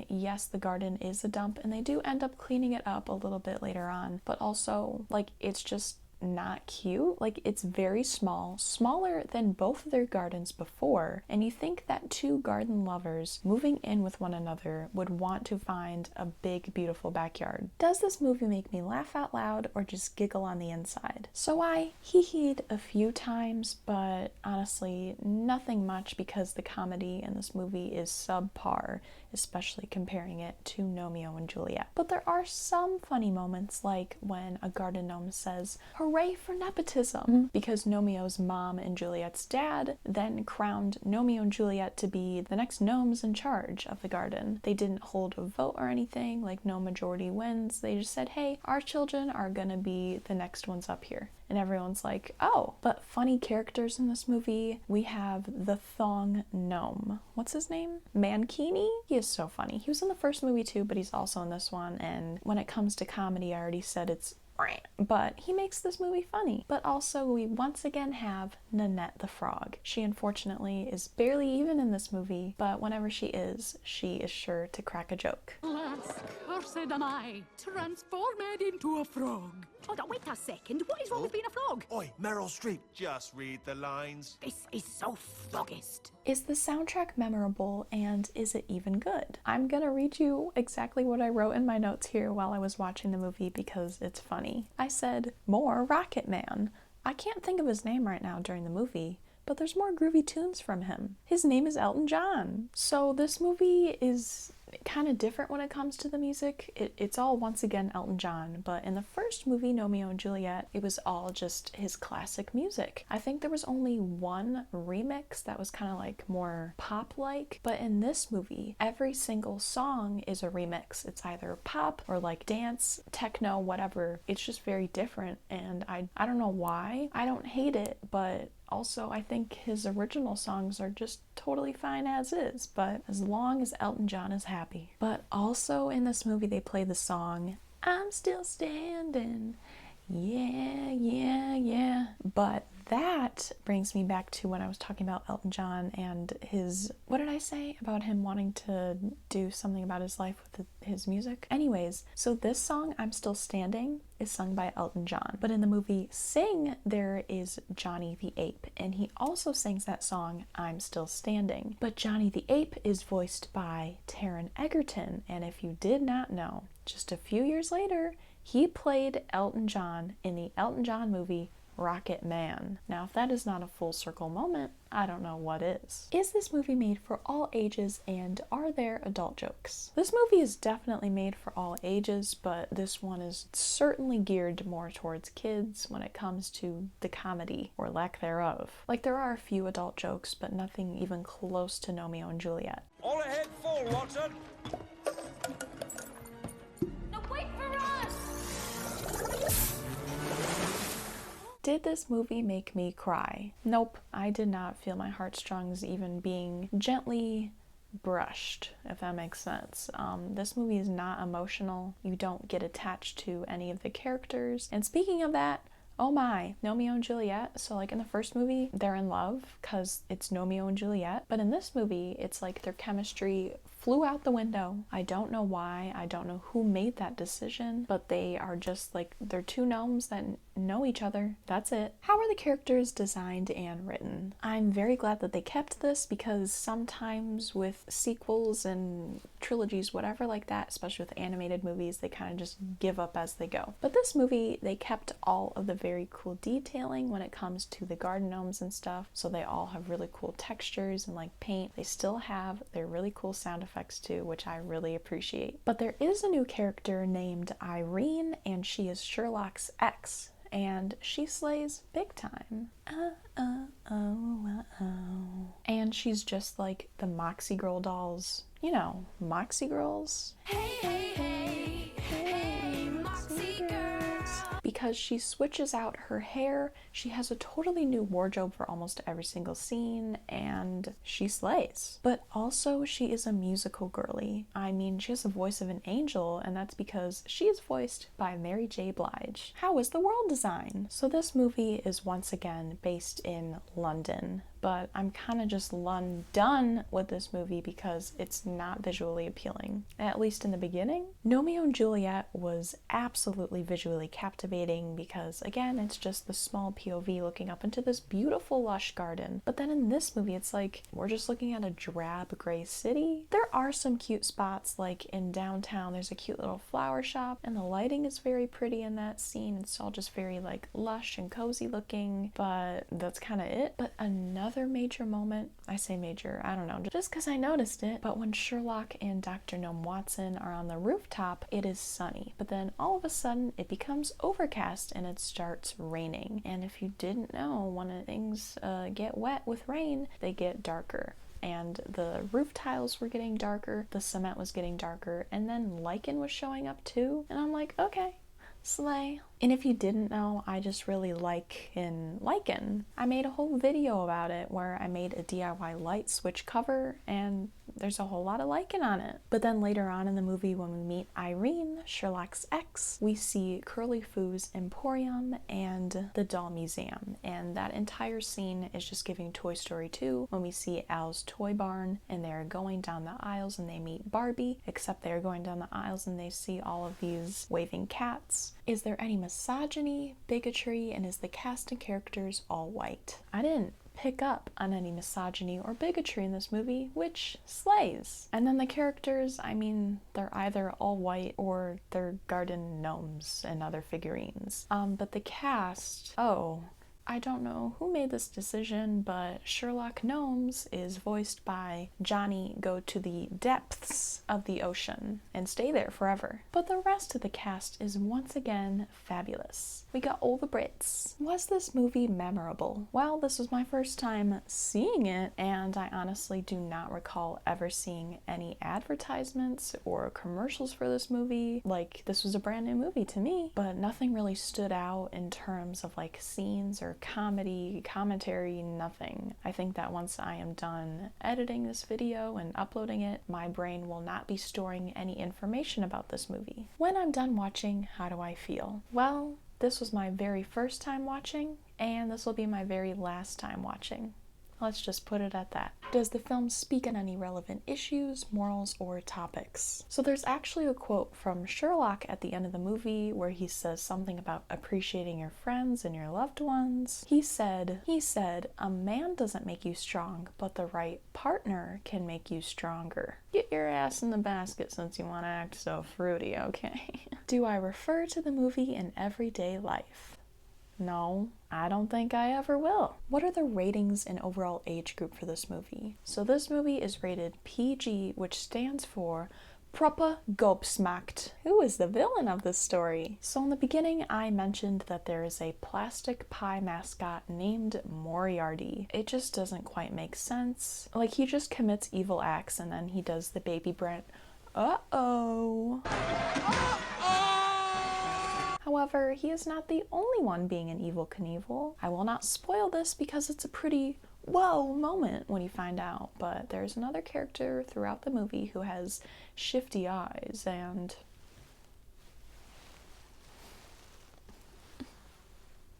Yes, the garden is a dump, and they do end up cleaning it up a little bit later on. But also, like, it's just not cute. Like, it's very small, smaller than both of their gardens before, and you think that two garden lovers moving in with one another would want to find a big, beautiful backyard. Does this movie make me laugh out loud or just giggle on the inside? So I hee-heed a few times, but honestly nothing much, because the comedy in this movie is subpar, especially comparing it to Gnomeo and Juliet. But there are some funny moments, like when a garden gnome says, "Hooray for nepotism!" because Gnomeo's mom and Juliet's dad then crowned Gnomeo and Juliet to be the next gnomes in charge of the garden. They didn't hold a vote or anything, like no majority wins. They just said, hey, our children are gonna be the next ones up here. And everyone's like, oh. But funny characters in this movie, we have the thong gnome. What's his name? Mankini? He is so funny. He was in the first movie too, but he's also in this one. And when it comes to comedy, I already said it's but he makes this movie funny. But also we once again have Nanette the frog. She unfortunately is barely even in this movie, but whenever she is sure to crack a joke. Alas, cursed am I, transformed into a frog. Hold on, wait a second. What is wrong with being a frog? Oi, Meryl Streep, just read the lines. This is so froggist. Is the soundtrack memorable, and is it even good? I'm gonna read you exactly what I wrote in my notes here while I was watching the movie because it's funny. I said, more Rocket Man. I can't think of his name right now during the movie, but there's more groovy tunes from him. His name is Elton John. So this movie is kind of different when it comes to the music. It's all once again Elton John, but in the first movie, Gnomeo and Juliet, it was all just his classic music. I think there was only one remix that was kind of like more pop-like, but in this movie, every single song is a remix. It's either pop or like dance, techno, whatever. It's just very different, and I don't know why. I don't hate it, but also, I think his original songs are just totally fine as is, but as long as Elton John is happy. But also in this movie, they play the song, I'm Still Standing, yeah, yeah, yeah. But that brings me back to when I was talking about Elton John and his, what did I say about him wanting to do something about his life with his music? Anyways, so this song, I'm Still Standing, is sung by Elton John. But in the movie Sing, there is Johnny the Ape, and he also sings that song, I'm Still Standing. But Johnny the Ape is voiced by Taron Egerton, and if you did not know, just a few years later, he played Elton John in the Elton John movie Rocket Man. Now, if that is not a full circle moment, I don't know what is. Is this movie made for all ages, and are there adult jokes? This movie is definitely made for all ages, but this one is certainly geared more towards kids when it comes to the comedy, or lack thereof. Like, there are a few adult jokes, but nothing even close to Gnomeo and Juliet. All ahead full, Watson! No, wait for us! Did this movie make me cry? Nope, I did not feel my heartstrings even being gently brushed, if that makes sense. This movie is not emotional. You don't get attached to any of the characters. And speaking of that, oh my, Gnomeo and Juliet. So like in the first movie, they're in love because it's Gnomeo and Juliet. But in this movie, it's like their chemistry flew out the window. I don't know why. I don't know who made that decision, but they are just like, they're two gnomes that know each other. That's it. How are the characters designed and written? I'm very glad that they kept this, because sometimes with sequels and trilogies, whatever like that, especially with animated movies, they kind of just give up as they go. But this movie, they kept all of the very cool detailing when it comes to the garden gnomes and stuff. So they all have really cool textures and like paint. They still have their really cool sound effects effects too, which I really appreciate. But there is a new character named Irene, and she is Sherlock's ex, and she slays big time. And she's just like the Moxie Girl dolls. You know, Moxie Girls. Hey, Moxie Girls. Because she switches out her hair, she has a totally new wardrobe for almost every single scene, and she slays. But also, she is a musical girly. I mean, she has the voice of an angel, and that's because she is voiced by Mary J. Blige. How is the world design? So this movie is once again based in London, but I'm kind of just done with this movie because it's not visually appealing, at least in the beginning. Gnomeo and Juliet was absolutely visually captivating because, again, it's just the small POV looking up into this beautiful lush garden. But then in this movie, it's like we're just looking at a drab gray city. There are some cute spots, like in downtown, there's a cute little flower shop, and the lighting is very pretty in that scene. It's all just very like lush and cozy looking, but that's kind of it. But another major moment, I say major, I don't know, just because I noticed it, but when Sherlock and Dr. Gnome Watson are on the rooftop, it is sunny, but then all of a sudden it becomes overcast and it starts raining. And if you didn't know, when things get wet with rain, they get darker. And the roof tiles were getting darker, the cement was getting darker, and then lichen was showing up too. And I'm like, okay, slay. And if you didn't know, I just really like lichen. I made a whole video about it where I made a DIY light switch cover, and there's a whole lot of lichen on it. But then later on in the movie, when we meet Irene, Sherlock's ex, we see Curly Foo's Emporium and the Doll Museum. And that entire scene is just giving Toy Story 2 when we see Al's Toy Barn and they're going down the aisles and they meet Barbie, except they're going down the aisles and they see all of these waving cats. Is there any misogyny, bigotry, and is the cast and characters all white? I didn't pick up on any misogyny or bigotry in this movie, which slays. And then the characters, I mean, they're either all white or they're garden gnomes and other figurines. But the cast, I don't know who made this decision, but Sherlock Gnomes is voiced by Johnny Go to the Depths of the Ocean and Stay There Forever. But the rest of the cast is once again fabulous. We got all the Brits. Was this movie memorable? Well, this was my first time seeing it, and I honestly do not recall ever seeing any advertisements or commercials for this movie. Like, this was a brand new movie to me, but nothing really stood out in terms of like scenes or comedy, commentary, nothing. I think that once I am done editing this video and uploading it, my brain will not be storing any information about this movie. When I'm done watching, how do I feel? Well, this was my very first time watching, and this will be my very last time watching. Let's just put it at that. Does the film speak on any relevant issues, morals, or topics? So there's actually a quote from Sherlock at the end of the movie where he says something about appreciating your friends and your loved ones. He said, a man doesn't make you strong, but the right partner can make you stronger. Get your ass in the basket since you want to act so fruity, okay? Do I refer to the movie in everyday life? No, I don't think I ever will. What are the ratings and overall age group for this movie? So this movie is rated PG, which stands for Proper Gobsmacked. Who is the villain of this story? So in the beginning, I mentioned that there is a plastic pie mascot named Moriarty. It just doesn't quite make sense. Like, he just commits evil acts and then he does the baby Brent, uh-oh. However, he is not the only one being an Evel Knievel. I will not spoil this because it's a pretty whoa moment when you find out, but there's another character throughout the movie who has shifty eyes and...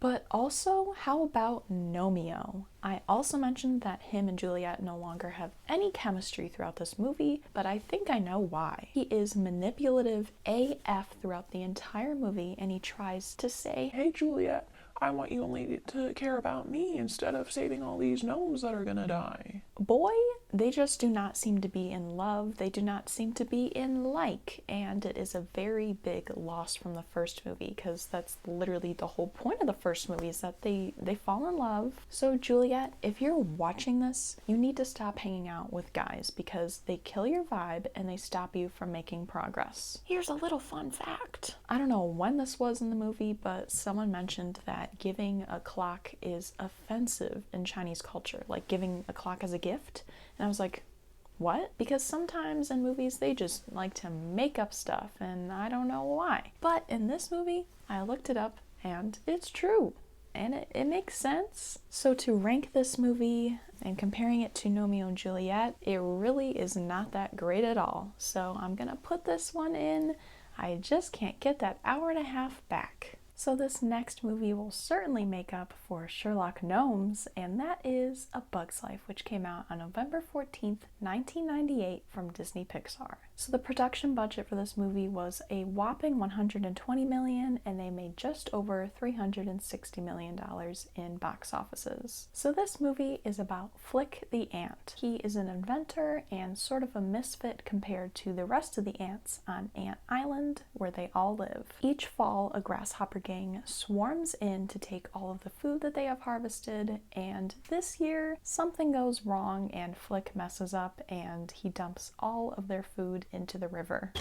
But also, how about Gnomeo? I also mentioned that him and Juliet no longer have any chemistry throughout this movie, but I think I know why. He is manipulative AF throughout the entire movie, and he tries to say, "Hey Juliet, I want you only to care about me instead of saving all these gnomes that are gonna die." boy, they just do not seem to be in love. They do not seem to be in like, and it is a very big loss from the first movie, because that's literally the whole point of the first movie, is that they fall in love. So Juliet, if you're watching this, you need to stop hanging out with guys, because they kill your vibe and they stop you from making progress. Here's a little fun fact. I don't know when this was in the movie, but someone mentioned that giving a clock is offensive in Chinese culture, like giving a clock as a gift. And I was like, what? Because sometimes in movies they just like to make up stuff, and I don't know why. But in this movie, I looked it up and it's true. And it makes sense. So to rank this movie and comparing it to Gnomeo and Juliet, it really is not that great at all. So I'm gonna put this one in. I just can't get that hour and a half back. So this next movie will certainly make up for Sherlock Gnomes, and that is A Bug's Life, which came out on November 14th, 1998 from Disney Pixar. So the production budget for this movie was a whopping $120 million, and they made just over $360 million in box offices. So this movie is about Flick the Ant. He is an inventor and sort of a misfit compared to the rest of the ants on Ant Island, where they all live. Each fall, a grasshopper gang swarms in to take all of the food that they have harvested, and this year something goes wrong and Flick messes up and he dumps all of their food into the river.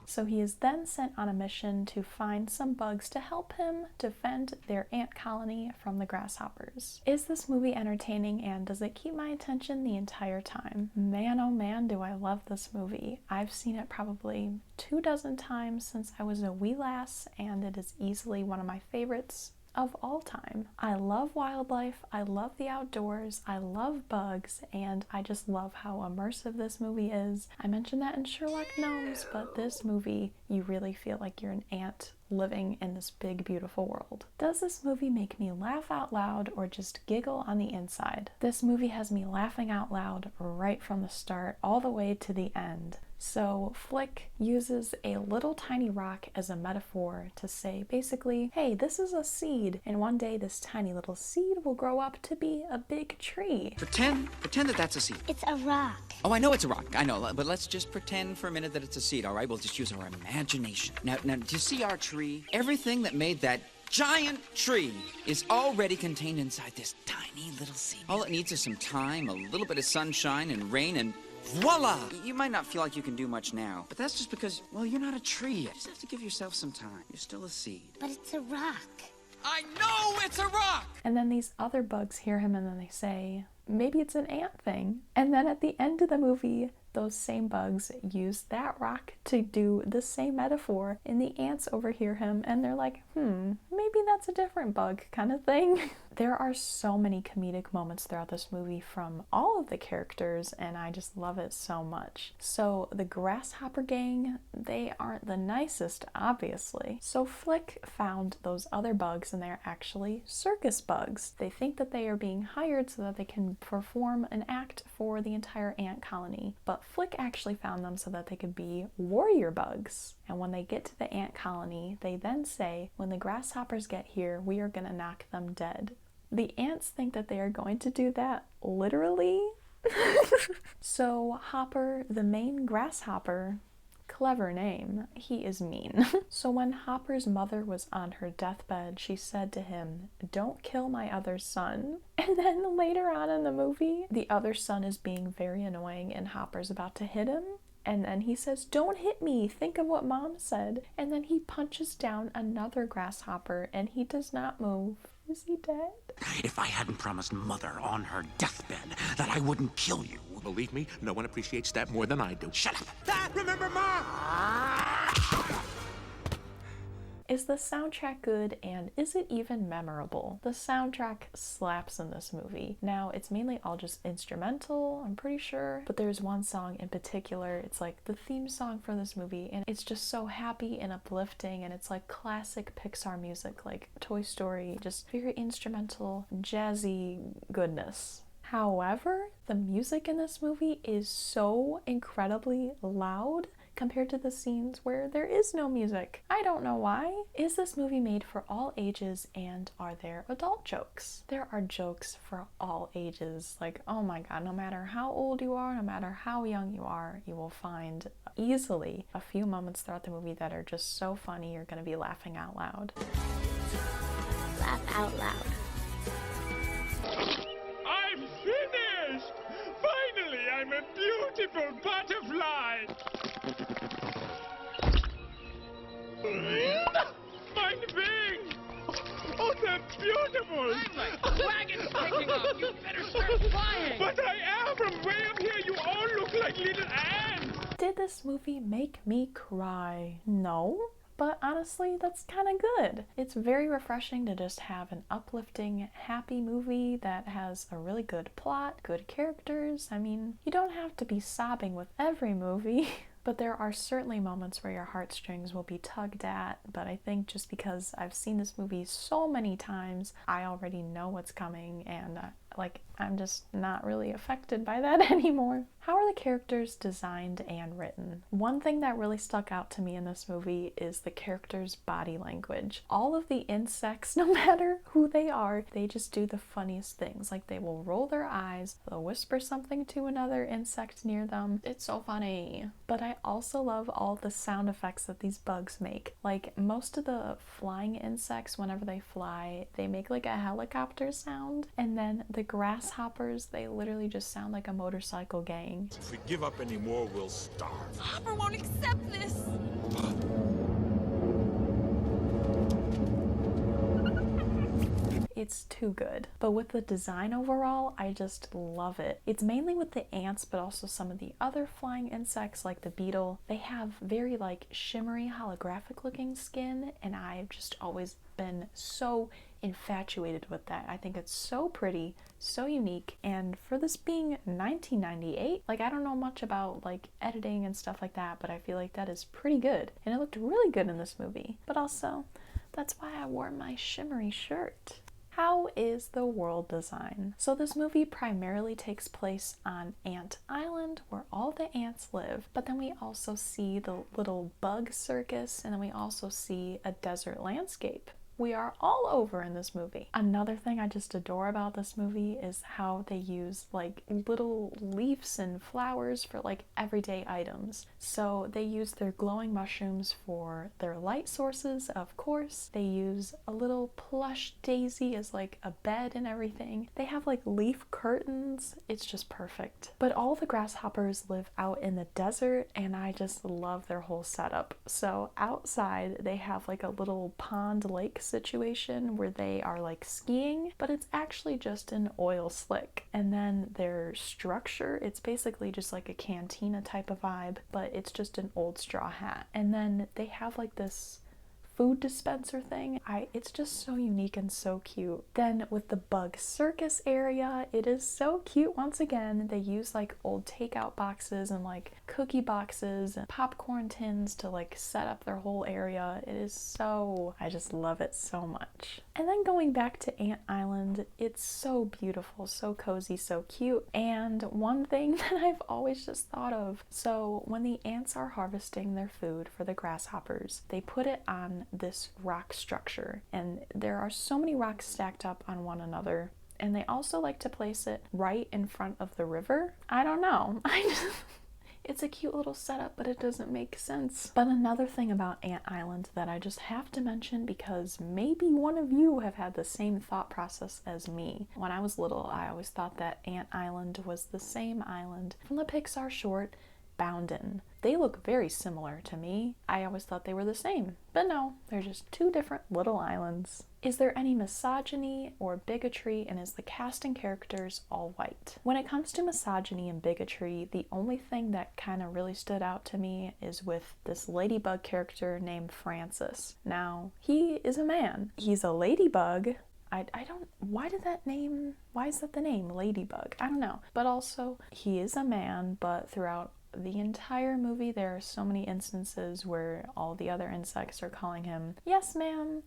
So he is then sent on a mission to find some bugs to help him defend their ant colony from the grasshoppers. Is this movie entertaining, and does it keep my attention the entire time? Man, oh man, do I love this movie. I've seen it probably 24 times since I was a wee lass, and it is easily one of my favorites of all time. I love wildlife, I love the outdoors, I love bugs, and I just love how immersive this movie is. I mentioned that in Sherlock Gnomes, but this movie, you really feel like you're an ant living in this big, beautiful world. Does this movie make me laugh out loud or just giggle on the inside? This movie has me laughing out loud right from the start all the way to the end. So Flick uses a little tiny rock as a metaphor to say basically, hey, this is a seed, and one day this tiny little seed will grow up to be a big tree. Pretend that that's a seed. It's a rock. Oh, I know it's a rock. I know, but let's just pretend for a minute that it's a seed, all right? We'll just use our imagination. Now, do you see our tree? Everything that made that giant tree is already contained inside this tiny little seed. All it needs is some time, a little bit of sunshine and rain, and voila! You might not feel like you can do much now, but that's just because, well, you're not a tree. You just have to give yourself some time. You're still a seed. But it's a rock. I know it's a rock! And then these other bugs hear him and then they say, maybe it's an ant thing. And then at the end of the movie, those same bugs use that rock to do the same metaphor, and the ants overhear him and they're like, maybe that's a different bug kind of thing. There are so many comedic moments throughout this movie from all of the characters, and I just love it so much. So the grasshopper gang, they aren't the nicest, obviously. So Flick found those other bugs, and they're actually circus bugs. They think that they are being hired so that they can perform an act for the entire ant colony, but Flick actually found them so that they could be warrior bugs. And when they get to the ant colony, they then say, when the grasshoppers get here, we are gonna knock them dead. The ants think that they are going to do that literally. So Hopper, the main grasshopper, clever name, he is mean. So when Hopper's mother was on her deathbed, she said to him, don't kill my other son. And then later on in the movie, the other son is being very annoying and Hopper's about to hit him. And then he says, don't hit me, think of what mom said. And then he punches down another grasshopper and he does not move. Is he dead? If I hadn't promised Mother on her deathbed that I wouldn't kill you. Believe me, no one appreciates that more than I do. Shut up! Dad, remember Mom! Is the soundtrack good, and is it even memorable? The soundtrack slaps in this movie. Now, it's mainly all just instrumental, I'm pretty sure, but there's one song in particular, it's like the theme song for this movie, and it's just so happy and uplifting, and it's like classic Pixar music, like Toy Story, just very instrumental, jazzy goodness. However, the music in this movie is so incredibly loud compared to the scenes where there is no music. I don't know why. Is this movie made for all ages, and are there adult jokes? There are jokes for all ages. Like, oh my god, no matter how old you are, no matter how young you are, you will find easily a few moments throughout the movie that are just so funny you're gonna be laughing out loud. Laugh out loud. I'm finished! Finally, I'm a beautiful butterfly! My wings! Oh, they're beautiful! I'm like, the wagon's taking off! You better start flying! But I am! From way up here, you all look like little ants! Did this movie make me cry? No. But honestly, that's kind of good. It's very refreshing to just have an uplifting, happy movie that has a really good plot, good characters. I mean, you don't have to be sobbing with every movie. But there are certainly moments where your heartstrings will be tugged at, but I think just because I've seen this movie so many times, I already know what's coming, and I'm just not really affected by that anymore. How are the characters designed and written? One thing that really stuck out to me in this movie is the characters' body language. All of the insects, no matter who they are, they just do the funniest things. Like, they will roll their eyes, they'll whisper something to another insect near them. It's so funny. But I also love all the sound effects that these bugs make. Like, most of the flying insects, whenever they fly, they make like a helicopter sound, and then the grasshoppers, they literally just sound like a motorcycle gang. If we give up any more, we'll starve. Hopper won't accept this! It's too good. But with the design overall, I just love it. It's mainly with the ants, but also some of the other flying insects like the beetle. They have very like shimmery holographic looking skin, and I've just always been so infatuated with that. I think it's so pretty, so unique, and for this being 1998, like, I don't know much about like editing and stuff like that, but I feel like that is pretty good, and it looked really good in this movie. But also, that's why I wore my shimmery shirt. How is the world design? So this movie primarily takes place on Ant Island, where all the ants live, but then we also see the little bug circus, and then we also see a desert landscape. We are all over in this movie. Another thing I just adore about this movie is how they use like little leaves and flowers for like everyday items. So they use their glowing mushrooms for their light sources, of course. They use a little plush daisy as like a bed and everything. They have like leaf curtains. It's just perfect. But all the grasshoppers live out in the desert, and I just love their whole setup. So outside they have like a little pond lake situation where they are like skiing, but it's actually just an oil slick. And then their structure, it's basically just like a cantina type of vibe, but it's just an old straw hat. And then they have like this food dispenser thing. It's just so unique and so cute. Then with the bug circus area, it is so cute. Once again, they use like old takeout boxes and like cookie boxes and popcorn tins to like set up their whole area. It is so, I just love it so much. And then going back to Ant Island, it's so beautiful, so cozy, so cute. And one thing that I've always just thought of, so when the ants are harvesting their food for the grasshoppers, they put it on this rock structure, and there are so many rocks stacked up on one another, and they also like to place it right in front of the river. I don't know. It's a cute little setup, but it doesn't make sense. But another thing about Ant Island that I just have to mention, because maybe one of you have had the same thought process as me. When I was little, I always thought that Ant Island was the same island from the Pixar short Bounden. They look very similar to me. I always thought they were the same, but no, they're just two different little islands. Is there any misogyny or bigotry, and is the cast and characters all white? When it comes to misogyny and bigotry, the only thing that kind of really stood out to me is with this ladybug character named Francis. Now, he is a man. He's a ladybug. I don't, why is that the name, Ladybug? I don't know. But also, he is a man, but throughout the entire movie, there are so many instances where all the other insects are calling him, yes ma'am,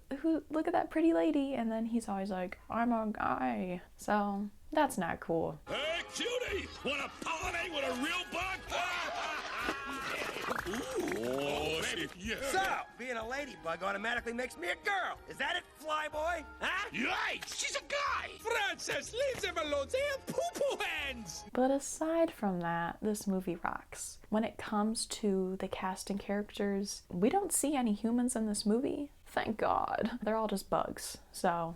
look at that pretty lady, and then he's always like, I'm a guy. So, that's not cool. Hey, cutie! Wanna pollinate with a real bug? Ooh, baby, yeah. So, being a ladybug automatically makes me a girl. Is that it, flyboy? Huh? Yikes! She's a guy! Francis, leave them alone. They have poo-poo hands! But aside from that, this movie rocks. When it comes to the cast and characters, we don't see any humans in this movie. Thank God. They're all just bugs, so...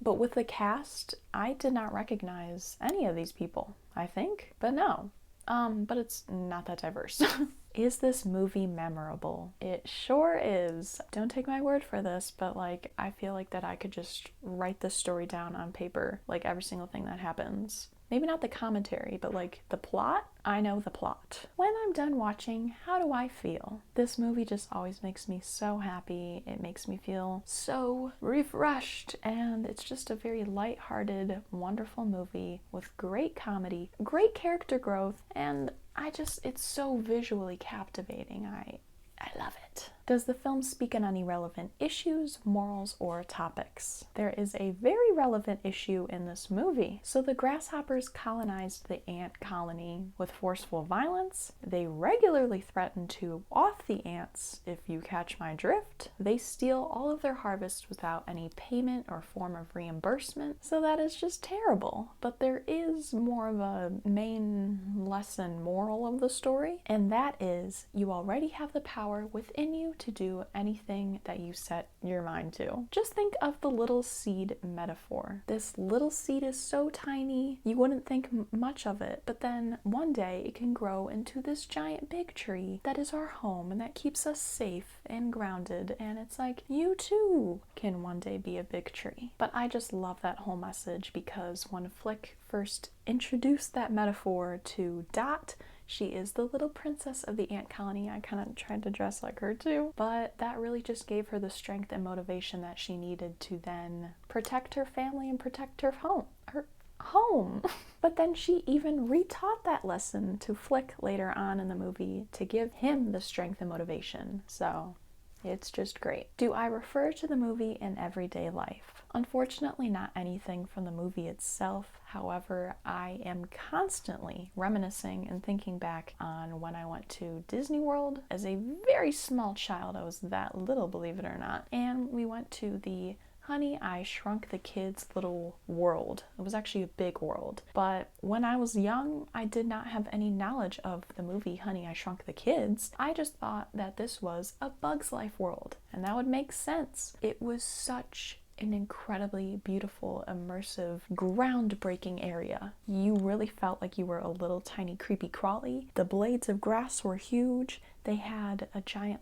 But with the cast, I did not recognize any of these people, I think. But no. But it's not that diverse. Is this movie memorable? It sure is. Don't take my word for this, but like, I feel like that I could just write this story down on paper, like every single thing that happens. Maybe not the commentary, but like the plot, I know the plot. When I'm done watching, how do I feel? This movie just always makes me so happy. It makes me feel so refreshed, and it's just a very lighthearted, wonderful movie with great comedy, great character growth, and it's so visually captivating. I love it. Does the film speak on any relevant issues, morals, or topics? There is a very relevant issue in this movie. So the grasshoppers colonized the ant colony with forceful violence. They regularly threaten to off the ants, if you catch my drift. They steal all of their harvest without any payment or form of reimbursement. So that is just terrible. But there is more of a main lesson moral of the story, and that is you already have the power within you to do anything that you set your mind to. Just think of the little seed metaphor. This little seed is so tiny, you wouldn't think much of it, but then one day it can grow into this giant big tree that is our home and that keeps us safe and grounded, and it's like, you too can one day be a big tree. But I just love that whole message because when Flick first introduced that metaphor to Dot, she is the little princess of the ant colony. I kind of tried to dress like her too, but that really just gave her the strength and motivation that she needed to then protect her family and protect her home. But then she even retaught that lesson to Flick later on in the movie to give him the strength and motivation. So it's just great. Do I refer to the movie in everyday life? Unfortunately, not anything from the movie itself. However, I am constantly reminiscing and thinking back on when I went to Disney World as a very small child. I was that little, believe it or not. And we went to the Honey, I Shrunk the Kids little world. It was actually a big world. But when I was young, I did not have any knowledge of the movie Honey, I Shrunk the Kids. I just thought that this was a Bug's Life world, and that would make sense. It was such an incredibly beautiful, immersive, groundbreaking area. You really felt like you were a little tiny creepy crawly. The blades of grass were huge. They had a giant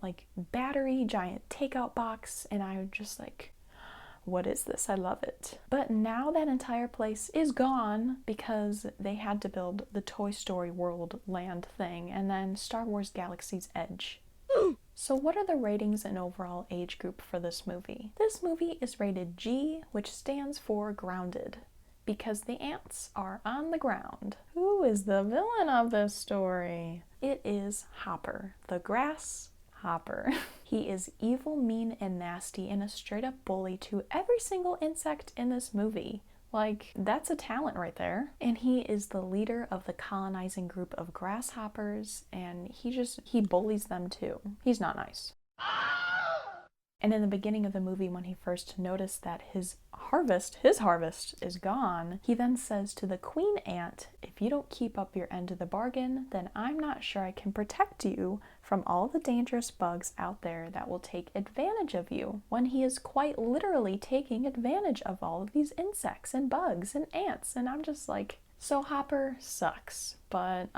battery, giant takeout box, and I was just like, what is this? I love it. But now that entire place is gone because they had to build the Toy Story World land thing and then Star Wars Galaxy's Edge. So what are the ratings and overall age group for this movie? This movie is rated G, which stands for grounded, because the ants are on the ground. Who is the villain of this story? It is Hopper, the grasshopper. He is evil, mean, and nasty, and a straight-up bully to every single insect in this movie. Like, that's a talent right there. And he is the leader of the colonizing group of grasshoppers, and he bullies them too. He's not nice. And in the beginning of the movie, when he first noticed that his harvest is gone, he then says to the queen ant, if you don't keep up your end of the bargain, then I'm not sure I can protect you from all the dangerous bugs out there that will take advantage of you, when he is quite literally taking advantage of all of these insects and bugs and ants. And I'm just like, so Hopper sucks, but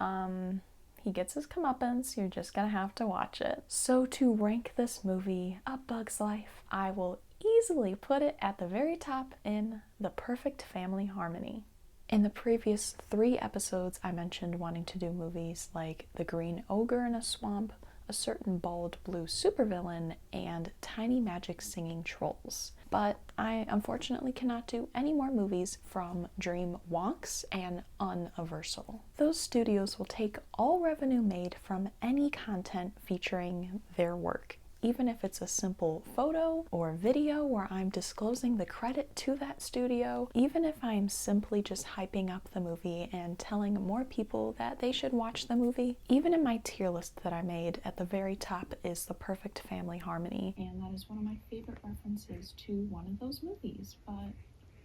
he gets his comeuppance. You're just gonna have to watch it. So to rank this movie, A Bug's Life, I will easily put it at the very top in the perfect family harmony. In the previous 3 episodes, I mentioned wanting to do movies like The Green Ogre in a Swamp, A Certain Bald Blue Supervillain, and Tiny Magic Singing Trolls. But I unfortunately cannot do any more movies from Dream Wonks and Universal. Those studios will take all revenue made from any content featuring their work, even if it's a simple photo or video where I'm disclosing the credit to that studio, even if I'm simply just hyping up the movie and telling more people that they should watch the movie. Even in my tier list that I made, at the very top is The Perfect Family Harmony, and that is one of my favorite references to one of those movies, but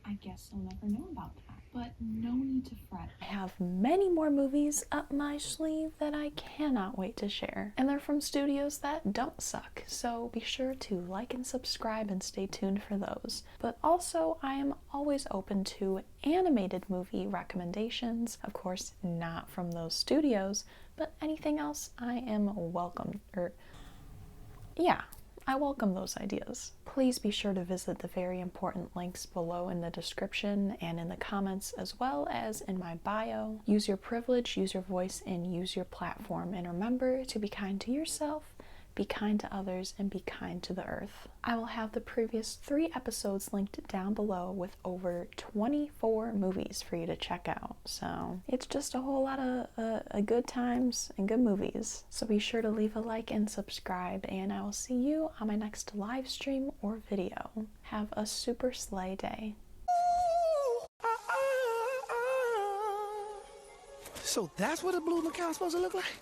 I guess I'll never know about that. But no need to fret. I have many more movies up my sleeve that I cannot wait to share. And they're from studios that don't suck, so be sure to like and subscribe and stay tuned for those. But also, I am always open to animated movie recommendations. Of course, not from those studios, but anything else I am welcome. I welcome those ideas. Please be sure to visit the very important links below in the description and in the comments, as well as in my bio. Use your privilege, use your voice, and use your platform. And remember to be kind to yourself, be kind to others, and be kind to the earth. I will have the previous 3 episodes linked down below with over 24 movies for you to check out. So it's just a whole lot of good times and good movies. So be sure to leave a like and subscribe, and I will see you on my next live stream or video. Have a super slay day. So that's what a blue macaw's supposed to look like?